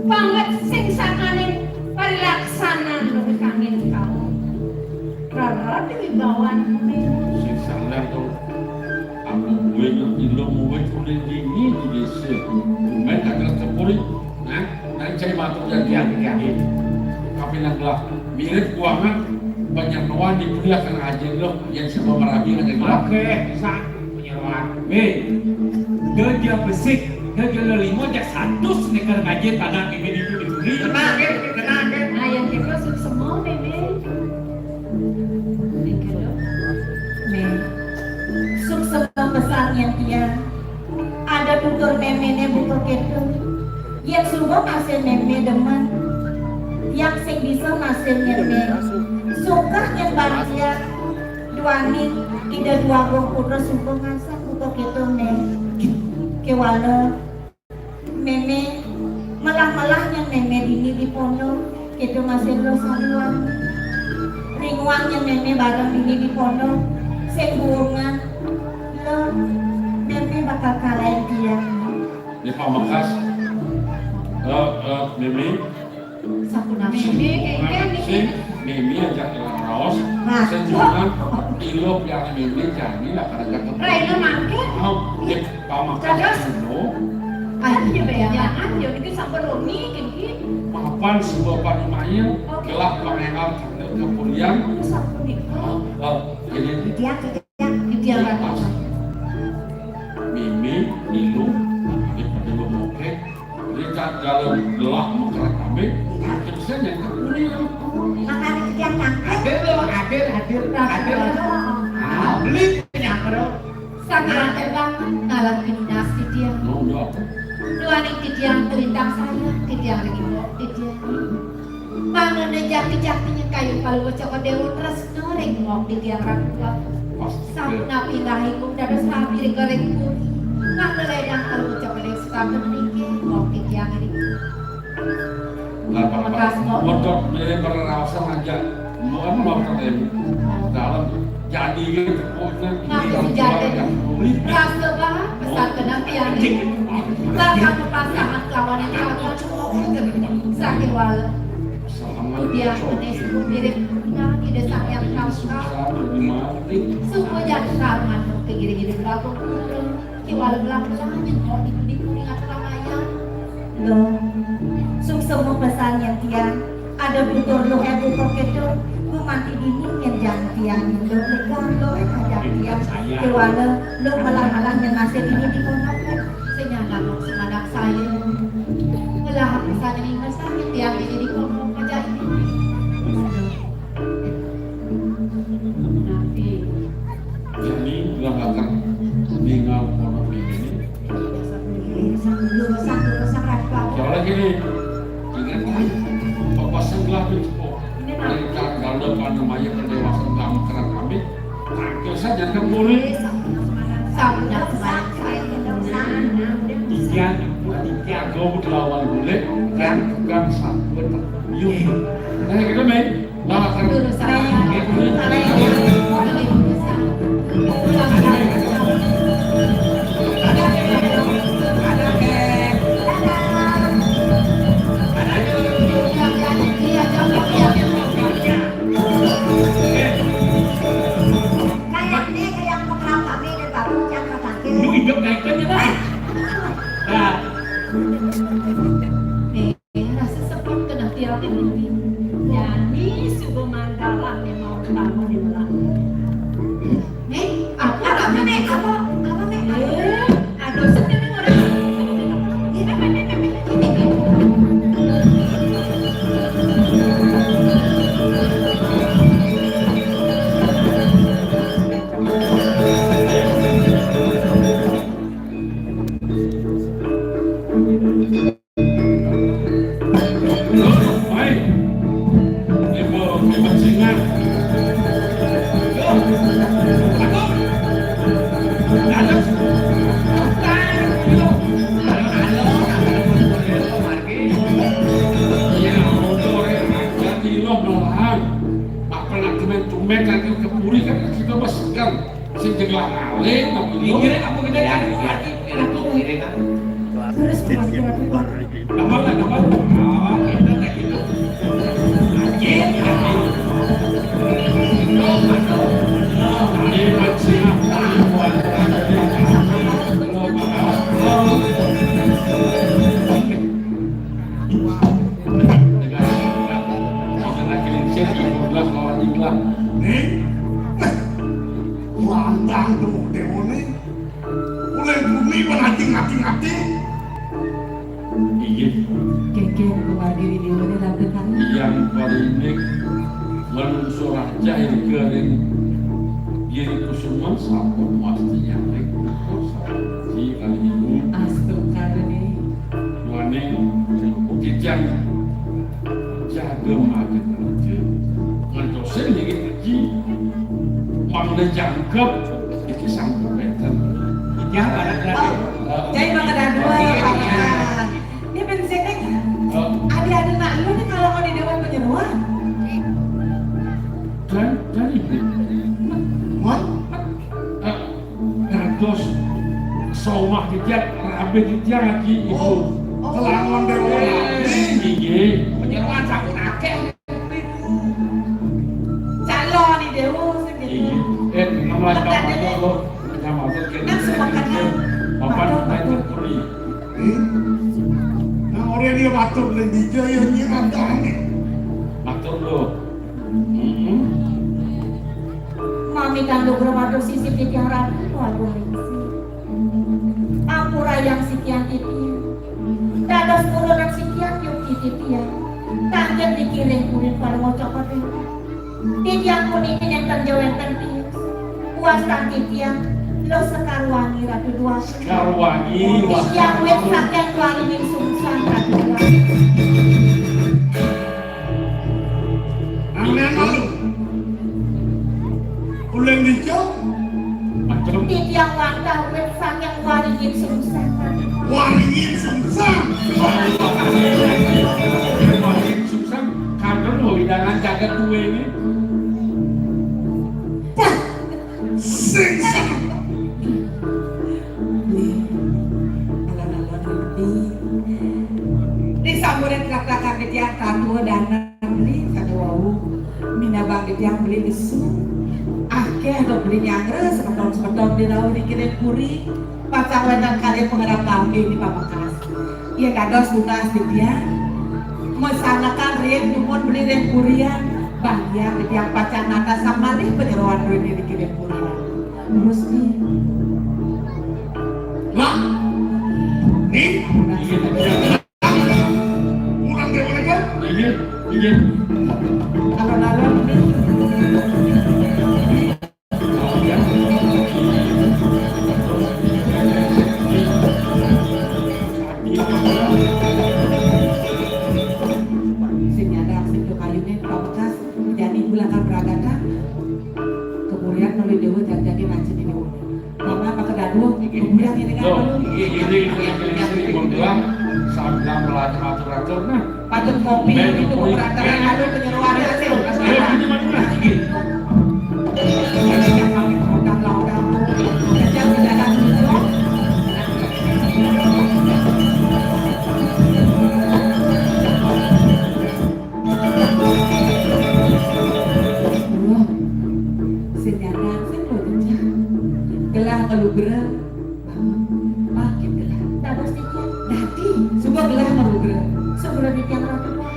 Banget sing sakane parilaksanan lu kangen kamu. Rara di bawaan sing salah tuh aku gue ngerti lo mau kulit dini di desa main agak terpuri nah cari batu jadi tapi nang gelap mirip kuangan banyak nawan diperlihatkan aja lo yang sama merabi aja gelap oke, bisa penyeruan. Dia besik, dia limo jak satu sneaker ngaji tanah ini itu dibeli. Kena ke. ayam kita semua bebe. Sukses besar yang dia ada tutur memene butuh ketu yang suruh masih meme demen yang sing bisa masih meme suka yang bahagia duani ida dua gong putra suka ngasak butuh ketu kewala meme malah yang meme dini di pondok ketu masih lo saluang ringwang yang meme bareng dini di pondok sing bunga lo meme bakal kalahin dia di pamakas mimi satu nama sing mimi aja ilang raos senjuran ilok yang mimi jadi lah karena jaga Raina mangke. di pamakas no Ayo bayaan yo iki sampe roni iki. mapan sebuah panimanya gelap pangengal kemudian Sampe nikah. Ini Titiang pas Mimi, Nilu, itu oke. Lihat dalam gelap menggerak kami, terusnya yang kuning. Hadir. Beli nyamper. Sangat terbang ngalang pinas Titiang. Mau apa? Nuaning Titiang terintang saya, Titiang lagi bawa Titiang. Mana jati-jatinya kayu kalau cokot dewa terus noreng ngok Titiang rakuat. Samna pingahikum dados sapi gorengku. Nang ledang kalau cokot dewa suka menike ngok Titiang ini. Motor dari berasa aja, mau katanya dalam jadi gitu, Masih jadi. Rasa banget pesan kenang tiang ini. Takkan pasangan kawan yang kawan sakit walau. Dia menesu mirip di desa yang kau semua jadi kawan ke gini-gini belakang kiwal belakang yang kau di kuning atau ramaian. Loh, semua pesan yang tiang ada butuh lo butuh kedo lo mati dini yang jangan tiang lo lekan lo ada tiang kewala lo malang-malang yang nasib ini di pondok Senyala semangat saya Melah pesan ini sakit tiang ini di pondok aja ini. Nanti Jadi nggak akan tinggal pondok ini. Soalnya gini, ingat papasan gelap itu, dari kalau pada maya kedewasaan dalam kerat kami, terakhir saja kan boleh. sabda semangat saya Tiga kau lawan boleh, kan bukan satu yuk. Nah kita main, lah kan. dulu saya Lu hidup naikkannya dah. Nah, rasa sepot kena tiap ini. Jadi subuh mandalah yang mau kamu di belakang. Apa aduh sedih orang. Baik, ibu singan. Terus kira-kira Lantang tuh dewa nih. Mulai bumi menanti-nanti. Iya, keke menghadiri di mana lakukan yang paling menunsur aja yang kering diri kusuman sabun pastinya si kali ibu astagfirullah duane kijang jaga makan aja ngantosin lagi haji mana jangkep itu sanggup betul yang ada lagi. jadi makanan dua ini bensinnya ada nak lu nih kalau mau di dewan penyeruan kan dari terus somah kijang rabe kijang lagi ibu Kelawan dewa iya Penyeruan sabun akeh. calon di dewan iya nama bapak lo nama tuh bapak itu kuri Nah orang dia batur lagi jaya nyiram tangan. matur lo Mami kandung rumah sisi yang rapi waduh ringsi. Ampura yang sikian titian. Dados turunan sikian yuk titian. Tangan dikirim kulit kalau mau cokot itu. Titian kuning yang terjauhan tertius. Puasan titian. Lo sekarwangi ratu dua. Sekarwangi. Titian wet sakian wangi yang sungsang ratu dua. Angin malu. Ulang dicok. Macam Titian wantah wet sakian wangi yang sungsang ratu dua. Wangi sungsang. makin susah karena lo hidangan jaga kue ini. Sungsang. Disamburin kakak ketiak tatua dan beli satu wau minabang ketiak beli isu akhirnya atau beli nyangre sepetong di rawa dikirim kuri pasang wetan kalian pengarap kambing di Pamekasan iya kados lunas di dia mesanakan rian nyumon beli rian kurian bagian ketiak pacar nata sama nih penyeruan rian dikirim kurian terus nih Mak. Nih. Kurang dari mereka. Iya. alon-alon sinyada situ kayunya Pamekasan jadi bulakan beragatan kemudian nulis dewa jadi rajin ini karena apa kedua kemudian ini kan Ini bilang sabda melatih atur-atur nah. patut kopi itu berantakan ada penyeruan hasil gelah kalau gerak makin gelah Dados titian. nanti semua gelah kalau gerak Sebelum titian ratu dua.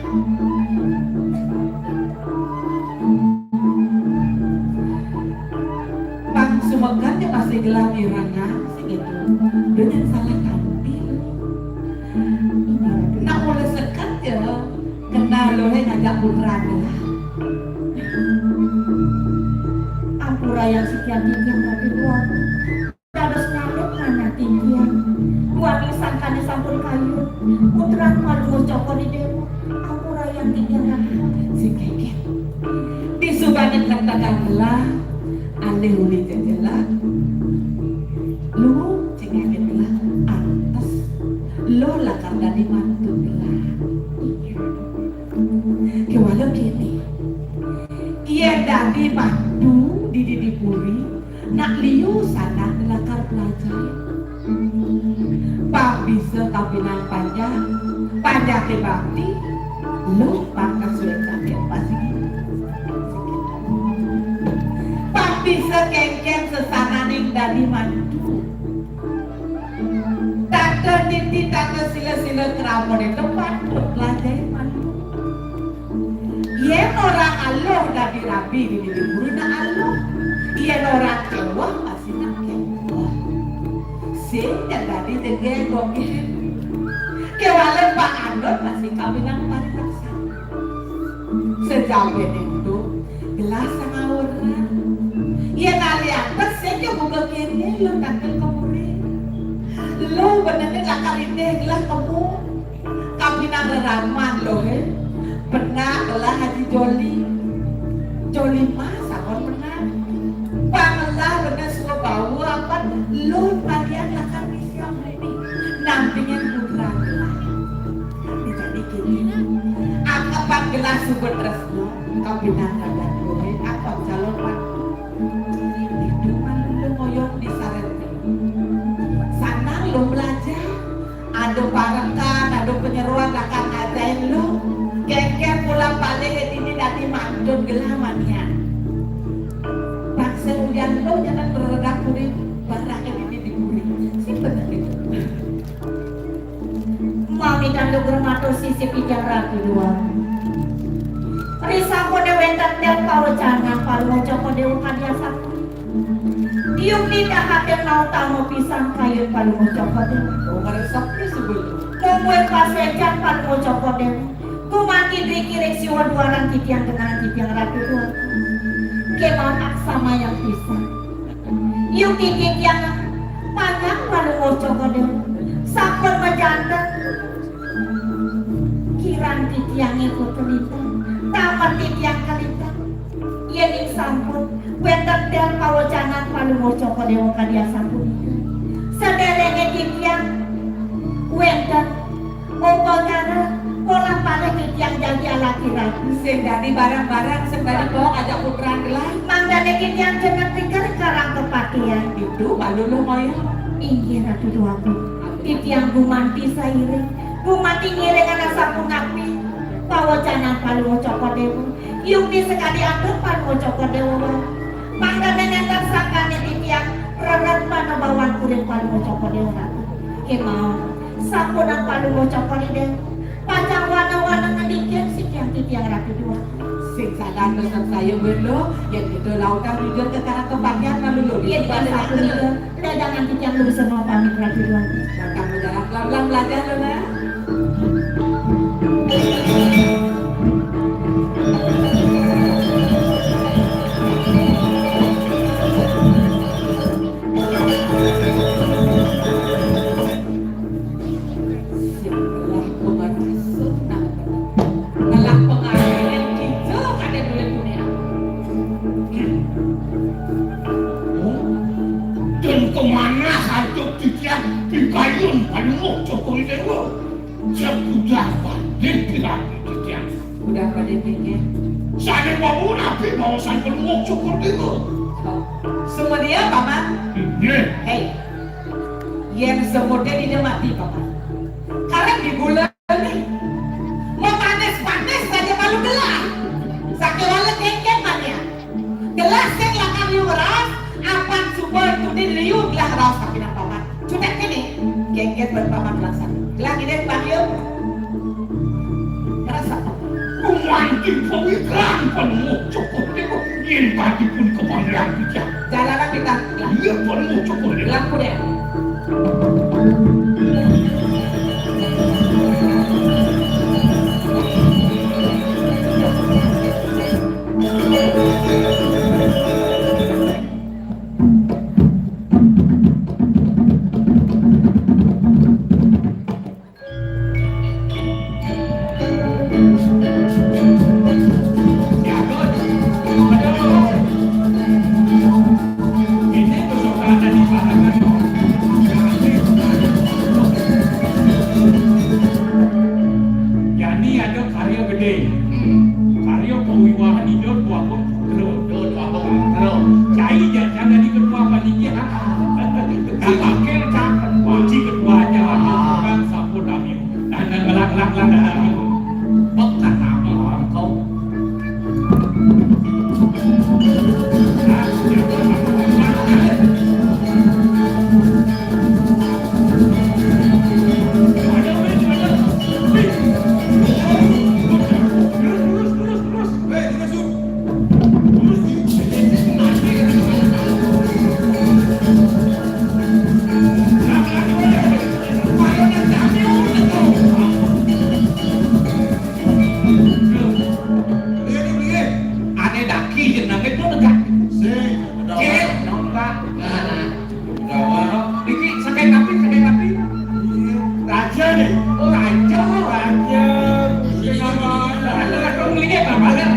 Bang sumekannya pasti gelah irangan segitu dengan salah tampil nak boleh sekat ya kena lohe ngajak putra gelah Ampura yang sekian titian ratu dua. Dados ngalet mana titian. Wangi sangkane sampun kayu. Putra malu coko di dewa. Ampura yang titian ratu dua. si keket disubanin katakan gelah ane uli jejela lu cingeket gelah antas lo lakar dari mantu gelah kewalau kini iya dari mantu di puri nak liu sana lakar pelajar pak bisa kabinan panjang ke bakti lo pakai suetan yang pasti pak bisa kengken sesana ning dari mantu tante niti tante sila keramon itu mantu pelajari mantu iya orang aloh dari rabi di buru na aloh iya orang kewah pasti nak kewah sehingga tadi tegeng kewalan Pak Andon masih kawinan pariksa sejauh itu gelas sama orang iya kali atas saja buka kiri lo tampil kemuri lo bener-bener lakar ini gelas kamu kawinan reraman lo pernah gelah Haji Joli mas sakon pernah pangelah bener suka bau apa lo bagian lakar siang ini nampingin putra gelah jadi gini anggapan gelas super resmi kabinan dan gue apa calon mantu itu malu lo ngoyong di saret sana lo belajar ada parentan ada penyeruan lakar ngajain lo kek pulang balik ini dari mantu gelah mania bangsa ujian lo jangan berredak kuring barang ini dikuring sih bener itu Mami kandung rumah sisi pijang ratu dua. Risa kode wentan dan paro canang paro coko dewa kadia sakti. Yung tidak hadir mau tamu pisang kayu palu mau copot Oh, meresap ya sebelum. Kumuy pasejan palu mau copot ku mati dikirek siwa duaran titiang dengan titiang ratu dua kemauan aksama yang pisang yung titik yang panjang palu mau copot sampun menjanda kirang titiang ikut pelita tamat titiang kalita yening sampun wendang dan pawajanan palu mau copot dewa kadia sampun sederenge titiang wendang omongan pola pada yang jadi laki-laki Sing dari barang-barang sebalik bawa ajak puteran gelai. mangdane yang jangan pikir karang kepatian Itu balu lu mau ya. inggih ratu duaku titiang gumanti sairing gumanti ngiring anak sapu ngapi pawajanan palu cokot dewa yung di sekali atur palu cokot dewa mangdane nentak sakane titiang rerat panabawan kuring palu cokot dewa ratu kemau sapunan palu cokot dewa panjang warna-warna ngedikin si tiang-tiang ratu dua Sing sadar pesan saya belo, yang kita lautan juga ke karang kebagian lalu lu. iya di bangsa aku juga dadangan tiang lu semua pamit ratu dua Datang berjalan pelan-pelan belajar lu lah. Dan kemana saja titian dikayun paling Jokowi Dewa. Yang sudah pandai dirapi titian. Udah pada pikir. Saya mau nabi mau saya penuh Jokowi Dewa. Semua dia paman. Ini Hei, yang semudah tidak mati paman. Karena di bulan ini mau panas-panas saja malu gelas. Sakit wala kengkeng mania. Gelas yang lakang yung ras, apan subur itu diliuk lah ras tapi nak paman. Cutek ini, kengkeng berpaman langsung. Gelas ini panggil. Rasa kumanti pemikiran penuh Jokowi Dewa. Yang tadi pun kepanggilan titian. jalanan kita. Ia penuh Jokowi Dewa. Lampu deh. Ini kesukaan dari pasangan. Yani ada karya gede. Karya kewiwahan hidup walaupun terus. Cai jangan jadi ketua panitia. Wakil cakap kunci ketuanya kan sampun kami. Dan gelak-gelak kami. Pekat kami kau. Ane daki jenang itu dekat. Cek, nongkak. Iki sakai kapi. Raja nih. Oh raja. Raja kamu ini apa? Balik.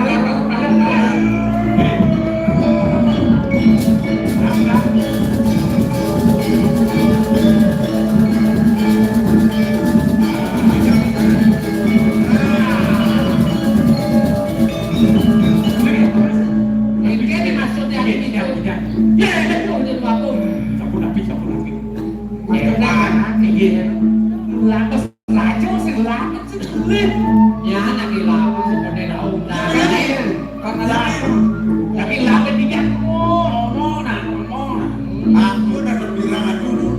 Ini maksudnya ini tidak. Ya, itu waktu. Sampun api. Ya udah, iya. Lantas raja sing lanang sing sulit. Ya anak ilawan sebenarnya tahu. Karena tapi lawan dia ngomong. Aku udah berbilangan dulu.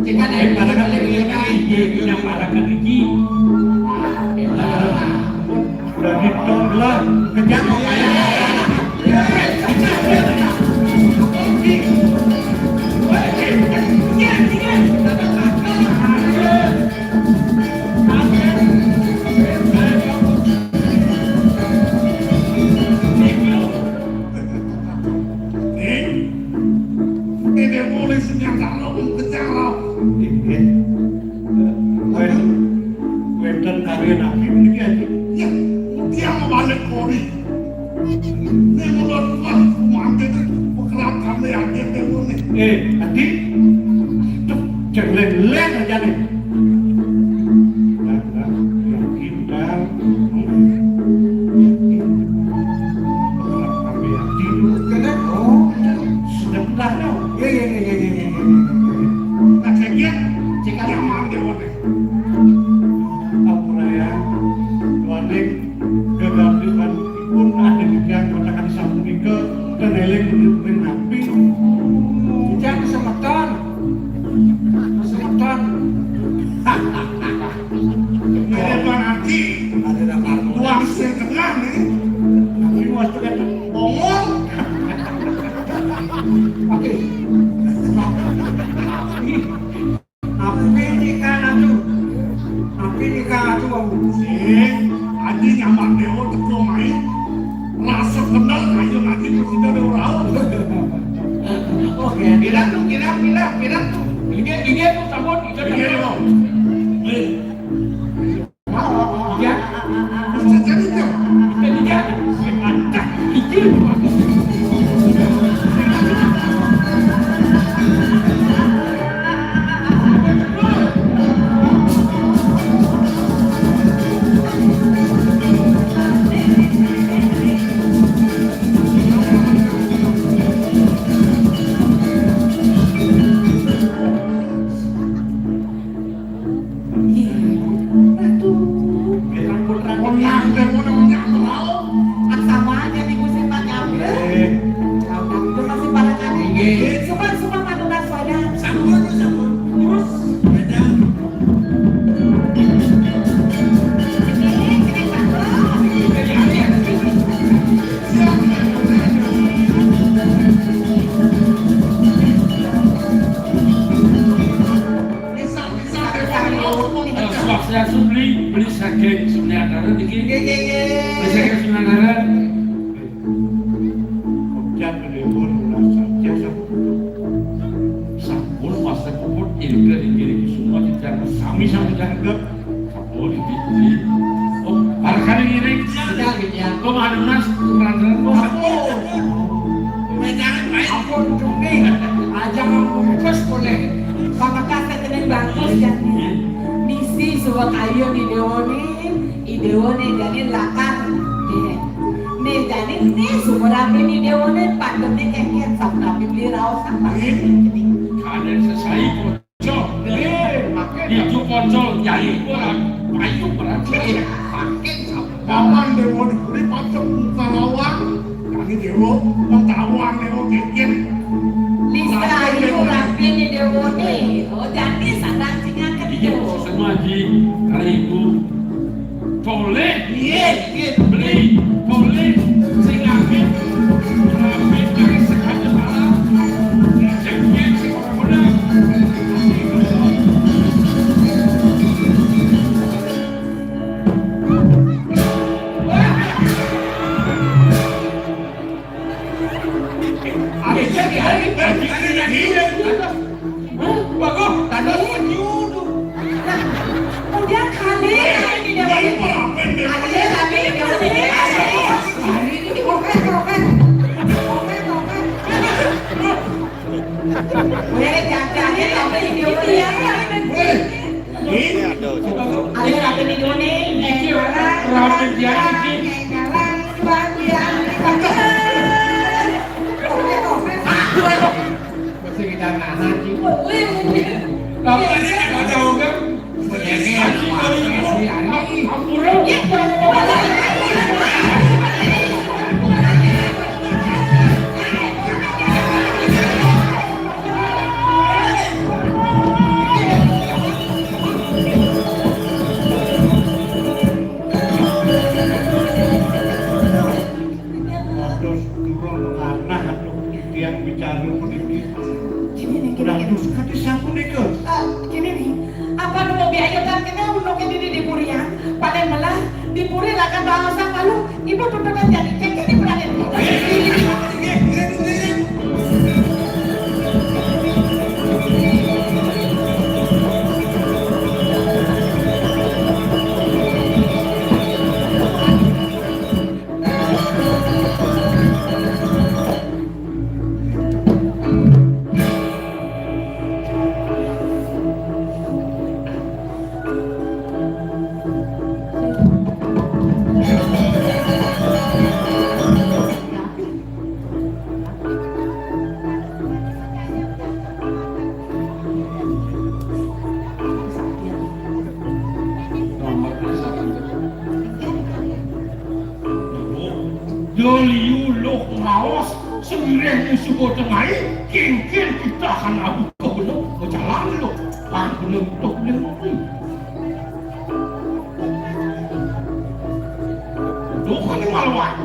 Jika ada parakan lagi, yang parakan lagi. Udah ditolak, kejam. Tadi tuh jelek-jelek aja nih. Dan yakin dan kami yakin Kedek, oh. sebentar dong. Iya. Nah kayaknya jika nyaman dia wadah. Apuraya, wadah kegambiran pun ada di yang katakan sambung ke keneleng menurut nabi. Jangan kesemeton. Ini tuan nanti Ada nakar. uang setengah nih. Tapi mas tuh kata bongol. Oke. Apa nikah atuh? Apa nikah atuh kamu? Aji nyaman dewa tuh main. Rasa kenal kayu nanti presiden dewa raul. Oke. Bilang tuh. Ini tuh sabun, itu Iya sabun. dong. Ya, Bisa jadi tuh. itu dia. Mantap. Itu. Menang dewa namanya mau. Sama aja nih gue sempat nyampe. Itu masih pada kami. Semua madunan saya. Terus. Beda. Bisa dewa raul. Sebab saya beli sakit sebenarnya dikit. Beli sakit sebenarnya. Jangan dewa rasa jasa. Sabun masa kubur ini semua tidak sami jangan sabun ini. Oh, harga ini. Kau ada nas randan. Ampun cumi. Aja membungkus boleh. Pamakas tetenin bagus kan. Nisi suka kayu di Dewane jadi lakar. Nih jadi nih sumber api di Dewane pandemi kayak sama api beli raus sama. Ada selesai pocong. Itu pocong jadi orang. Ayo berarti pakai sabun. Kapan dewa diberi pacok muka lawang. Kami dewa pengtawang dewa kekit. Nisa ayu rapi di Dewane. Oh jadi sadang singa Iya, kecil. semua di hari itu boleh Iya. beli, boleh singapin, dari sekali malam, jengkel seorang muda. Bagus, tadi menyuruh. Kemudian kali di Dewane. Ada kali di Dewane. Hari ini roket. Boleh jajannya tapi di Dewane ya. Ada tapi di Dewane. Ramen jadi Terus turun anak atau yang bicara politik. Terus kata siapa nih ke? Gini nih, apa lu mau biaya kan kita udah ke diri di Purian, paling malah di Puri lah kan bahasa lalu ibu tuntutan jadi cek ini berani. Doliu loh ngawas sewireh subuh tengah kengkel kita akan abu ke belum berjalan loh kan belum tok belum loh kan maluan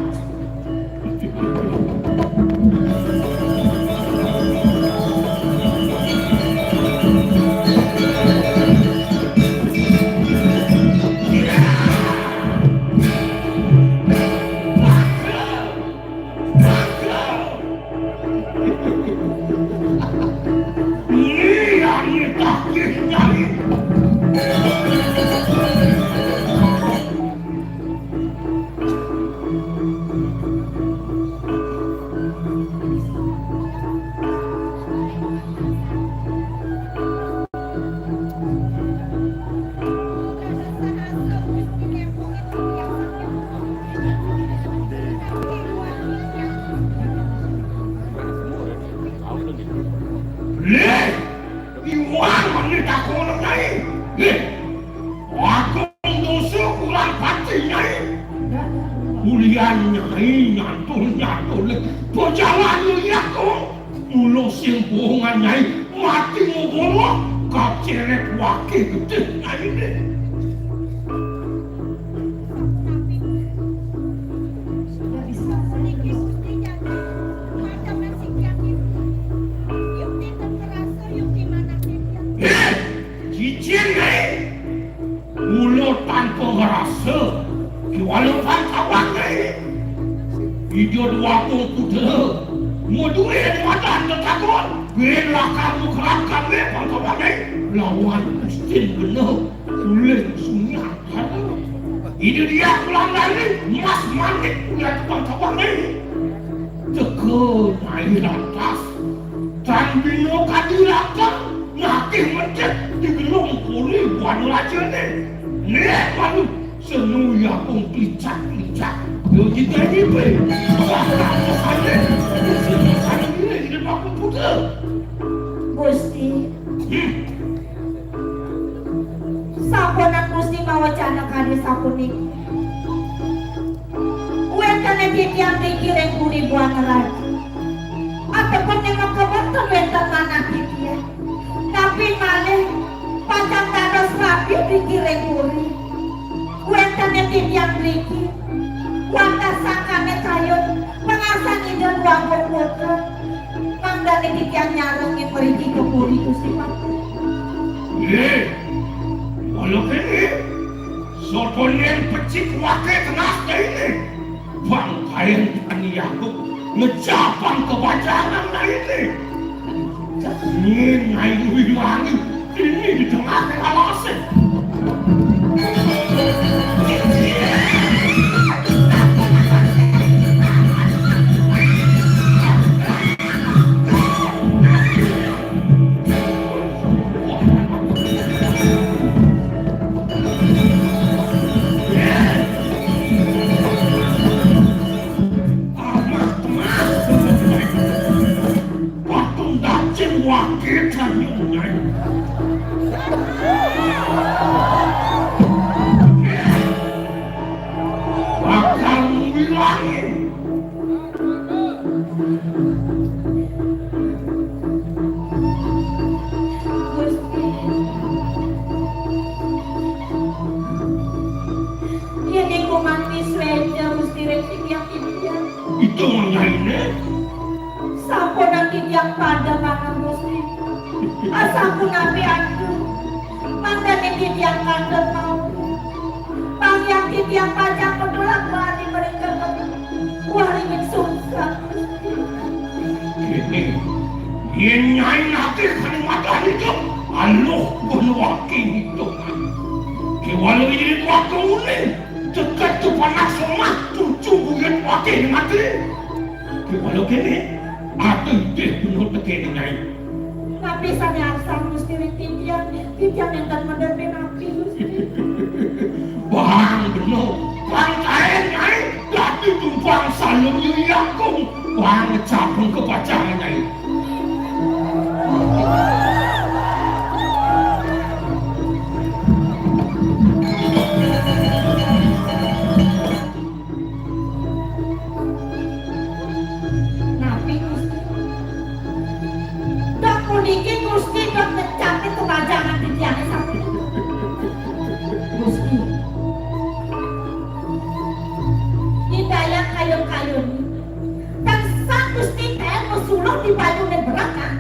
Gusti teh musuh di Bandung berat kan?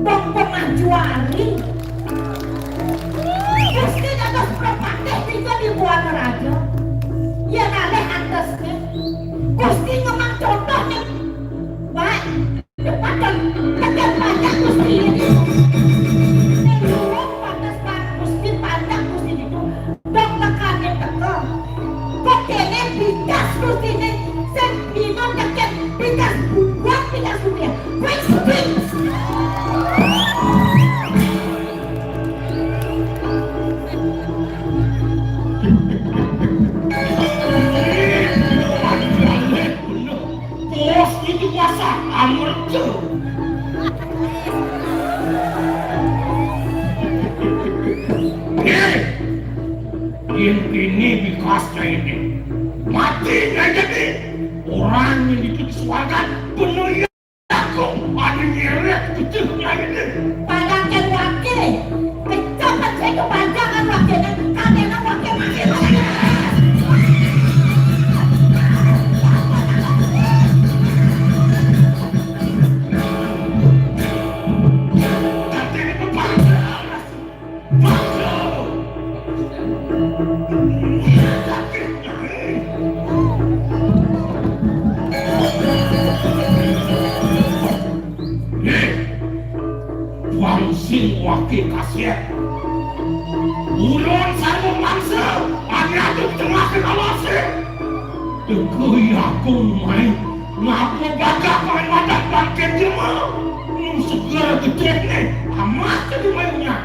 Dong pemajuari. Gusti dados propateh juga di buah raja. Ya naleh atasnya. Gusti ngomong contohnya. Baik, depan tekan banyak Gusti ini. Nurung pantas Gusti pandang Gusti itu. Dong tekannya tekan. Kok kene bidas Gusti ini. Sempino dekat bidas buat bidas dunia. Wait, Bos itu kuasa amertu. Ini bikasnya ini mati nggak jadi orang yang dituliswakan penuh yakum ada nyeret kecilnya ini padangkan wakil kecopat saya kepanjangan wakilnya kadang wakil makin nanti ini berbangsa bangsa Wangsin wakil kasihan ulun saya mangsa ada di tengah kenalasi tegui aku main ngaku bagak main wadah bangkit jema segera kecil nih amat jadi mainnya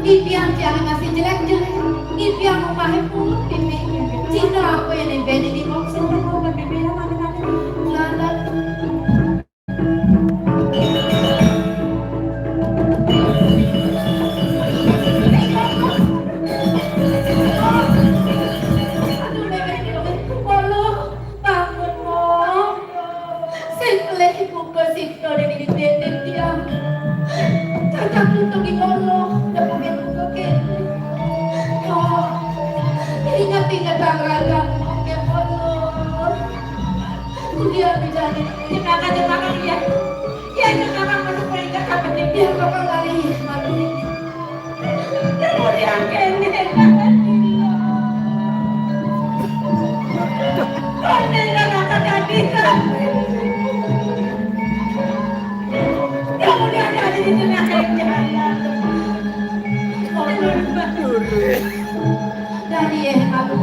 Impian jangan ngasih jelek-jelek. Impian rumahnya pun pimpin. Cina aku yang nembeni di box itu mau berbeda mana-mana. Lala. Aduh bebek, Allah bangun mau. Simple ibu ke situ dari di benteng dia. Cacak tutup di Allah. Ingat-ingat bangga ya Allah. Dia bicara jenakan dia. Ya jenakan menunggu ingat kapan dia bakal lari mati. Kemudian kene kemudian ada di jenakan jalan. Dari aku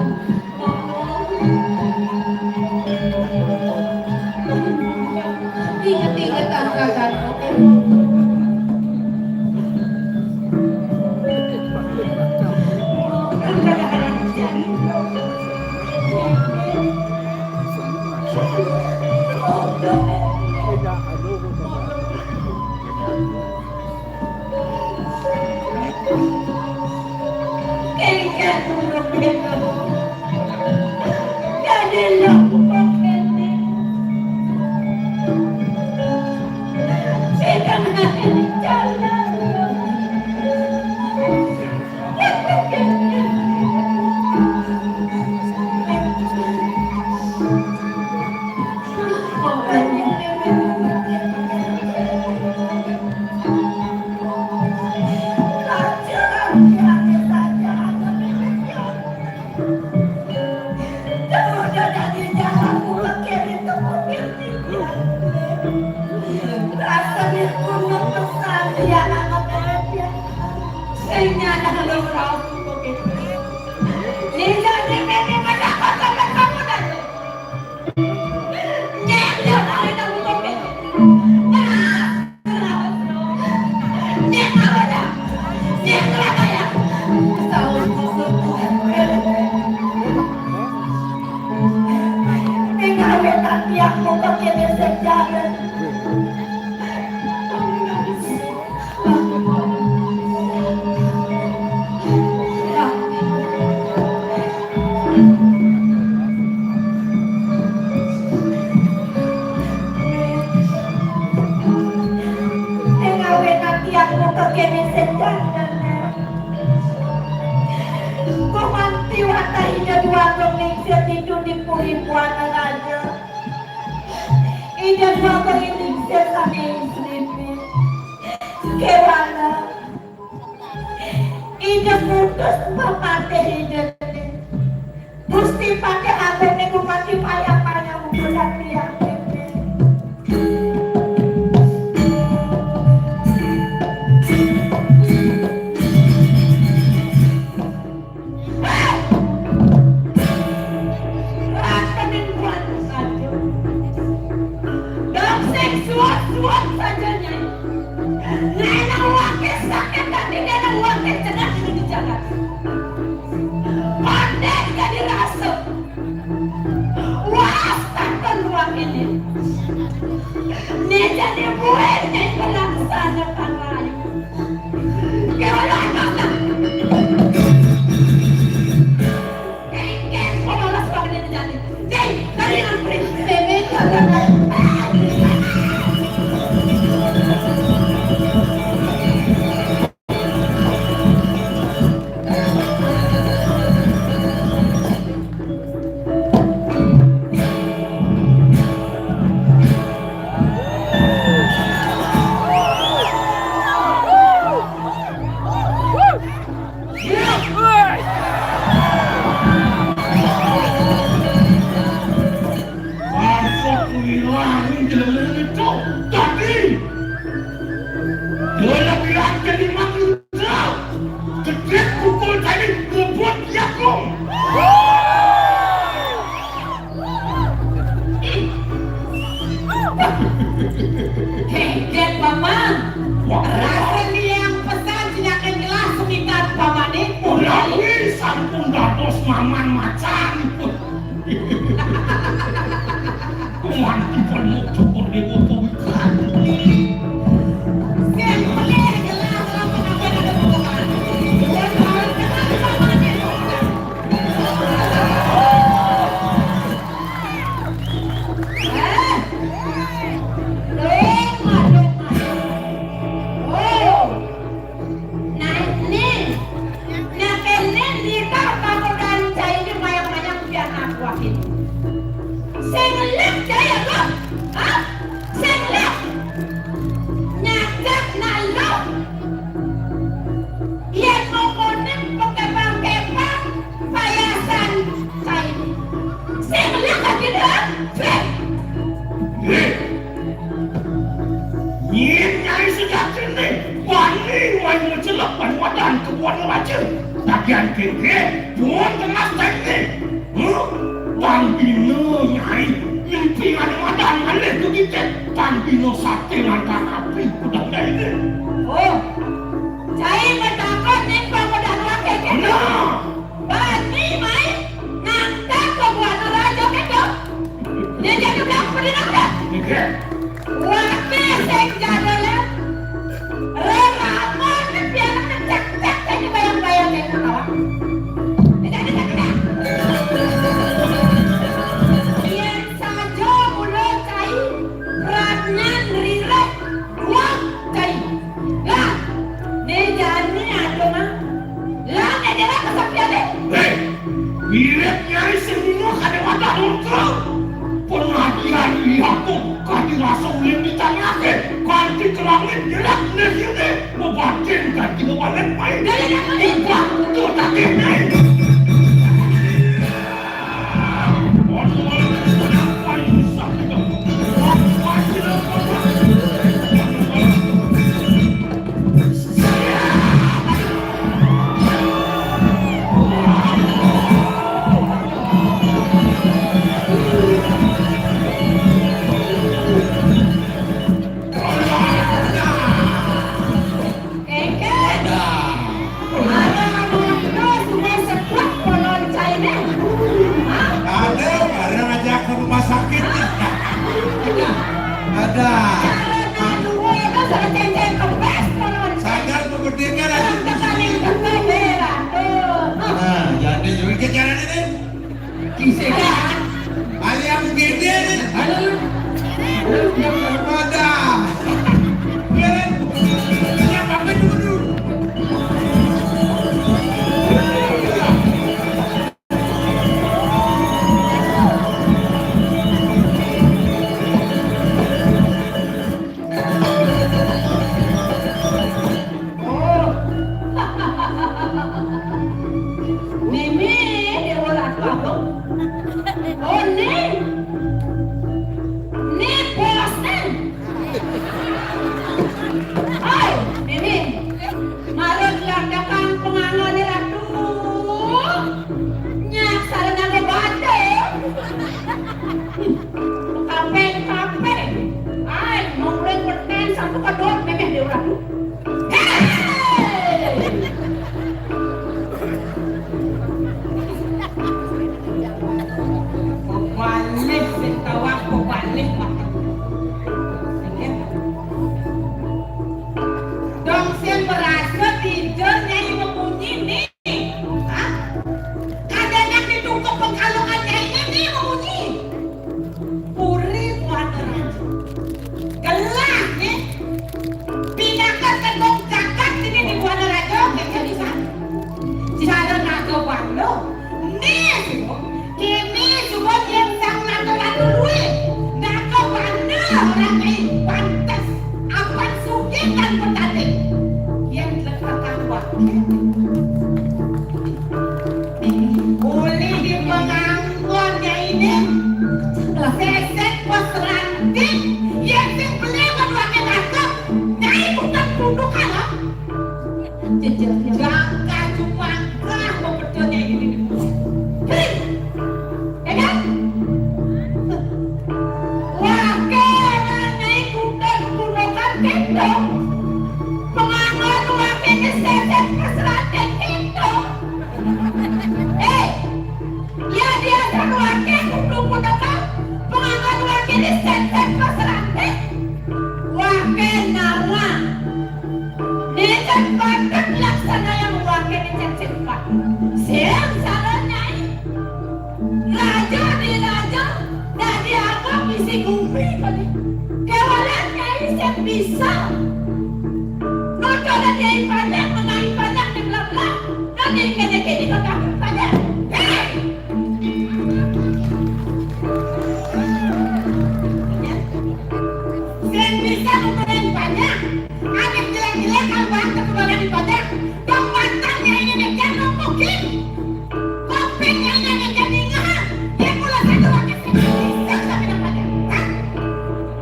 ingat-ingat angkatan tiang muka kene senjata. Kumanti wata ida dua pemingsir itu dipurin puana raja. Ida dua pemingsir sana istrinya. Kewana. Ida putus papate ida. Gusti pakai apa nih kumanti payah-payah bulan tiang. Suat sajanya. Nena wakil sakit tapi nena wakil cenah di jalan. Pandai gak dirasa. Wah, takkan wakil ini. Nih jadi buat nih melaksanakan lain. Kewalah kakak. Kengkeng, malas banget ini jadi. Jadi, tadi nanti bebek kakak. Ada. Hai, Nini. Malah gelandakan pengangon ni ratu. Nyak sarana ke bate. Kape. Ai, mulai perten satu kadon memeh dia ratu. Balik sentawa ko balik mata. Dong sen berasa tidur nyanyi membunyi nih. Hah? Adanya ditunggu pengkalungannya ini nih membunyi. Puri buatan gelah nih. Pindahkan ke dong jagat sini di buatan raja kayaknya bisa. Cara naga balo. Nih semua. Kini semua yang sang naga duit. Naga balo orang ini pantas. Apa suki dan petani. Yang letakkan wakil. Boleh di penganggonnya ini. Sesek pos ranting. Yang simpelewat wakil nakap. Nyai bukan produkan lah. Jangan cuma kerah membetulnya ini di musim. Ya kan? Wakil nyai bukan produkan gendong. Penganggon wakil ini sesek pos ranting itu. Ya dia dan wakil kudu produkan. Penganggon wakil ini sesek pos ranting. Wakil nawa. Dia cepat laksana yang wakil ini cepat. Siap salah nyai. Raja di raja. Dan dia apa misi gumri kali. Kewalan nyai siap bisa. Nocoran nyai panjang mengai panjang di belakang. Dan dia kene-kene ke kaki panjang. Sen bisa ukuran banyak. Ada jelek-jelek kalbang keturunan di padang. Dong matanya ini nekan mungkin. Kopengnya ini nekan ingat. Dia pula satu wakil bisa sampai dapat.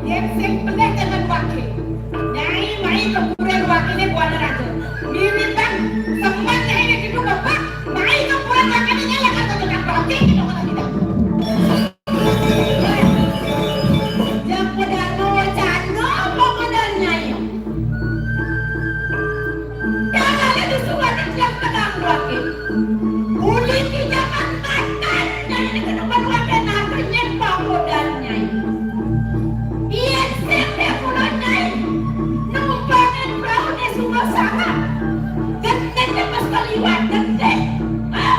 Yang simpelnya jangan wakil. Nyai main keburan wakilnya buat raja. Miripan semuanya ini hidup bapak. Main keburan wakilnya yang kata tukang wakil itu kata tidak. Yang pedang cano pemodal nyai. Jangan itu semua yang pedang wakil. Uli tidak makan nyai ini kedepan wakil namanya pemodal nyai. Iya siapa pula nyai. Numpangin perahu ni semua sama. Gendek lepas kaliwat gendek. Hah?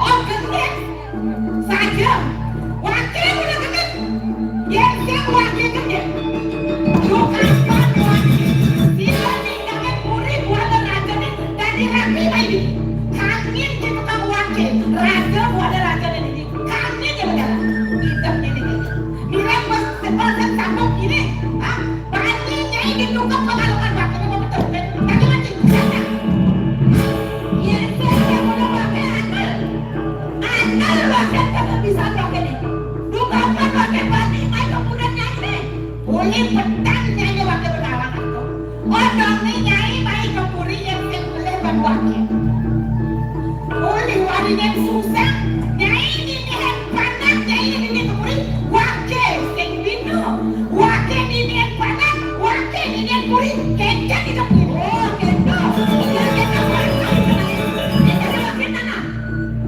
Oh gendek saja. Wakil udah gendek. Yang wakil gendek. Bukan wakil. Dia tinggalkan puri buatan raja ni. Dari rapi lagi. Kangin di tukang wakil. Raja buatan raja ni. Kangin dia berjalan. Hitam ni. Bila pas sepanjang sambung ini. Banyinya ini tukang pengalungan wakil. Betul. Tapi macam sana. Yang saya boleh wakil anal. Anal wakil tak bisa wakil ni. Tukang wakil bani mai kemudian nyai. Boleh petang nyai wakil berlawan itu. Odong ni nyai mai kepuri yang boleh wakil. Boleh wali yang susah. Nyai ini yang panas. Nyai ini kepuri. Wakil yang binu. Wakil ini yang panas. Wakil ini yang puri. Kencang itu puri. Oh kencang. Kencang wakil. Kencang wakil mana?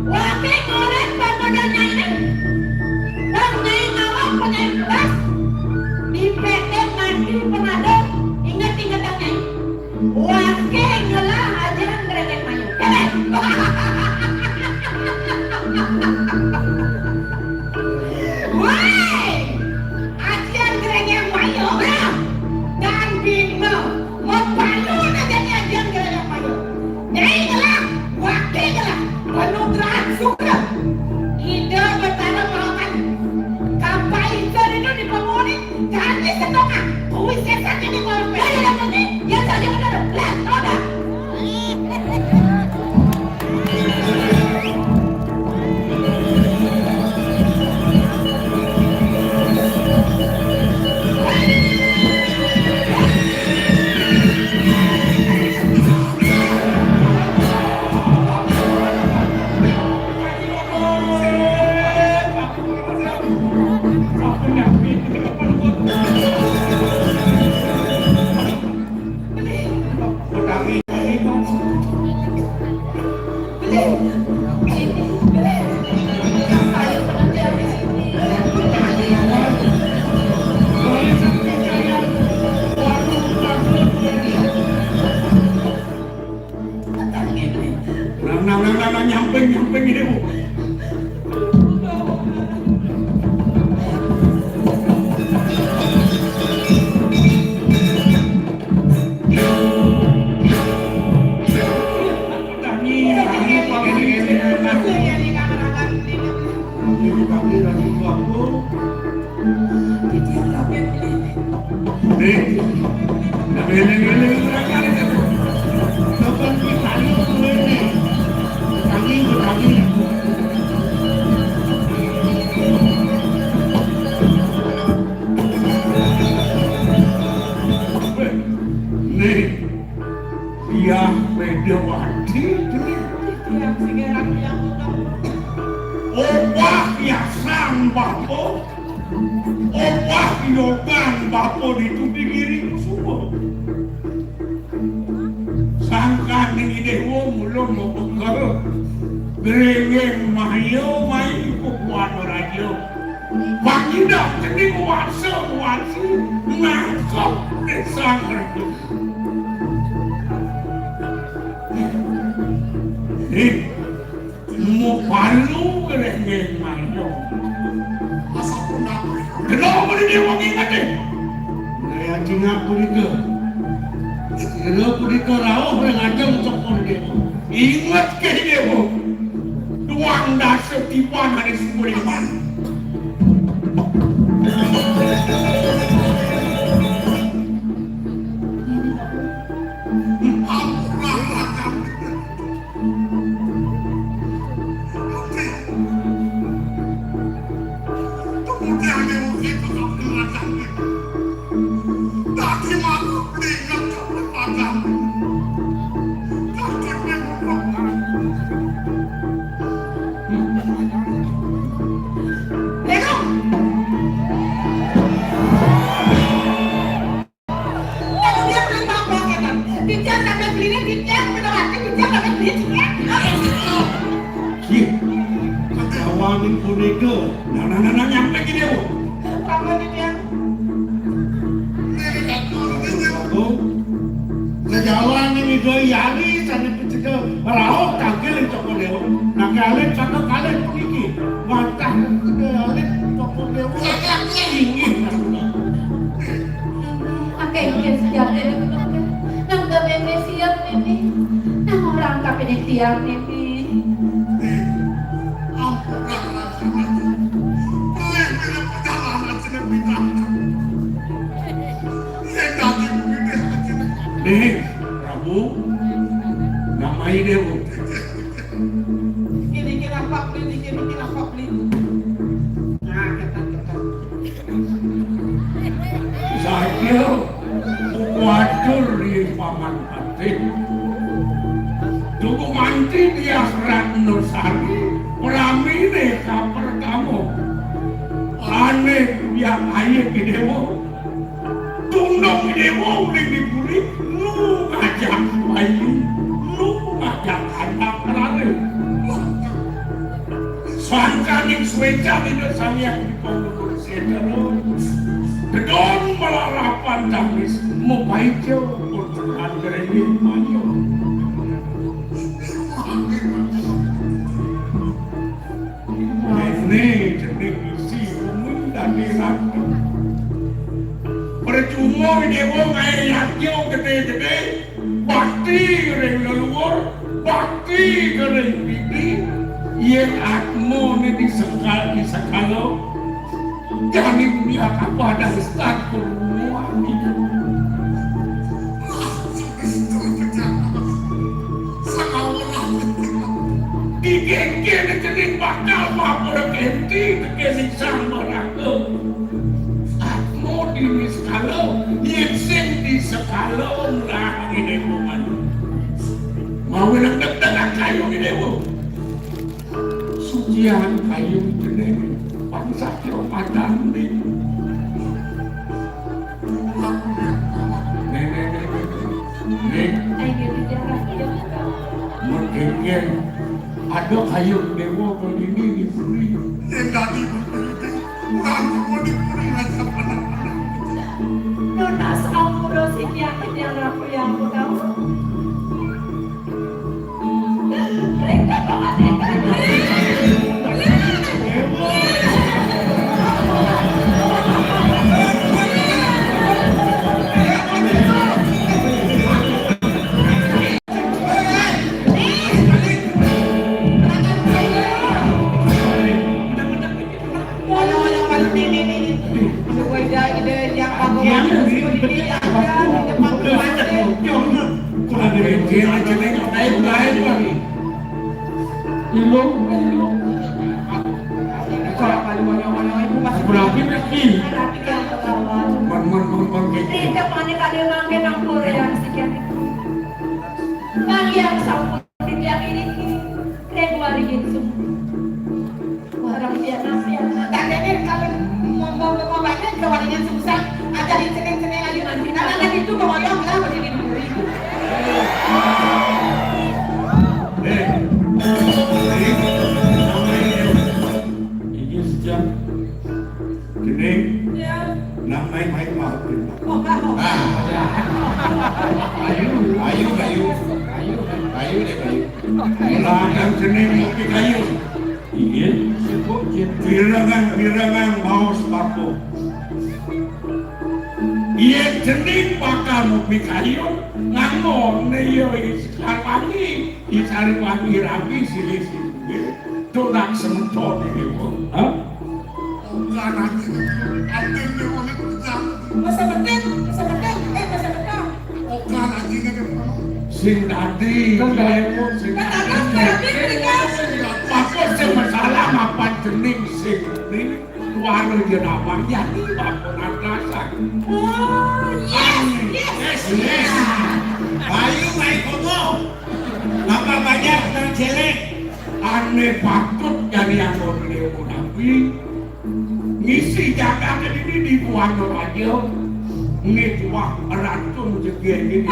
Wakil ngorek pemodal nyai ini. Dan nyai ngawak penyai kelas. Di PT mandi pengadong. Ingat-ingat nyai. Wakil ngelah aja ngeredek mayu. Woi, ajian ngeredek mayu. Dan bino. Mau palu aja nih ajian ngeredek mayu. Nyai ngelah. Wakil ngelah. Penuh gerak suka. Ide bertanam makan. Kapal ikan itu di pemoni. Ganti setengah. Kuis sesak ini mau beli. Ya saja benar. Lihat, tahu tak? lagi waktu. Dia lagi Nih, ini kali itu. Kapan kita ini? Kami. Nih, dia Medawati. yang sekarang yang Opah yang sang bapo. Opah yogan bapo dituding semua. Sangka ning dewo mulung mopekal. Gerengeng mayo mai kuat radio. Pangindak kening wasa ngakop desang radio. Mau palu gerengeng mayo. Kenapa dia mau ingat deh? Saya cingap pulika. Kira pulika rauh yang ada untuk dia. Ingat ke dia bu. Tuang dah setipan hari sebulan. Kawamin pulika. Nah, nyampe ke dia bu. kamu dia Aku sejalan ini doi yari sana pecah rauh tangkil toko dewa. Nak kalian cakap kalian pergi. Mantap kalian toko dewa. Ingin. Oke, siap ini. Nang meme siap meme. Nang orang kapene siap meme. Nih, Prabu, namai dia bu. kira-kira apa beli nah ketat Saya wajar di paman hati. Tuku manti dia Ratno Sari, Pramine kaper kamu. Aneh yang ayah ke dewa. Tundong dewa udah diburi, lu ngajak bayi, lu ngajak anak kerana. Sangkaning swecah itu saya di panggung sedang. Dedon melarapan tamis, mau baik jauh untuk antara ini mayo. Ini jadi isi umum dan diratu. Percuma dia mau kayak yang gede-gede, bakti kering leluhur, bakti kering pipi, yang akmo ni di sekalo, jangan punya apa dan start semua ini. Digenggen kening bakal mapur kenti kening sama raku. Akmo di sekalo, yeksen di sekalo lah ini bukan. Mau nak kayu ini bu. Sucian kayu ini bangsa kiro padang ni. Nih, Ayo dijarah hidup. menggengen ada kayu dewa begini di sini. Lunas ampuro si yakin yang aku yang aku tahu. Mereka banget Kurang dari dia aja nih, naik lagi. Ilung. Berarti lagi. Man Tidak mana kali mangke nampur yang sekian itu. Yang sambut yang ini Februari itu. Orang dia nasi. Dan ini kalau mau banyak kewajiban susah, ada di sini aja nanti. Nah itu kewajiban kenapa jadi diberi? Ini sejak Gini, Ya. namanya main maafin. Oh, Kayu deh kayu. Belakang sini kopi kayu. iya sebut Birangan mau sepatu. Iya jening bakal kopi kayu. Ngomong nih yo Sariwangi, Sariwangi rapi sini. Tulang sementot ini kok. Hah? masa betul. Sing tadi Kan telepon sing Kan ada terapi dikasih. Bapak sing masalah mapan jening sing ini warna jenama jadi bapak atasan. Oh, yes. Kayu main komo. Nambah banyak dan jelek. Aneh patut jadi anggota Dewan Nabi. Ngisi jaga ini di Puano aja. Ngituah rantun juga ini.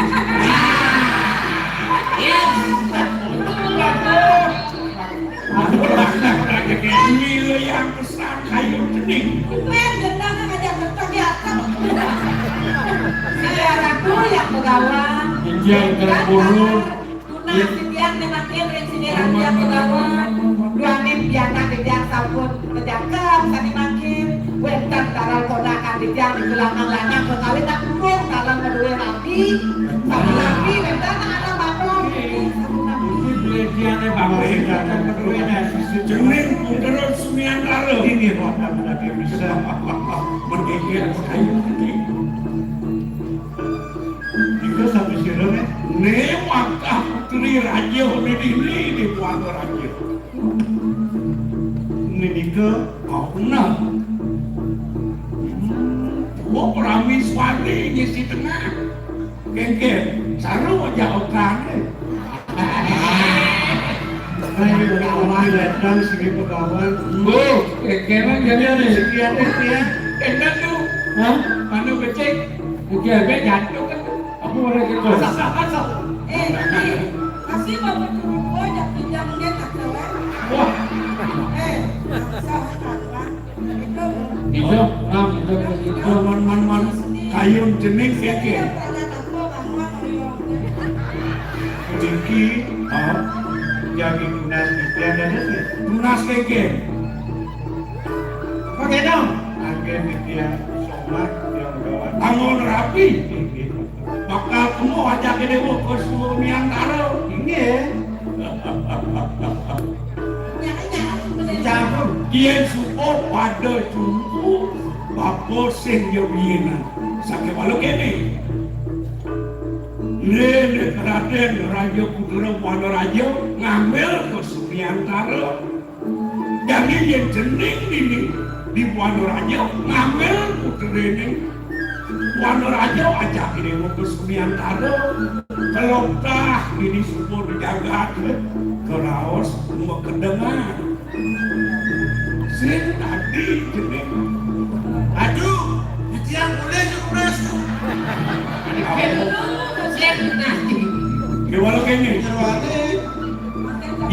Ini lo yang besar kayu jening. Kuen gendang aja betul di atas. Saya ratu yang pegawan. Injil terburuk. Tunang sitian memang dia presiden yang pegawan. Dua mimpian kejang sampun kejakam tadi makin. Wentan taral kodakan dijang di belakang lanya kekawin tak umum dalam kedua nabi. Satu nabi wentan ada bapak. Pelitiannya bapak Jening terus sumian karo. Ini roda berarti bisa Merdeka kayu jening. juga sampai sini nih. Nih wakah putri raja ini di Puano raja. Ini Nike Kau kenal? Gua perami suami ngisi tengah. Kengke, saru aja otaknya. Kayu dari awal datang segi pegawai. Oh, kayaknya jadi nih. Sekian ya. Kengke tuh, Hah? mana becek? Oke, Jantung kan. aku mau lagi kau. Kasih bapak turun banyak pinjamnya tak tahu. Wah, Itu, itu. man kayu jening kengke. Niki jadi tunas itu ada nih. Tunas kengke. Pakai dong. Agen Niki yang somat yang pegawai. Bangun rapi. Bakal kamu ajak ke dewa ke sumian karo. Ini ya. Campur. Dia support pada jumpu bapa sing yo biyena. Sakit walau kene. Lele Raden Raja Putra Puano Raja ngambil ke Suryantara. Jadi yang jening ini di Puano Raja ngambil putra ini. Puano Raja ajak ini ke Suryantara. Kalau tah ini support dijaga ke Laos mau kedengar. Sing tadi jening. Aduh, kecian boleh sukses. Ya walau kene. Terwale.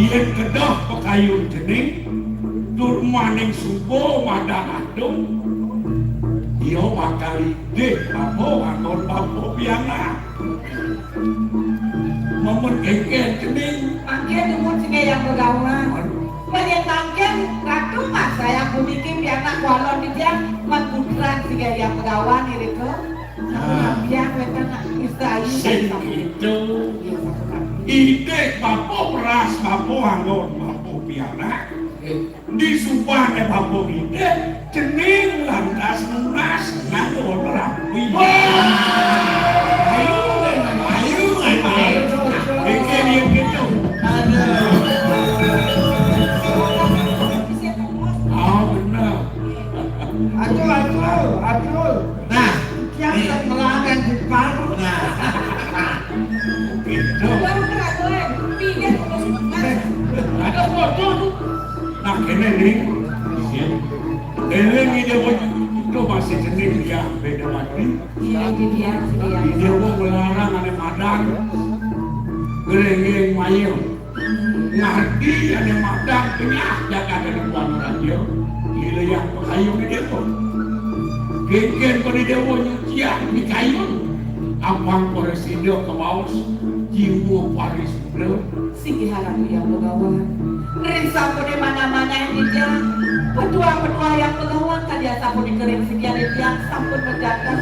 Yen kedah pekayun jening tur maning subo madah adung iyo bakal ide bapo anggon bapo piana momen kengken jening Mangkin umur singa yang bergawan. Bagian mangkin ratu mas saya kumikin di anak walon di dia mengutran singa yang bergawan ini ke. Biar mereka nak Israel. sing itu ide bapo peras bapo anggon bapo piana Di sumpah ke Papua Ide, cening lantas lunas nganggo rapi. Ayo, bikin yang gitu. Ah benar. Aduh. Nah, Yang melanggan Jepang. nah, Gitu. Baru gerak gue, pindah ke pos. Ada foto tuh. Nah kene nih, ini ide itu masih cening dia beda mati. Iya, dia. Dia mau melarang ada madang, gereng mayu. Ngerti ada madang penyah jaga dari buang radio. Gila yang pekayu ini dia tuh. Gen pada dia mau nyucian di kayu. Ampang Presidio ke Maus, jiwa Paris bro. Singgi harap yang pegawan. Kering sapu di mana-mana yang dia. Petua-petua yang pegawan tadi sapu di kering sekian dia sampun menjaga.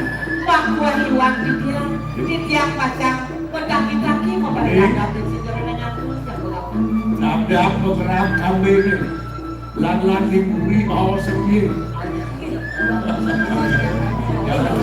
Bakwa hiwang di dia. Di tiang pacang. Pendaki-daki mau pada datang di sini dengan aku yang pegawan. Ada beberapa kambing ini. Lan-lan diburi bawa sendiri. Jalan.